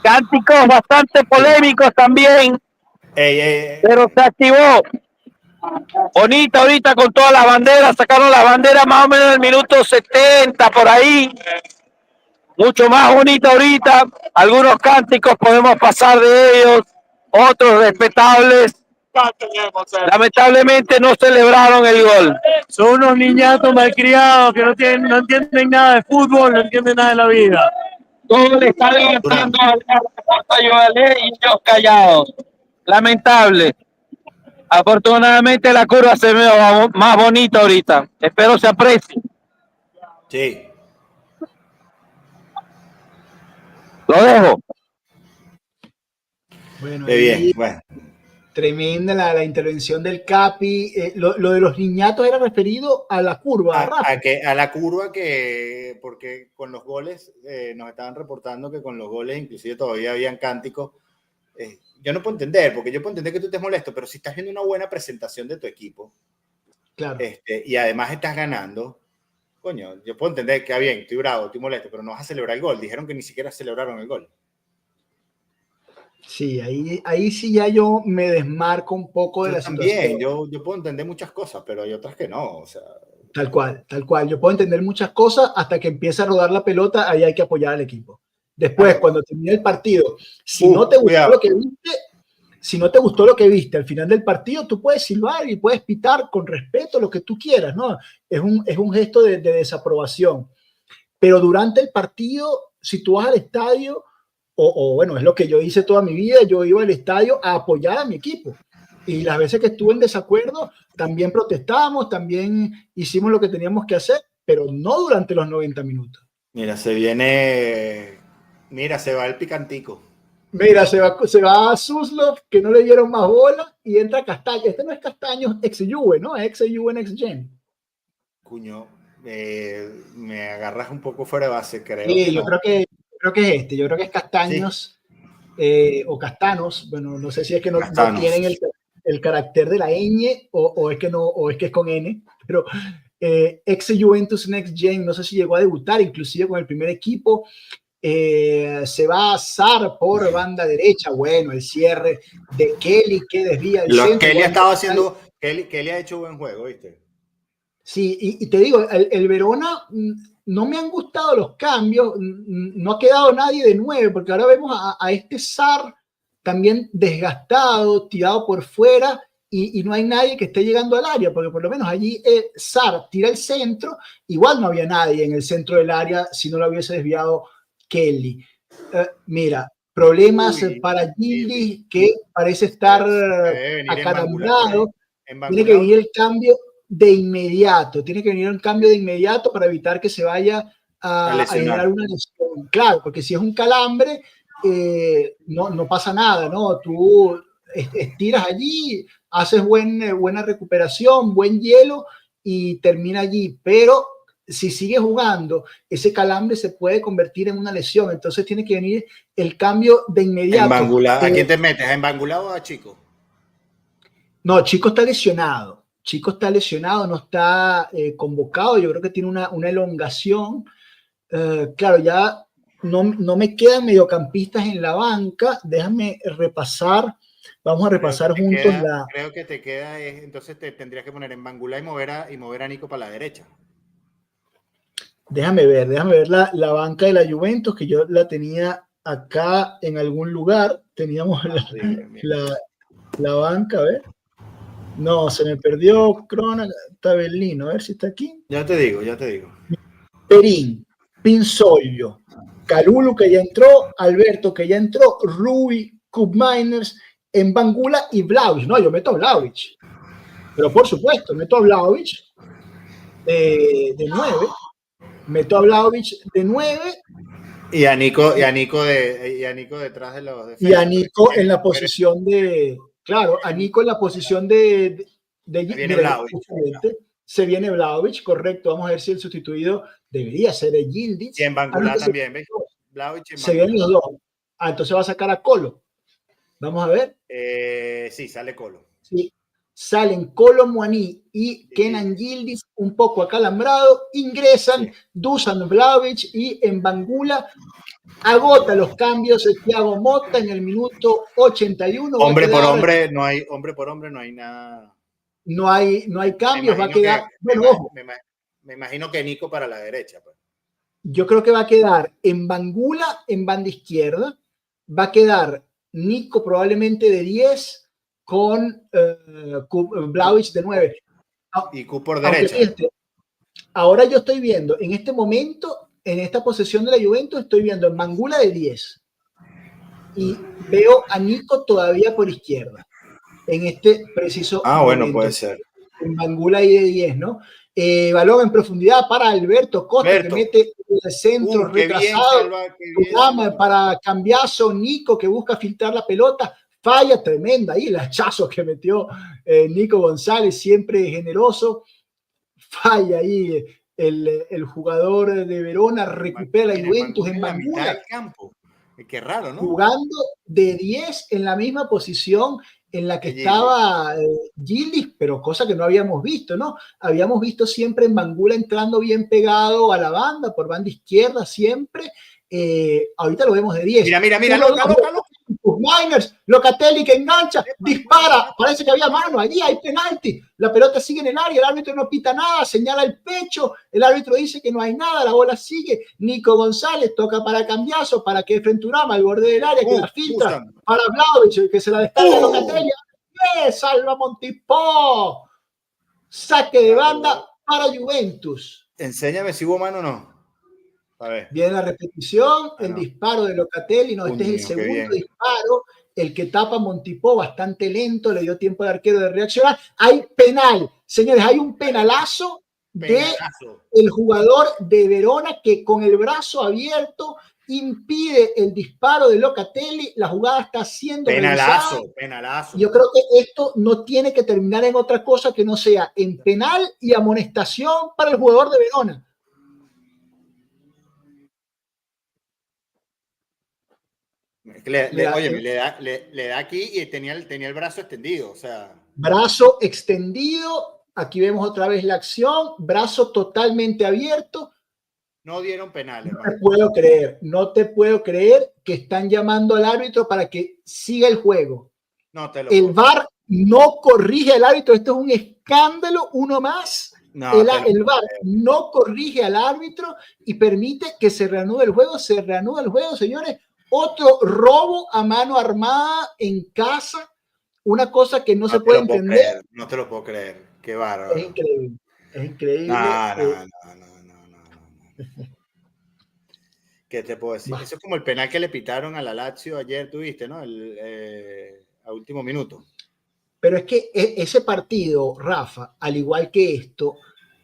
Cánticos bastante polémicos también. Pero se activó. Bonita ahorita con todas las banderas. Sacaron las banderas más o menos en el minuto 70 por ahí. Mucho más bonita ahorita. Algunos cánticos podemos pasar de ellos. Otros respetables. Lamentablemente no celebraron el gol. Son unos niñatos malcriados que no entienden nada de fútbol, no entienden nada de la vida. Todo le está levantando a y ellos callados. Lamentable. Afortunadamente la curva se ve más bonita ahorita. Espero se aprecie. Sí. Lo dejo. Bueno, Bien, bueno. Tremenda la intervención del Capi. Lo de los niñatos era referido a la curva. A la curva porque con los goles nos estaban reportando que con los goles inclusive todavía habían cánticos. Yo no puedo entender, porque yo puedo entender que tú estés molesto, pero si estás viendo una buena presentación de tu equipo, claro. Y además estás ganando, coño, yo puedo entender que bien, estoy bravo, estoy molesto, pero no vas a celebrar el gol. Dijeron que ni siquiera celebraron el gol. Sí, ahí sí ya yo me desmarco un poco de la situación. Yo puedo entender muchas cosas, pero hay otras que no, o sea. Tal cual. Yo puedo entender muchas cosas hasta que empieza a rodar la pelota, ahí hay que apoyar al equipo. Después, cuando termine el partido, si no te gustó lo que viste al final del partido, tú puedes silbar y puedes pitar con respeto lo que tú quieras, ¿no? Es un gesto de desaprobación. Pero durante el partido, si tú vas al estadio, bueno, es lo que yo hice toda mi vida, yo iba al estadio a apoyar a mi equipo. Y las veces que estuve en desacuerdo, también protestábamos, también hicimos lo que teníamos que hacer, pero no durante los 90 minutos. Mira, se va el picantico. Mira, se va a Suslov, que no le dieron más bola, y entra Castaño. Este no es Castaño ex Juve, ¿no? Ex Juve next gen. Cuño, me agarras un poco fuera de base, creo. Sí, yo creo que es yo creo que es Castaños, sí. O Castanos, bueno, no sé si es que no tienen el carácter de la ñ o es que no, o es que es con N, pero ex Juventus next gen, no sé si llegó a debutar inclusive con el primer equipo. Se va a Sar por banda derecha. Bueno, el cierre de Kelly que desvía el centro. Kelly ha estado haciendo, Kelly ha hecho buen juego, ¿viste? Sí, y te digo, el Verona no me han gustado los cambios, no ha quedado nadie de 9, porque ahora vemos a este Sar también desgastado, tirado por fuera, y no hay nadie que esté llegando al área, porque por lo menos allí Sar tira el centro, igual no había nadie en el centro del área si no lo hubiese desviado Kelly. Mira, problemas para Gilly, que parece estar acalambrado. Tiene que venir el cambio de inmediato. Tiene que venir un cambio de inmediato para evitar que se vaya a generar una lesión. Claro, porque si es un calambre, no pasa nada, ¿no? Tú estiras allí, haces buena recuperación, buen hielo y termina allí. Pero si sigue jugando, ese calambre se puede convertir en una lesión. Entonces tiene que venir el cambio de inmediato. ¿A quién te metes? ¿A Embangula o a Chico? No, Chico está lesionado. No está convocado. Yo creo que tiene una elongación. Claro, ya no me quedan mediocampistas en la banca. Déjame repasar. Vamos a repasar juntos Creo que te queda, entonces te tendrías que poner en Embangula y mover a Nico para la derecha. Déjame ver la banca de la Juventus, que yo la tenía acá en algún lugar. Teníamos la banca, a ver. No, se me perdió Crona, Tabellino, a ver si está aquí. Ya te digo. Perín, Pinzolio, Calulu que ya entró, Alberto que ya entró, Rui, Cup Miners, Embangula y Vlahovic. No, yo meto a Vlahovic. Pero por supuesto, meto a Vlahovic de 9, meto a Vlahovic de 9 y a Nico detrás de los defensas. y a Nico en la posición de, claro, a Nico en la posición de se viene Vlahovic, correcto. Vamos a ver si el sustituido debería ser el Yildiz. Y en Bangula también, ¿ves? Vlahovic Se vienen los dos. Entonces va a sacar a Colo. Vamos a ver. Sí, sale Colo. Sí. Salen Colo Muani y Kenan Yildiz un poco acalambrado. Ingresan Dusan Vlahovic y en Bangula agota los cambios el Thiago Motta en el minuto 81. Hombre por hombre no hay nada. No hay cambios, va a quedar. Bueno, me imagino que Nico para la derecha. Pues. Yo creo que va a quedar en Bangula en banda izquierda, va a quedar Nico probablemente de 10 con Vlahovic de 9. Y Q por derecha. Ahora yo estoy viendo, en este momento, en esta posesión de la Juventus, estoy viendo en Bangula de 10 y veo a Nico todavía por izquierda. En este preciso bueno, momento. puede ser. En Bangula y de 10, ¿no? Balón en profundidad para Alberto Costa, que mete el centro retrasado. Para Cambiaso, Nico, que busca filtrar la pelota. Falla tremenda ahí, el hachazo que metió Nico González, siempre generoso. Falla ahí el jugador de Verona, recupera la Juventus en Bangula. Qué raro, ¿no? Jugando de 10 en la misma posición en la que estaba Yildiz, pero cosa que no habíamos visto, ¿no? Habíamos visto siempre en Bangula entrando bien pegado a la banda, por banda izquierda siempre. Ahorita lo vemos de 10. Mira, Miners, Locatelli que engancha, dispara, parece que había mano, allí hay penalti, la pelota sigue en el área, el árbitro no pita nada, señala el pecho, el árbitro dice que no hay nada, la bola sigue, Nico González toca para Cambiaso, para que Frenturama al borde del área, que la filtra, para Vlahovic, que se la descarga Locatelli, salva Montipó, saque de banda para Juventus. Enséñame si hubo mano o no. A ver. Viene la repetición, el disparo de Locatelli, este es el segundo disparo, el que tapa Montipó, bastante lento, le dio tiempo al arquero de reaccionar. Hay penal, señores, hay un penalazo del jugador de Verona que con el brazo abierto impide el disparo de Locatelli, la jugada está siendo penalazo. Yo creo que esto no tiene que terminar en otra cosa que no sea en penal y amonestación para el jugador de Verona. Le da aquí y tenía el brazo extendido, o sea. Brazo extendido, aquí vemos otra vez la acción, brazo totalmente abierto. No dieron penal, hermano. No te puedo creer que están llamando al árbitro para que siga el juego. El VAR no corrige al árbitro, esto es un escándalo, uno más. El VAR no corrige al árbitro y permite que se reanude el juego, señores. Otro robo a mano armada en casa, una cosa que no se puede entender. No te lo puedo creer, qué bárbaro. Es increíble. No. ¿Qué te puedo decir? Eso es como el penal que le pitaron a la Lazio ayer, tuviste, ¿no? A último minuto. Pero es que ese partido, Rafa, al igual que esto,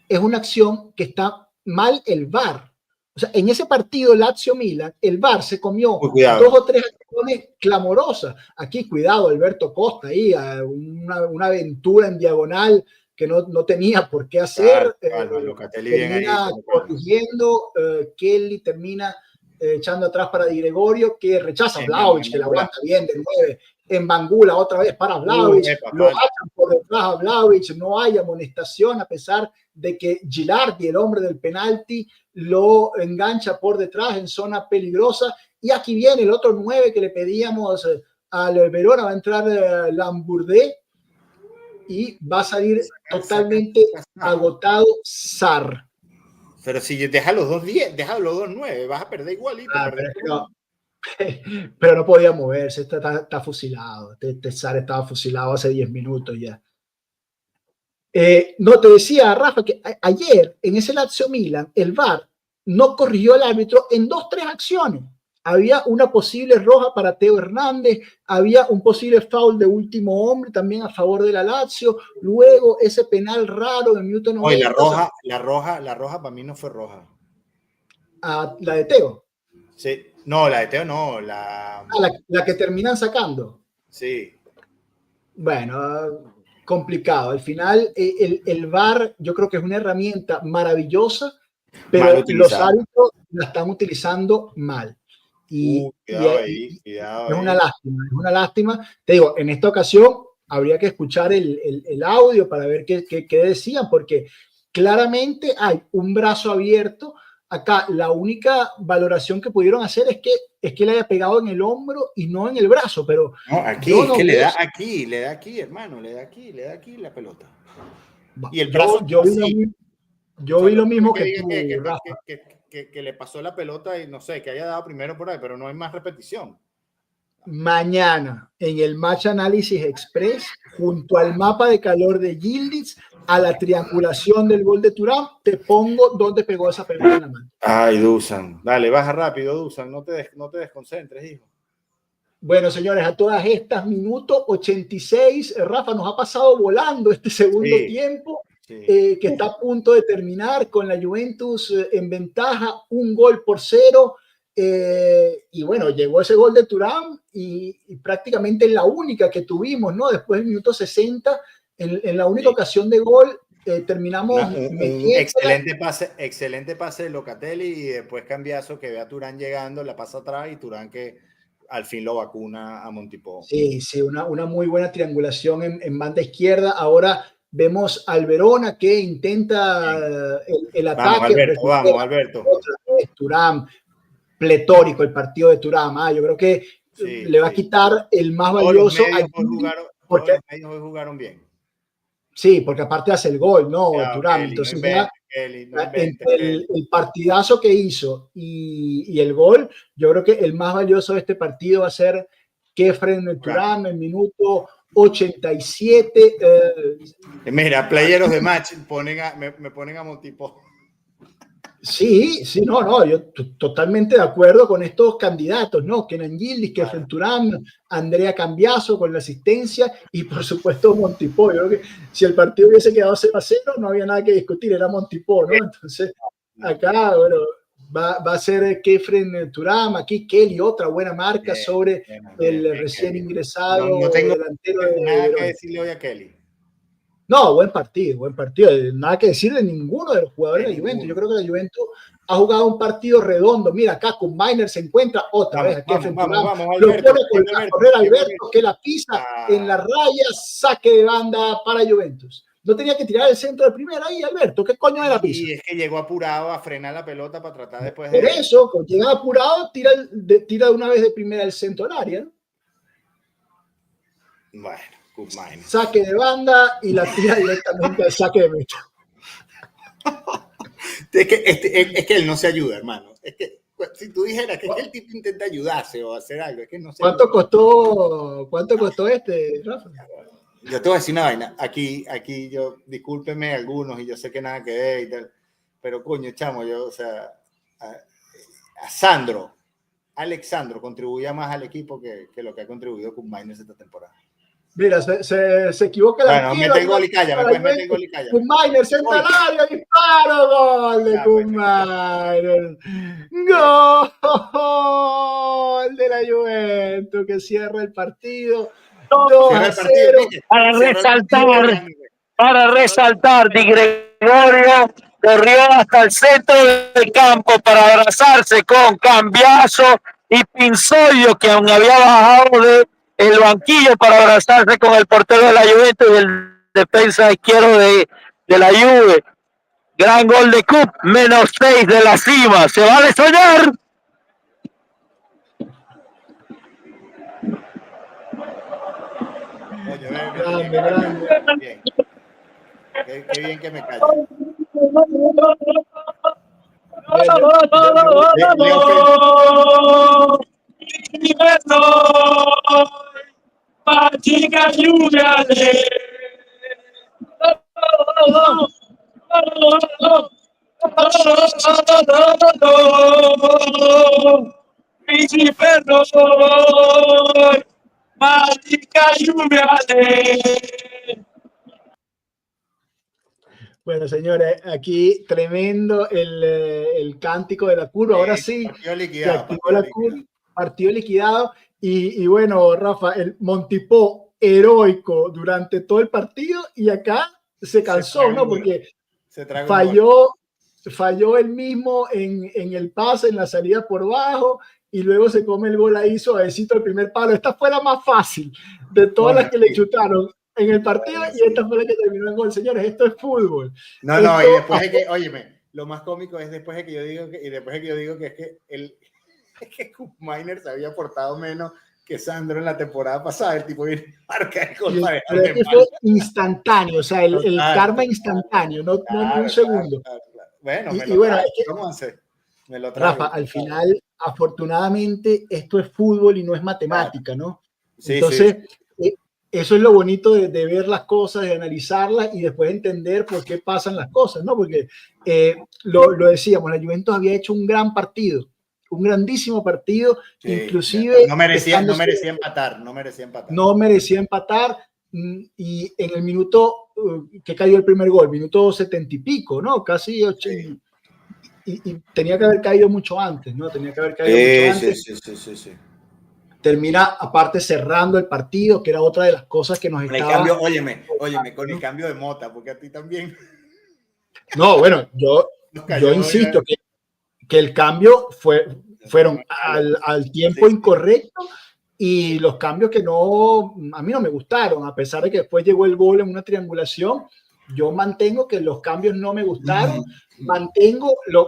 es una acción que está mal el VAR. O sea, en ese partido Lazio-Milan, el VAR se comió 2 o 3 acciones clamorosas. Aquí, cuidado, Alberto Costa, ahí, una aventura en diagonal que no tenía por qué hacer. Termina corrigiendo, Kelly termina echando atrás para Di Gregorio, que rechaza a Vlahovic, que la aguanta bien de 9. En Bangula, otra vez para Vlahovic, lo echan por detrás a Vlahovic, no hay amonestación a pesar de que Gilardi, el hombre del penalti, lo engancha por detrás en zona peligrosa. Y aquí viene el otro 9 que le pedíamos al Verona, va a entrar Lambourdé y va a salir totalmente agotado Sarr. Pero si deja los 2 9, vas a perder igualito. Pero no podía moverse, está fusilado. Sarr estaba fusilado hace 10 minutos ya. No, te decía, Rafa, que ayer en ese Lazio Milan, el VAR no corrigió al árbitro en 2-3 acciones. había una posible roja para Teo Hernández, había un posible foul de último hombre también a favor de la Lazio, luego ese penal raro en minuto 90. Oye, la roja para mí no fue roja. La de Teo. Sí, no, la de Teo no, la que terminan sacando. Sí. Bueno, complicado. Al final, el VAR yo creo que es una herramienta maravillosa, pero los árbitros la están utilizando mal. Cuidado es una lástima. Te digo, en esta ocasión habría que escuchar el audio para ver qué decían, porque claramente hay un brazo abierto. Acá la única valoración que pudieron hacer es que le haya pegado en el hombro y no en el brazo, pero no, aquí es que le da aquí, hermano, le da aquí la pelota. Y el brazo yo vi lo mismo que tú, Rafa. Que le pasó la pelota y no sé, que haya dado primero por ahí, pero no hay más repetición. Mañana en el Match Análisis Express, junto al mapa de calor de Yildiz, a la triangulación del gol de Thuram, te pongo dónde pegó esa pelota en la mano. Ay, Dusan, dale, baja rápido, Dusan, no te desconcentres, hijo. Bueno, señores, a todas estas, minuto 86, Rafa, nos ha pasado volando este segundo tiempo, que está a punto de terminar con la Juventus en ventaja, 1-0. Y bueno, llegó ese gol de Thuram y prácticamente la única que tuvimos, ¿no? Después del minuto 60, en la única ocasión de gol, terminamos un excelente pase de Locatelli y después cambiazo que ve a Thuram llegando, la pasa atrás y Thuram que al fin lo vacuna a Montipó. Sí, una muy buena triangulación en banda izquierda. Ahora vemos al Verona que intenta el ataque. Vamos, Alberto. Thuram, pletórico el partido de Thuram. Yo creo que le va a quitar el más valioso. Todos los medios hoy jugaron bien. Sí, porque aparte hace el gol, ¿no? Thuram. Entonces entre el partidazo que hizo y el gol, yo creo que el más valioso de este partido va a ser Khéphren Thuram en minuto 87. Mira, playeros de match me ponen a Montipó. Sí, no, yo totalmente de acuerdo con estos candidatos, ¿no? Kenan Yildiz, Khéphren Thuram, Andrea Cambiaso con la asistencia y por supuesto Montipó. Yo creo que si el partido hubiese quedado 0-0 no había nada que discutir, era Montipó, ¿no? Entonces acá, bueno, va a ser Khéphren Thuram, aquí Kelly, otra buena marca sobre el recién ingresado. No tengo nada que decirle hoy a Kelly. No, buen partido. Nada que decir de ninguno de los jugadores de la Juventus. Yo creo que la Juventus ha jugado un partido redondo. Mira, acá con Miner se encuentra otra vez. Aquí vamos, lo pone a correr Alberto, que la pisa en la raya, saque de banda para Juventus. No tenía que tirar el centro de primera ahí, Alberto. ¿Qué coño de la pisa? Y es que llegó apurado a frenar la pelota para tratar después de... Por eso, cuando llega apurado, tira de una vez de primera el centro del área. Bueno. Saque de banda y la tira directamente al saque de meta. Es que él no se ayuda, hermano. Es que si tú dijeras que el tipo intenta ayudarse o hacer algo, es que no se ¿Cuánto costó Rafa? Yo te voy a decir una vaina. Aquí yo, discúlpeme algunos y yo sé que nada que ver y tal, pero coño, chamo, yo, o sea, Alexandro contribuía más al equipo que lo que ha contribuido con Miners esta temporada. Mira, se equivoca la Bueno, mete el gol y calla, mete el gol y calla. Kuhn-Miners entra al área, disparo, gol de Kuhn-Miners. Gol de la Juventus que cierra el partido. 2-0. Para resaltar, Di Gregorio corrió hasta el centro del campo para abrazarse con Cambiaso y Pinzolio, que aún había bajado de el banquillo para abrazarse con el portero de la Juventus y el defensa izquierdo de la Juve. Gran gol de Cup, -6 de la cima. ¿Se vale soñar? Grande. Qué bien que me callo. Chica lluvia mi perdón, mágica lluvia de... Bueno, señores, aquí tremendo el cántico de la curva. Ahora sí, Partido se liquidado, activó partido la curva, liquidado. partido liquidado. Y bueno, Rafa, el Montipó heroico durante todo el partido y acá se cansó, ¿no? Porque se traga un gol. falló él mismo en el pase, en la salida por bajo, y luego se come el gol ahí suavecito el primer palo. Esta fue la más fácil de todas las que le chutaron en el partido, y esta fue la que terminó en gol. Señores, esto es fútbol. No, esto, y después de que, óyeme, lo más cómico es después de que yo digo que es que Kup Miners se había portado menos que Sandro en la temporada pasada. El tipo viene marca el gol para dejarme mal. Fue instantáneo, o sea, el karma instantáneo, no ni un segundo. Claro. Bueno, ¿cómo hace? Me lo trago. Rafa, al final, afortunadamente, esto es fútbol y no es matemática, ¿no? Sí, entonces, eso es lo bonito de ver las cosas, de analizarlas y después entender por qué pasan las cosas, ¿no? Porque lo decíamos, la Juventus había hecho un gran partido, un grandísimo partido, inclusive... No merecía empatar. No merecía empatar, y en el minuto que cayó el primer gol, minuto 70 y pico, ¿no? Casi 80. Y tenía que haber caído mucho antes, ¿no? Tenía que haber caído mucho antes. Sí. Termina, aparte, cerrando el partido, que era otra de las cosas que nos con estaba... El cambio, óyeme, con el cambio de Mota, porque a ti también... No, bueno, yo insisto que el cambio fueron al tiempo incorrecto, y los cambios que a mí no me gustaron, a pesar de que después llegó el gol en una triangulación. Yo mantengo que los cambios no me gustaron,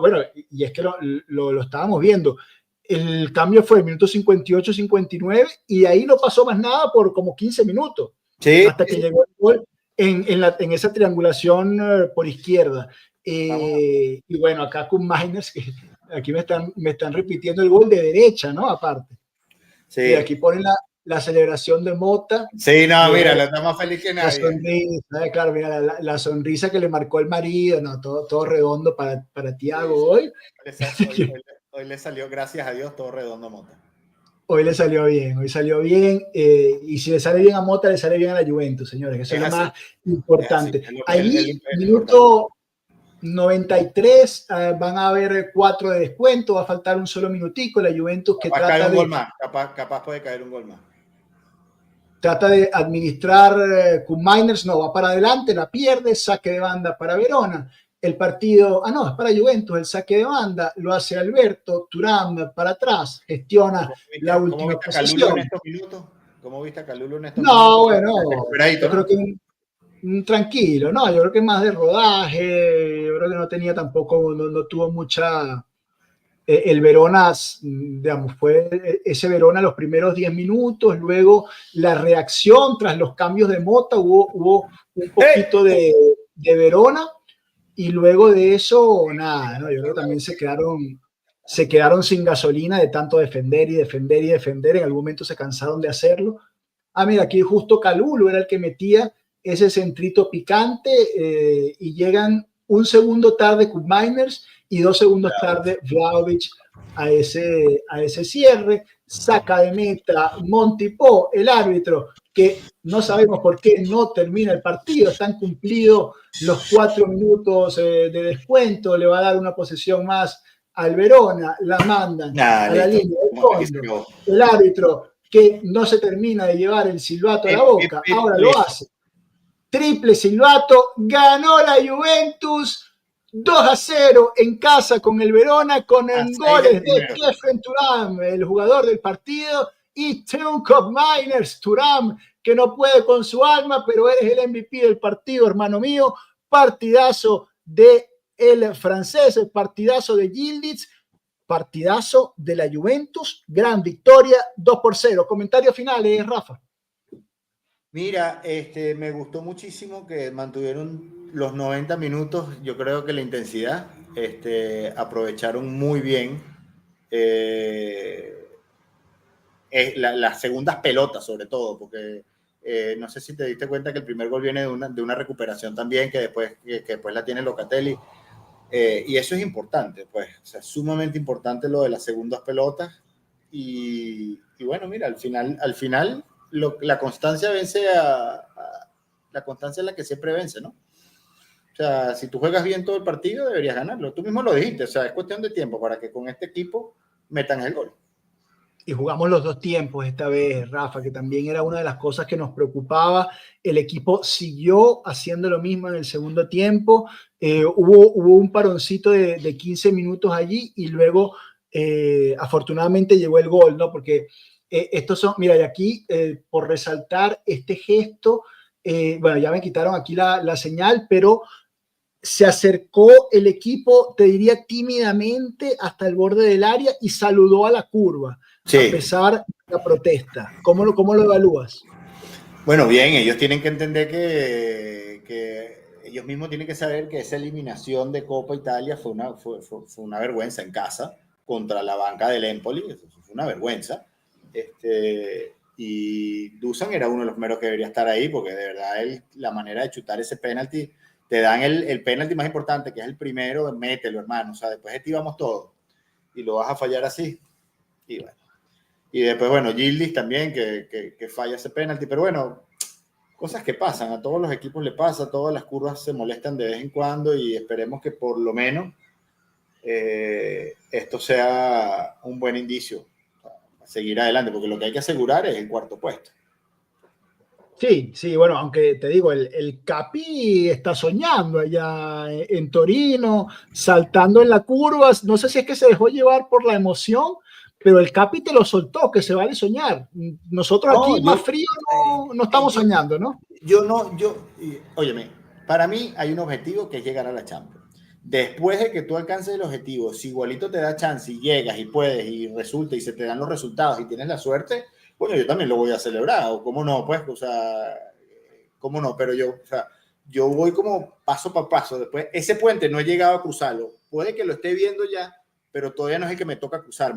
bueno, y es que lo estábamos viendo. El cambio fue el minuto 58, 59, y ahí no pasó más nada por como 15 minutos, hasta que llegó el gol en esa triangulación por izquierda. Y bueno, acá con Miners, que aquí me están repitiendo el gol de derecha, ¿no? Aparte. Sí. Y aquí ponen la celebración de Mota. Sí, no, mira, está más feliz que nadie. La sonrisa, claro, mira, la sonrisa que le marcó el marido, no, todo redondo para Thiago hoy. Hoy le salió, gracias a Dios, todo redondo a Mota. Hoy salió bien, y si le sale bien a Mota, le sale bien a la Juventus, señores, que eso es lo más importante. Ahí, minuto 93, van a haber 4 de descuento, va a faltar un solo minutico. La Juventus que trata de... Capaz puede caer un gol más. Trata de administrar Kup Miners, no, va para adelante, la pierde, saque de banda para Verona. El partido, es para Juventus, el saque de banda lo hace Alberto, Thuram para atrás, gestiona la última posición. ¿Cómo viste a Calulo en estos minutos? No, bueno, yo creo que tranquilo, no, yo creo que más de rodaje, yo creo que no tenía tampoco, no tuvo mucha... El Verona, digamos, fue ese Verona los primeros 10 minutos, luego la reacción tras los cambios de Mota, hubo un poquito de Verona, y luego de eso, nada, ¿no? Yo creo que también se quedaron sin gasolina de tanto defender, en algún momento se cansaron de hacerlo. Mira, aquí justo Calulo era el que metía ese centrito picante, y llegan un segundo tarde Kup Miners y 2 segundos tarde Vlahovic a ese cierre. Saca de meta Montipó, el árbitro, que no sabemos por qué no termina el partido. Están cumplidos los 4 minutos de descuento, le va a dar una posesión más al Verona, la mandan a la línea de fondo. El árbitro, que no se termina de llevar el silbato a la boca, ahora lo hace. Triple silbato, ganó la Juventus 2-0 en casa con el Verona, con goles de Kefren Thuram, el jugador del partido, y Kup Miners. Thuram, que no puede con su alma, pero eres el MVP del partido, hermano mío. Partidazo de el francés, el partidazo de Yildiz, partidazo de la Juventus, gran victoria, 2-0. Comentarios finales, Rafa. Mira, me gustó muchísimo que mantuvieron los 90 minutos. Yo creo que la intensidad, aprovecharon muy bien las segundas pelotas, sobre todo, porque no sé si te diste cuenta que el primer gol viene de una recuperación también, que después la tiene Locatelli, y eso es importante, pues, o sea, sumamente importante lo de las segundas pelotas, y bueno, mira, al final la constancia la constancia es la que siempre vence, ¿no? O sea, si tú juegas bien todo el partido, deberías ganarlo. Tú mismo lo dijiste, o sea, es cuestión de tiempo para que con este equipo metan el gol. Y jugamos los 2 tiempos esta vez, Rafa, que también era una de las cosas que nos preocupaba. El equipo siguió haciendo lo mismo en el segundo tiempo. Hubo un paroncito de 15 minutos allí y luego, afortunadamente, llegó el gol, ¿no? Porque estos son, mira, y aquí, por resaltar este gesto, bueno, ya me quitaron aquí la señal, pero se acercó el equipo, te diría tímidamente, hasta el borde del área y saludó a la curva, sí, a pesar de la protesta. ¿Cómo lo evalúas? Bueno, bien, ellos tienen que entender que ellos mismos tienen que saber que esa eliminación de Copa Italia fue una vergüenza en casa contra la banca del Empoli, fue una vergüenza. Y Dusan era uno de los primeros que debería estar ahí, porque de verdad la manera de chutar ese penalti, te dan el penalti más importante, que es el primero, mételo, hermano, o sea, después de ti vamos todos, y lo vas a fallar así, y bueno. Y después, bueno, Gildis también, que falla ese penalti, pero bueno, cosas que pasan, a todos los equipos le pasa, todas las curvas se molestan de vez en cuando, y esperemos que por lo menos esto sea un buen indicio a seguir adelante, porque lo que hay que asegurar es el 4º puesto. Sí, bueno, aunque te digo, el Capi está soñando allá en Torino, saltando en la curva. No sé si es que se dejó llevar por la emoción, pero el Capi te lo soltó, que se vale soñar. Nosotros aquí más frío no estamos soñando, ¿no? Óyeme, para mí hay un objetivo que es llegar a la Champions. Después de que tú alcances el objetivo, si igualito te da chance y llegas y puedes y resulta y se te dan los resultados y tienes la suerte, bueno, yo también lo voy a celebrar, o cómo no, pues, o sea, cómo no, pero yo voy como paso por paso. Después, ese puente no he llegado a cruzarlo, puede que lo esté viendo ya, pero todavía no es el que me toca cruzar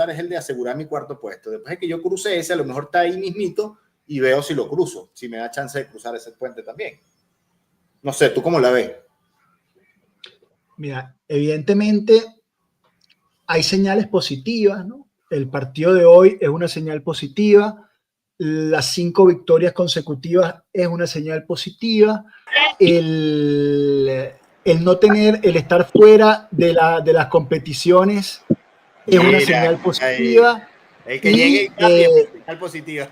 es el de asegurar mi 4º puesto. Después de que yo cruce ese, a lo mejor está ahí mismito y veo si lo cruzo, si me da chance de cruzar ese puente también. No sé, ¿tú cómo la ves? Mira, evidentemente hay señales positivas, ¿no? El partido de hoy es una señal positiva, las 5 victorias consecutivas es una señal positiva, el estar fuera de las competiciones es una señal positiva. El que llegue es señal positiva.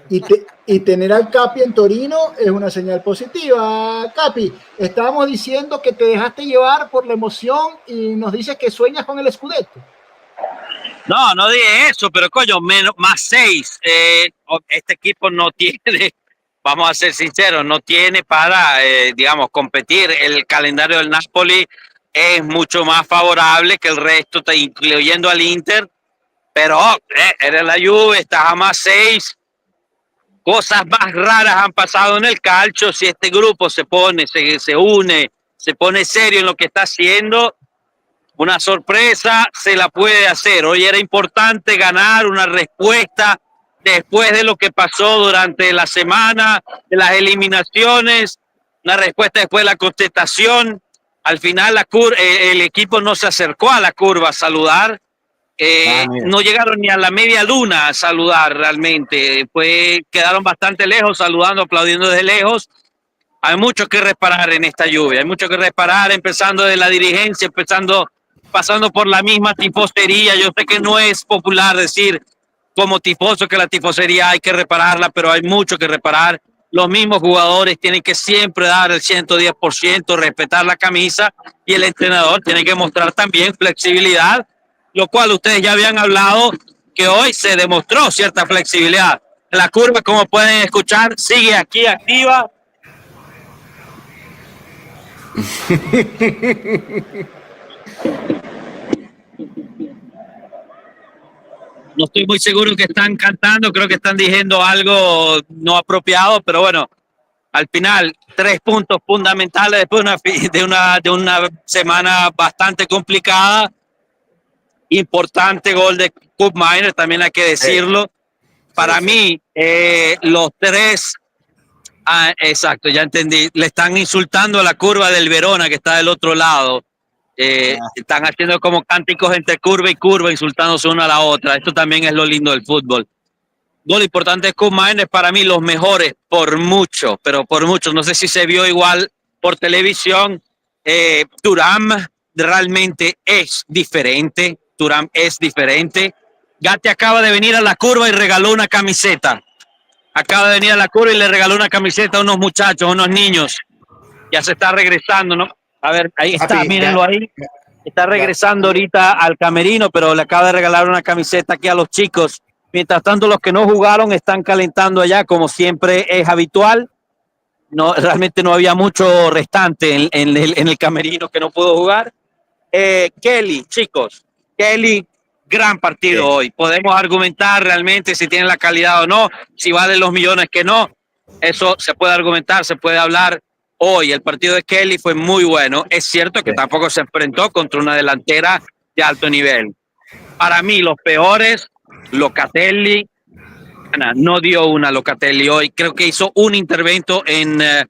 Y tener al Capi en Torino es una señal positiva. Capi, estábamos diciendo que te dejaste llevar por la emoción y nos dices que sueñas con el Scudetto. No dije eso, pero coño, más 6. Este equipo no tiene, vamos a ser sinceros, no tiene para, digamos, competir. El calendario del Napoli es mucho más favorable que el resto, incluyendo al Inter. Pero eres la Juve, estás a más 6. Cosas más raras han pasado en el calcio. Si este grupo se une, se pone serio en lo que está haciendo, una sorpresa se la puede hacer. Hoy era importante ganar una respuesta después de lo que pasó durante la semana, de las eliminaciones, una respuesta después de la contestación. Al final el equipo no se acercó a la curva a saludar. No llegaron ni a la media luna a saludar realmente. Quedaron bastante lejos, saludando, aplaudiendo desde lejos. Hay mucho que reparar en esta lluvia, hay mucho que reparar, empezando de la dirigencia, pasando por la misma tifosería. Yo sé que no es popular decir como tifoso que la tifosería hay que repararla, pero hay mucho que reparar. Los mismos jugadores tienen que siempre dar el 110%, respetar la camisa, y el entrenador tiene que mostrar también flexibilidad, lo cual ustedes ya habían hablado que hoy se demostró cierta flexibilidad. La curva, como pueden escuchar, sigue aquí activa. No estoy muy seguro que están cantando, creo que están diciendo algo no apropiado, pero bueno, al final 3 puntos fundamentales después de una semana bastante complicada. Importante gol de Koopmeiners, también hay que decirlo. Para mí, los 3, exacto, ya entendí, le están insultando a la curva del Verona, que está del otro lado. Están haciendo como cánticos entre curva y curva, insultándose una a la otra. Esto también es lo lindo del fútbol. Lo importante es que Koeman es para mí los mejores por mucho, pero por mucho. No sé si se vio igual por televisión. Thuram realmente es diferente. Thuram es diferente. Gatti acaba de venir a la curva y regaló una camiseta. Acaba de venir a la curva y le regaló una camiseta a unos muchachos, a unos niños. Ya se está regresando, ¿no? A ver, ahí está, mírenlo ahí. Está regresando ahorita al camerino, pero le acaba de regalar una camiseta aquí a los chicos. Mientras tanto, los que no jugaron están calentando allá, como siempre es habitual. No, realmente no había mucho restante en el camerino que no pudo jugar. Kelly, chicos, Kelly, gran partido hoy. Podemos argumentar realmente si tiene la calidad o no, si vale los millones que no. Eso se puede argumentar, se puede hablar. Hoy el partido de Kelly fue muy bueno. Es cierto que tampoco se enfrentó contra una delantera de alto nivel. Para mí, los peores, Locatelli, no dio una Locatelli hoy. Creo que hizo un intervento que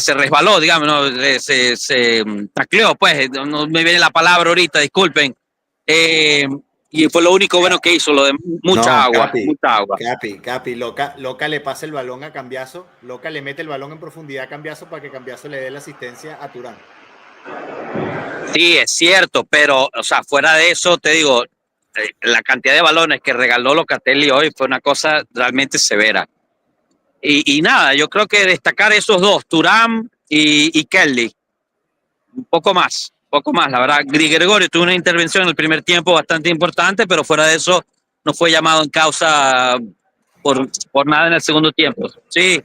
se resbaló, digamos, ¿no? se tacleó, pues, no me viene la palabra ahorita, disculpen. Y fue lo único bueno que hizo, lo de mucha agua. Capi, Loca le pasa el balón a Cambiaso, Loca le mete el balón en profundidad a Cambiaso para que Cambiaso le dé la asistencia a Thuram. Sí, es cierto, pero, o sea, fuera de eso, te digo, la cantidad de balones que regaló Locatelli hoy fue una cosa realmente severa. Y nada, yo creo que destacar esos dos, Thuram y Kelly, un poco más, la verdad. Gregorio tuvo una intervención en el primer tiempo bastante importante, pero fuera de eso no fue llamado en causa por nada en el segundo tiempo. Sí.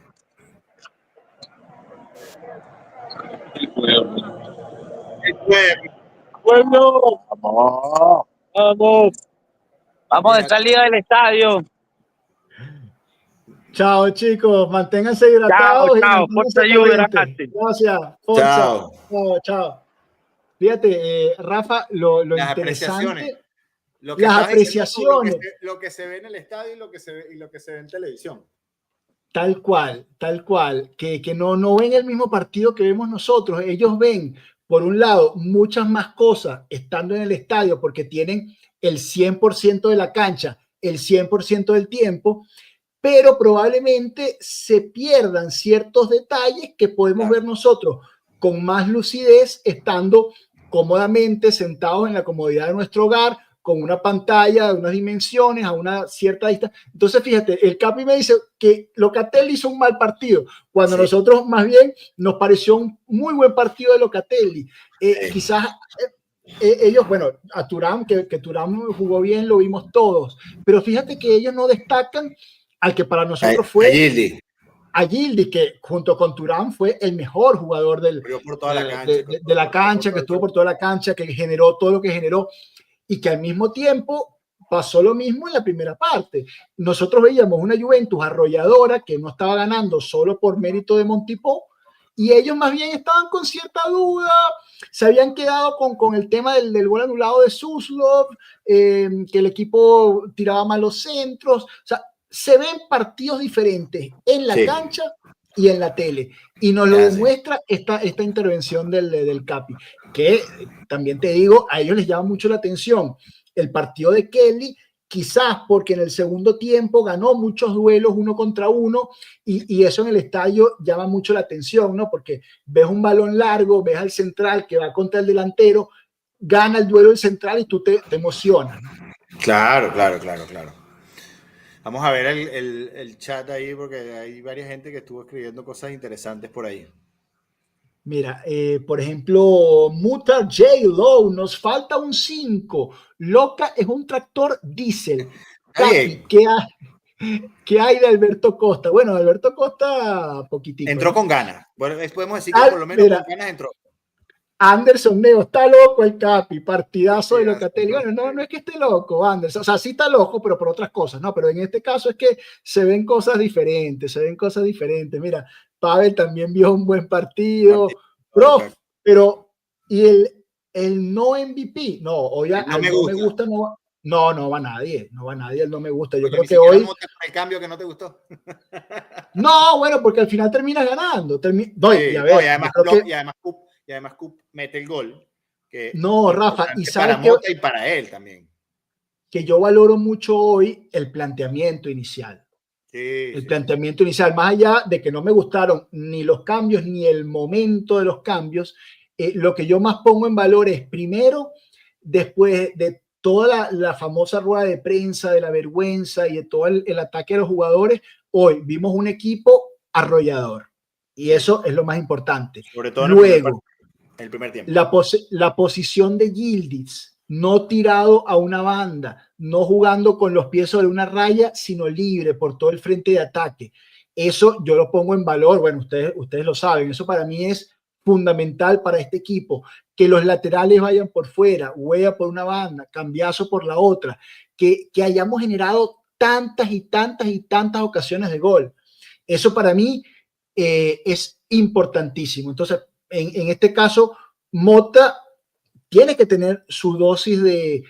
Bueno, Vamos de salida del estadio. Chao, chicos, manténganse hidratados. Chao, Forza Juve. Gracias. Forza. Chao. Fíjate, Rafa, lo las interesante. Las apreciaciones. Lo que se ve en el estadio y lo que se ve en televisión. Tal cual, que no ven el mismo partido que vemos nosotros. Ellos ven, por un lado, muchas más cosas estando en el estadio porque tienen el 100% de la cancha, el 100% del tiempo, pero probablemente se pierdan ciertos detalles que podemos ver nosotros con más lucidez estando cómodamente sentados en la comodidad de nuestro hogar, con una pantalla de unas dimensiones a una cierta distancia. Entonces, fíjate, el Capi me dice que Locatelli hizo un mal partido, cuando nosotros más bien nos pareció un muy buen partido de Locatelli. Quizás ellos, bueno, a Thuram, que Thuram jugó bien, lo vimos todos, pero fíjate que ellos no destacan al que para nosotros fue a Gildy, que junto con Thuram fue el mejor jugador de la cancha, que estuvo por toda la cancha, que generó todo lo que generó, y que al mismo tiempo pasó lo mismo en la primera parte. Nosotros veíamos una Juventus arrolladora que no estaba ganando solo por mérito de Montipó, y ellos más bien estaban con cierta duda, se habían quedado con el tema del gol anulado de Suslov, que el equipo tiraba mal los centros. O sea, se ven partidos diferentes en la cancha y en la tele, y nos lo demuestra esta intervención del Capi, que también te digo, a ellos les llama mucho la atención el partido de Kelly, quizás porque en el segundo tiempo ganó muchos duelos 1 contra 1, y eso en el estadio llama mucho la atención, ¿no? Porque ves un balón largo, ves al central que va contra el delantero, gana el duelo del central y tú te emocionas, ¿no? Claro. Vamos a ver el chat ahí, porque hay varias gente que estuvo escribiendo cosas interesantes por ahí. Mira, por ejemplo, Mutar J. Low, nos falta un 5. Loca es un tractor diésel. Capi, ¿qué hay de Alberto Costa? Bueno, Alberto Costa, poquitito. Entró con ganas. Bueno, podemos decir que por lo menos con ganas entró. Anderson Neo, está loco el Capi, partidazo de Locatelli. Bueno, no es que esté loco, Anderson, o sea, sí está loco, pero por otras cosas, ¿no? Pero en este caso es que se ven cosas diferentes. Mira, Pavel también vio un buen partido. Prof, pero ¿y el no MVP? No, hoy no me gusta, no va nadie, el no me gusta. Yo creo que hoy el cambio que no te gustó. No, bueno, porque al final terminas ganando. y además Coop mete el gol. Que No, Rafa, y para sabes Mota y para él también. que yo valoro mucho hoy el planteamiento inicial. Sí, El planteamiento inicial, más allá de que no me gustaron ni los cambios ni el momento de los cambios, lo que yo más pongo en valor es, primero, después de toda la famosa rueda de prensa, de la vergüenza y de todo el ataque a los jugadores, hoy vimos un equipo arrollador. Y eso es lo más importante. Sobre todo luego, en el primer tiempo. La posición de Yildiz, no tirado a una banda, no jugando con los pies sobre una raya, sino libre por todo el frente de ataque. Eso yo lo pongo en valor. Bueno, ustedes lo saben. Eso para mí es fundamental para este equipo. Que los laterales vayan por fuera, Huella por una banda, Cambiaso por la otra. Que hayamos generado tantas y tantas y tantas ocasiones de gol. Eso para mí es importantísimo. Entonces, en este caso, Mota tiene que tener su dosis de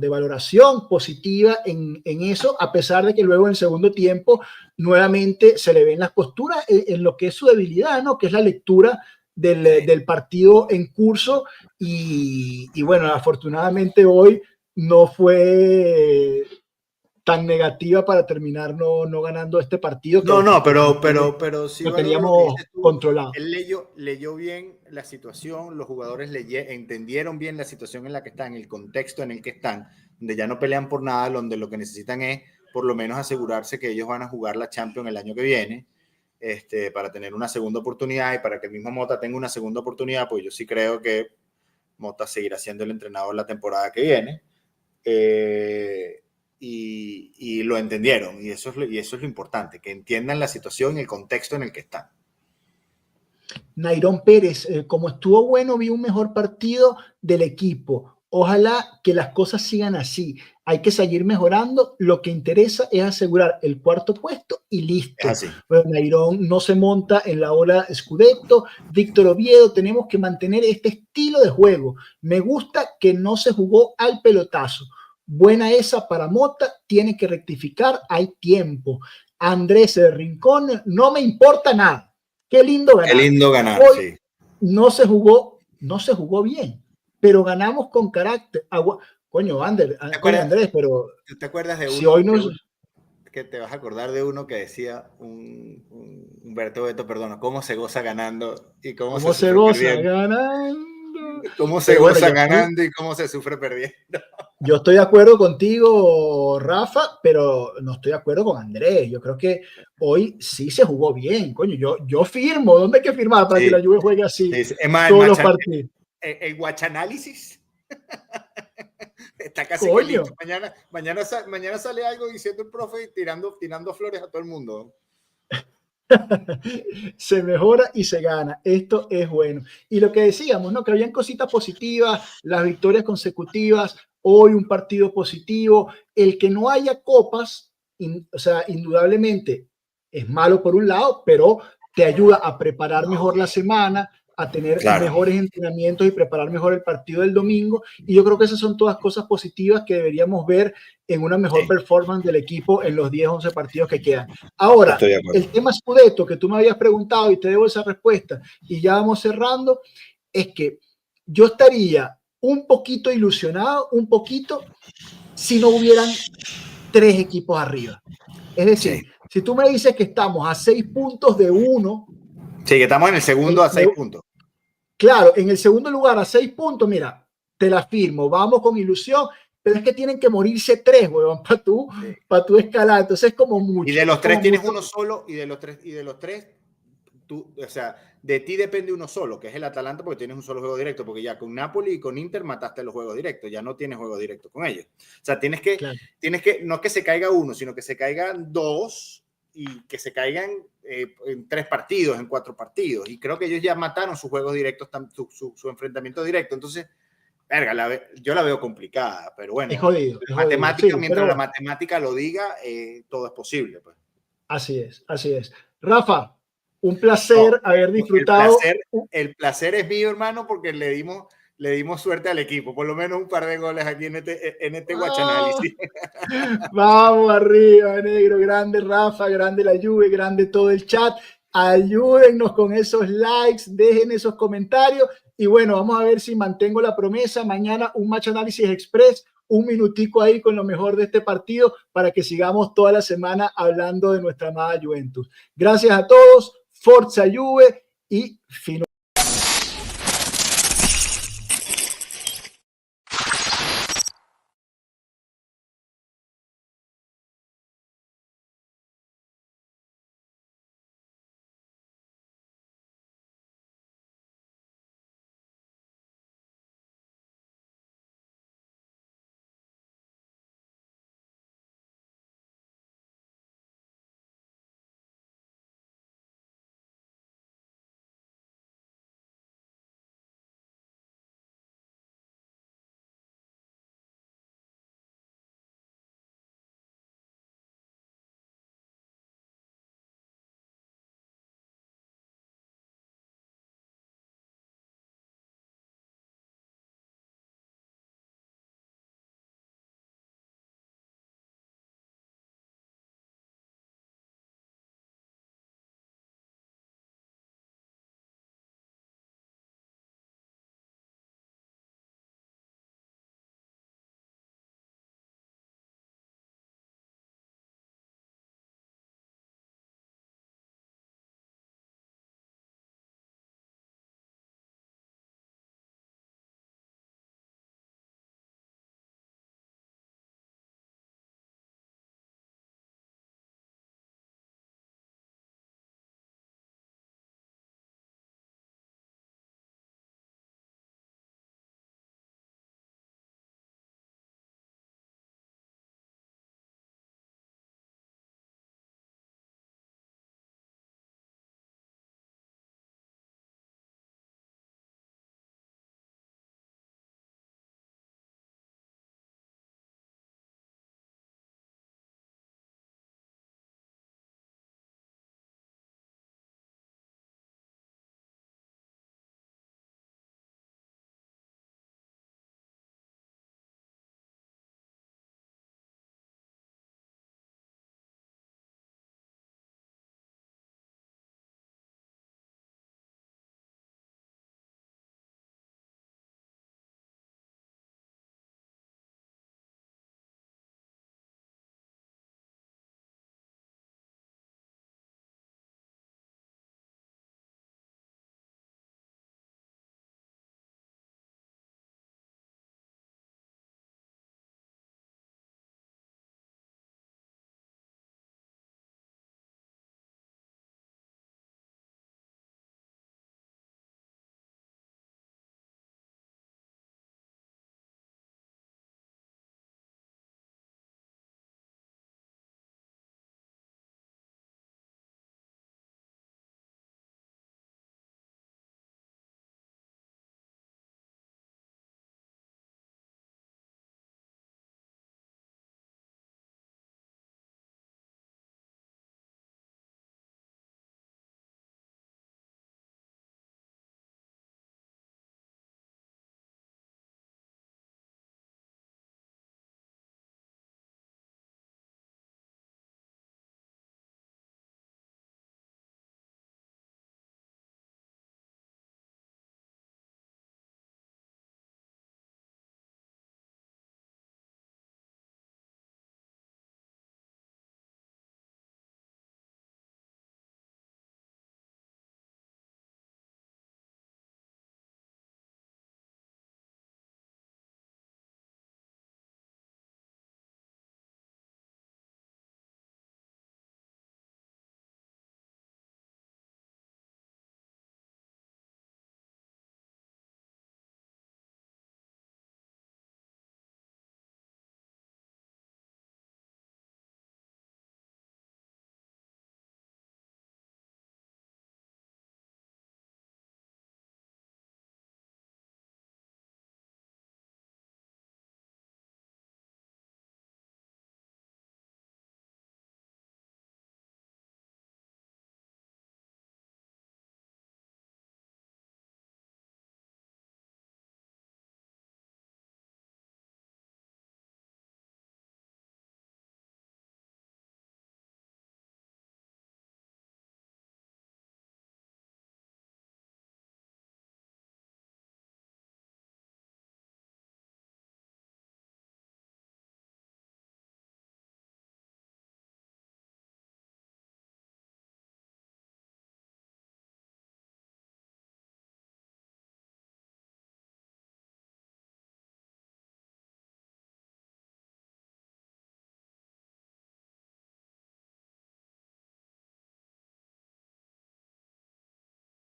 valoración positiva en eso, a pesar de que luego en el segundo tiempo nuevamente se le ven las costuras en lo que es su debilidad, ¿no? Que es la lectura del partido en curso y bueno, afortunadamente hoy no fue tan negativa para terminar no ganando este partido. Pero sí lo teníamos controlado. Él leyó bien la situación, los jugadores entendieron bien la situación en la que están, el contexto en el que están, donde ya no pelean por nada, donde lo que necesitan es por lo menos asegurarse que ellos van a jugar la Champions el año que viene, para tener una segunda oportunidad y para que el mismo Mota tenga una segunda oportunidad, pues yo sí creo que Mota seguirá siendo el entrenador la temporada que viene. Y lo entendieron, y eso es lo importante, que entiendan la situación y el contexto en el que están. Nairón Pérez, como estuvo bueno, vi un mejor partido del equipo. Ojalá que las cosas sigan así. Hay que seguir mejorando. Lo que interesa es asegurar el cuarto puesto y listo. Bueno, Nairón no se monta en la ola Scudetto. Víctor Oviedo, tenemos que mantener este estilo de juego. Me gusta que no se jugó al pelotazo. Buena esa para Mota, tiene que rectificar, hay tiempo. Andrés de Rincón, no me importa nada. Qué lindo ganar. Qué lindo ganar, hoy sí. No se jugó bien, pero ganamos con carácter. Coño, Andrés, pero ¿te acuerdas de uno? Si hoy que te vas a acordar de uno que decía Humberto Beto, perdona, cómo se goza ganando y cómo se goza ganando. Cómo se goza ganando y cómo se sufre perdiendo. Yo estoy de acuerdo contigo, Rafa, pero no estoy de acuerdo con Andrés. Yo creo que hoy sí se jugó bien, coño. Yo firmo. ¿Dónde hay que firmar para que la Juve juegue así todos los partidos? El guachanálisis está casi que listo. Mañana sale algo diciendo el profe tirando flores a todo el mundo. Se mejora y se gana. Esto es bueno. Y lo que decíamos, ¿no? Que habían cositas positivas, las victorias consecutivas, hoy un partido positivo. El que no haya copas, o sea, indudablemente es malo por un lado, pero te ayuda a preparar mejor la semana, a tener mejores entrenamientos y preparar mejor el partido del domingo. Y yo creo que esas son todas cosas positivas que deberíamos ver en una mejor performance del equipo en los 10, 11 partidos que quedan. Ahora, el tema Scudetto que tú me habías preguntado y te debo esa respuesta y ya vamos cerrando, es que yo estaría un poquito ilusionado, si no hubieran 3 equipos arriba. Es decir, si tú me dices que estamos a 6 puntos de uno. Sí, que estamos en el segundo a 6 puntos. Claro, en el segundo lugar a 6 puntos, mira, te la firmo, vamos con ilusión, pero es que tienen que morirse 3, huevón, para tú escalar, entonces es como mucho. Y de los 3 tienes uno solo, y de los tres, tú, o sea, de ti depende uno solo, que es el Atalanta, porque tienes un solo juego directo, porque ya con Napoli y con Inter mataste los juegos directos, ya no tienes juego directo con ellos. O sea, tienes que, no que se caiga uno, sino que se caigan 2 y que se caigan en 3 partidos, en 4 partidos. Y creo que ellos ya mataron sus juegos directos, su enfrentamiento directo. Entonces, yo la veo complicada, pero bueno, es jodido, mientras la matemática lo diga, todo es posible. Pues. Así es. Rafa, un placer haber disfrutado. El placer es mío, hermano, porque le dimos suerte al equipo, por lo menos un par de goles aquí en este guachanálisis. Vamos arriba, negro, grande Rafa, grande la Juve, grande todo el chat. Ayúdennos con esos likes, dejen esos comentarios y bueno, vamos a ver si mantengo la promesa. Mañana un Match Análisis Express, un minutico ahí con lo mejor de este partido para que sigamos toda la semana hablando de nuestra amada Juventus. Gracias a todos, Forza Juve y fino.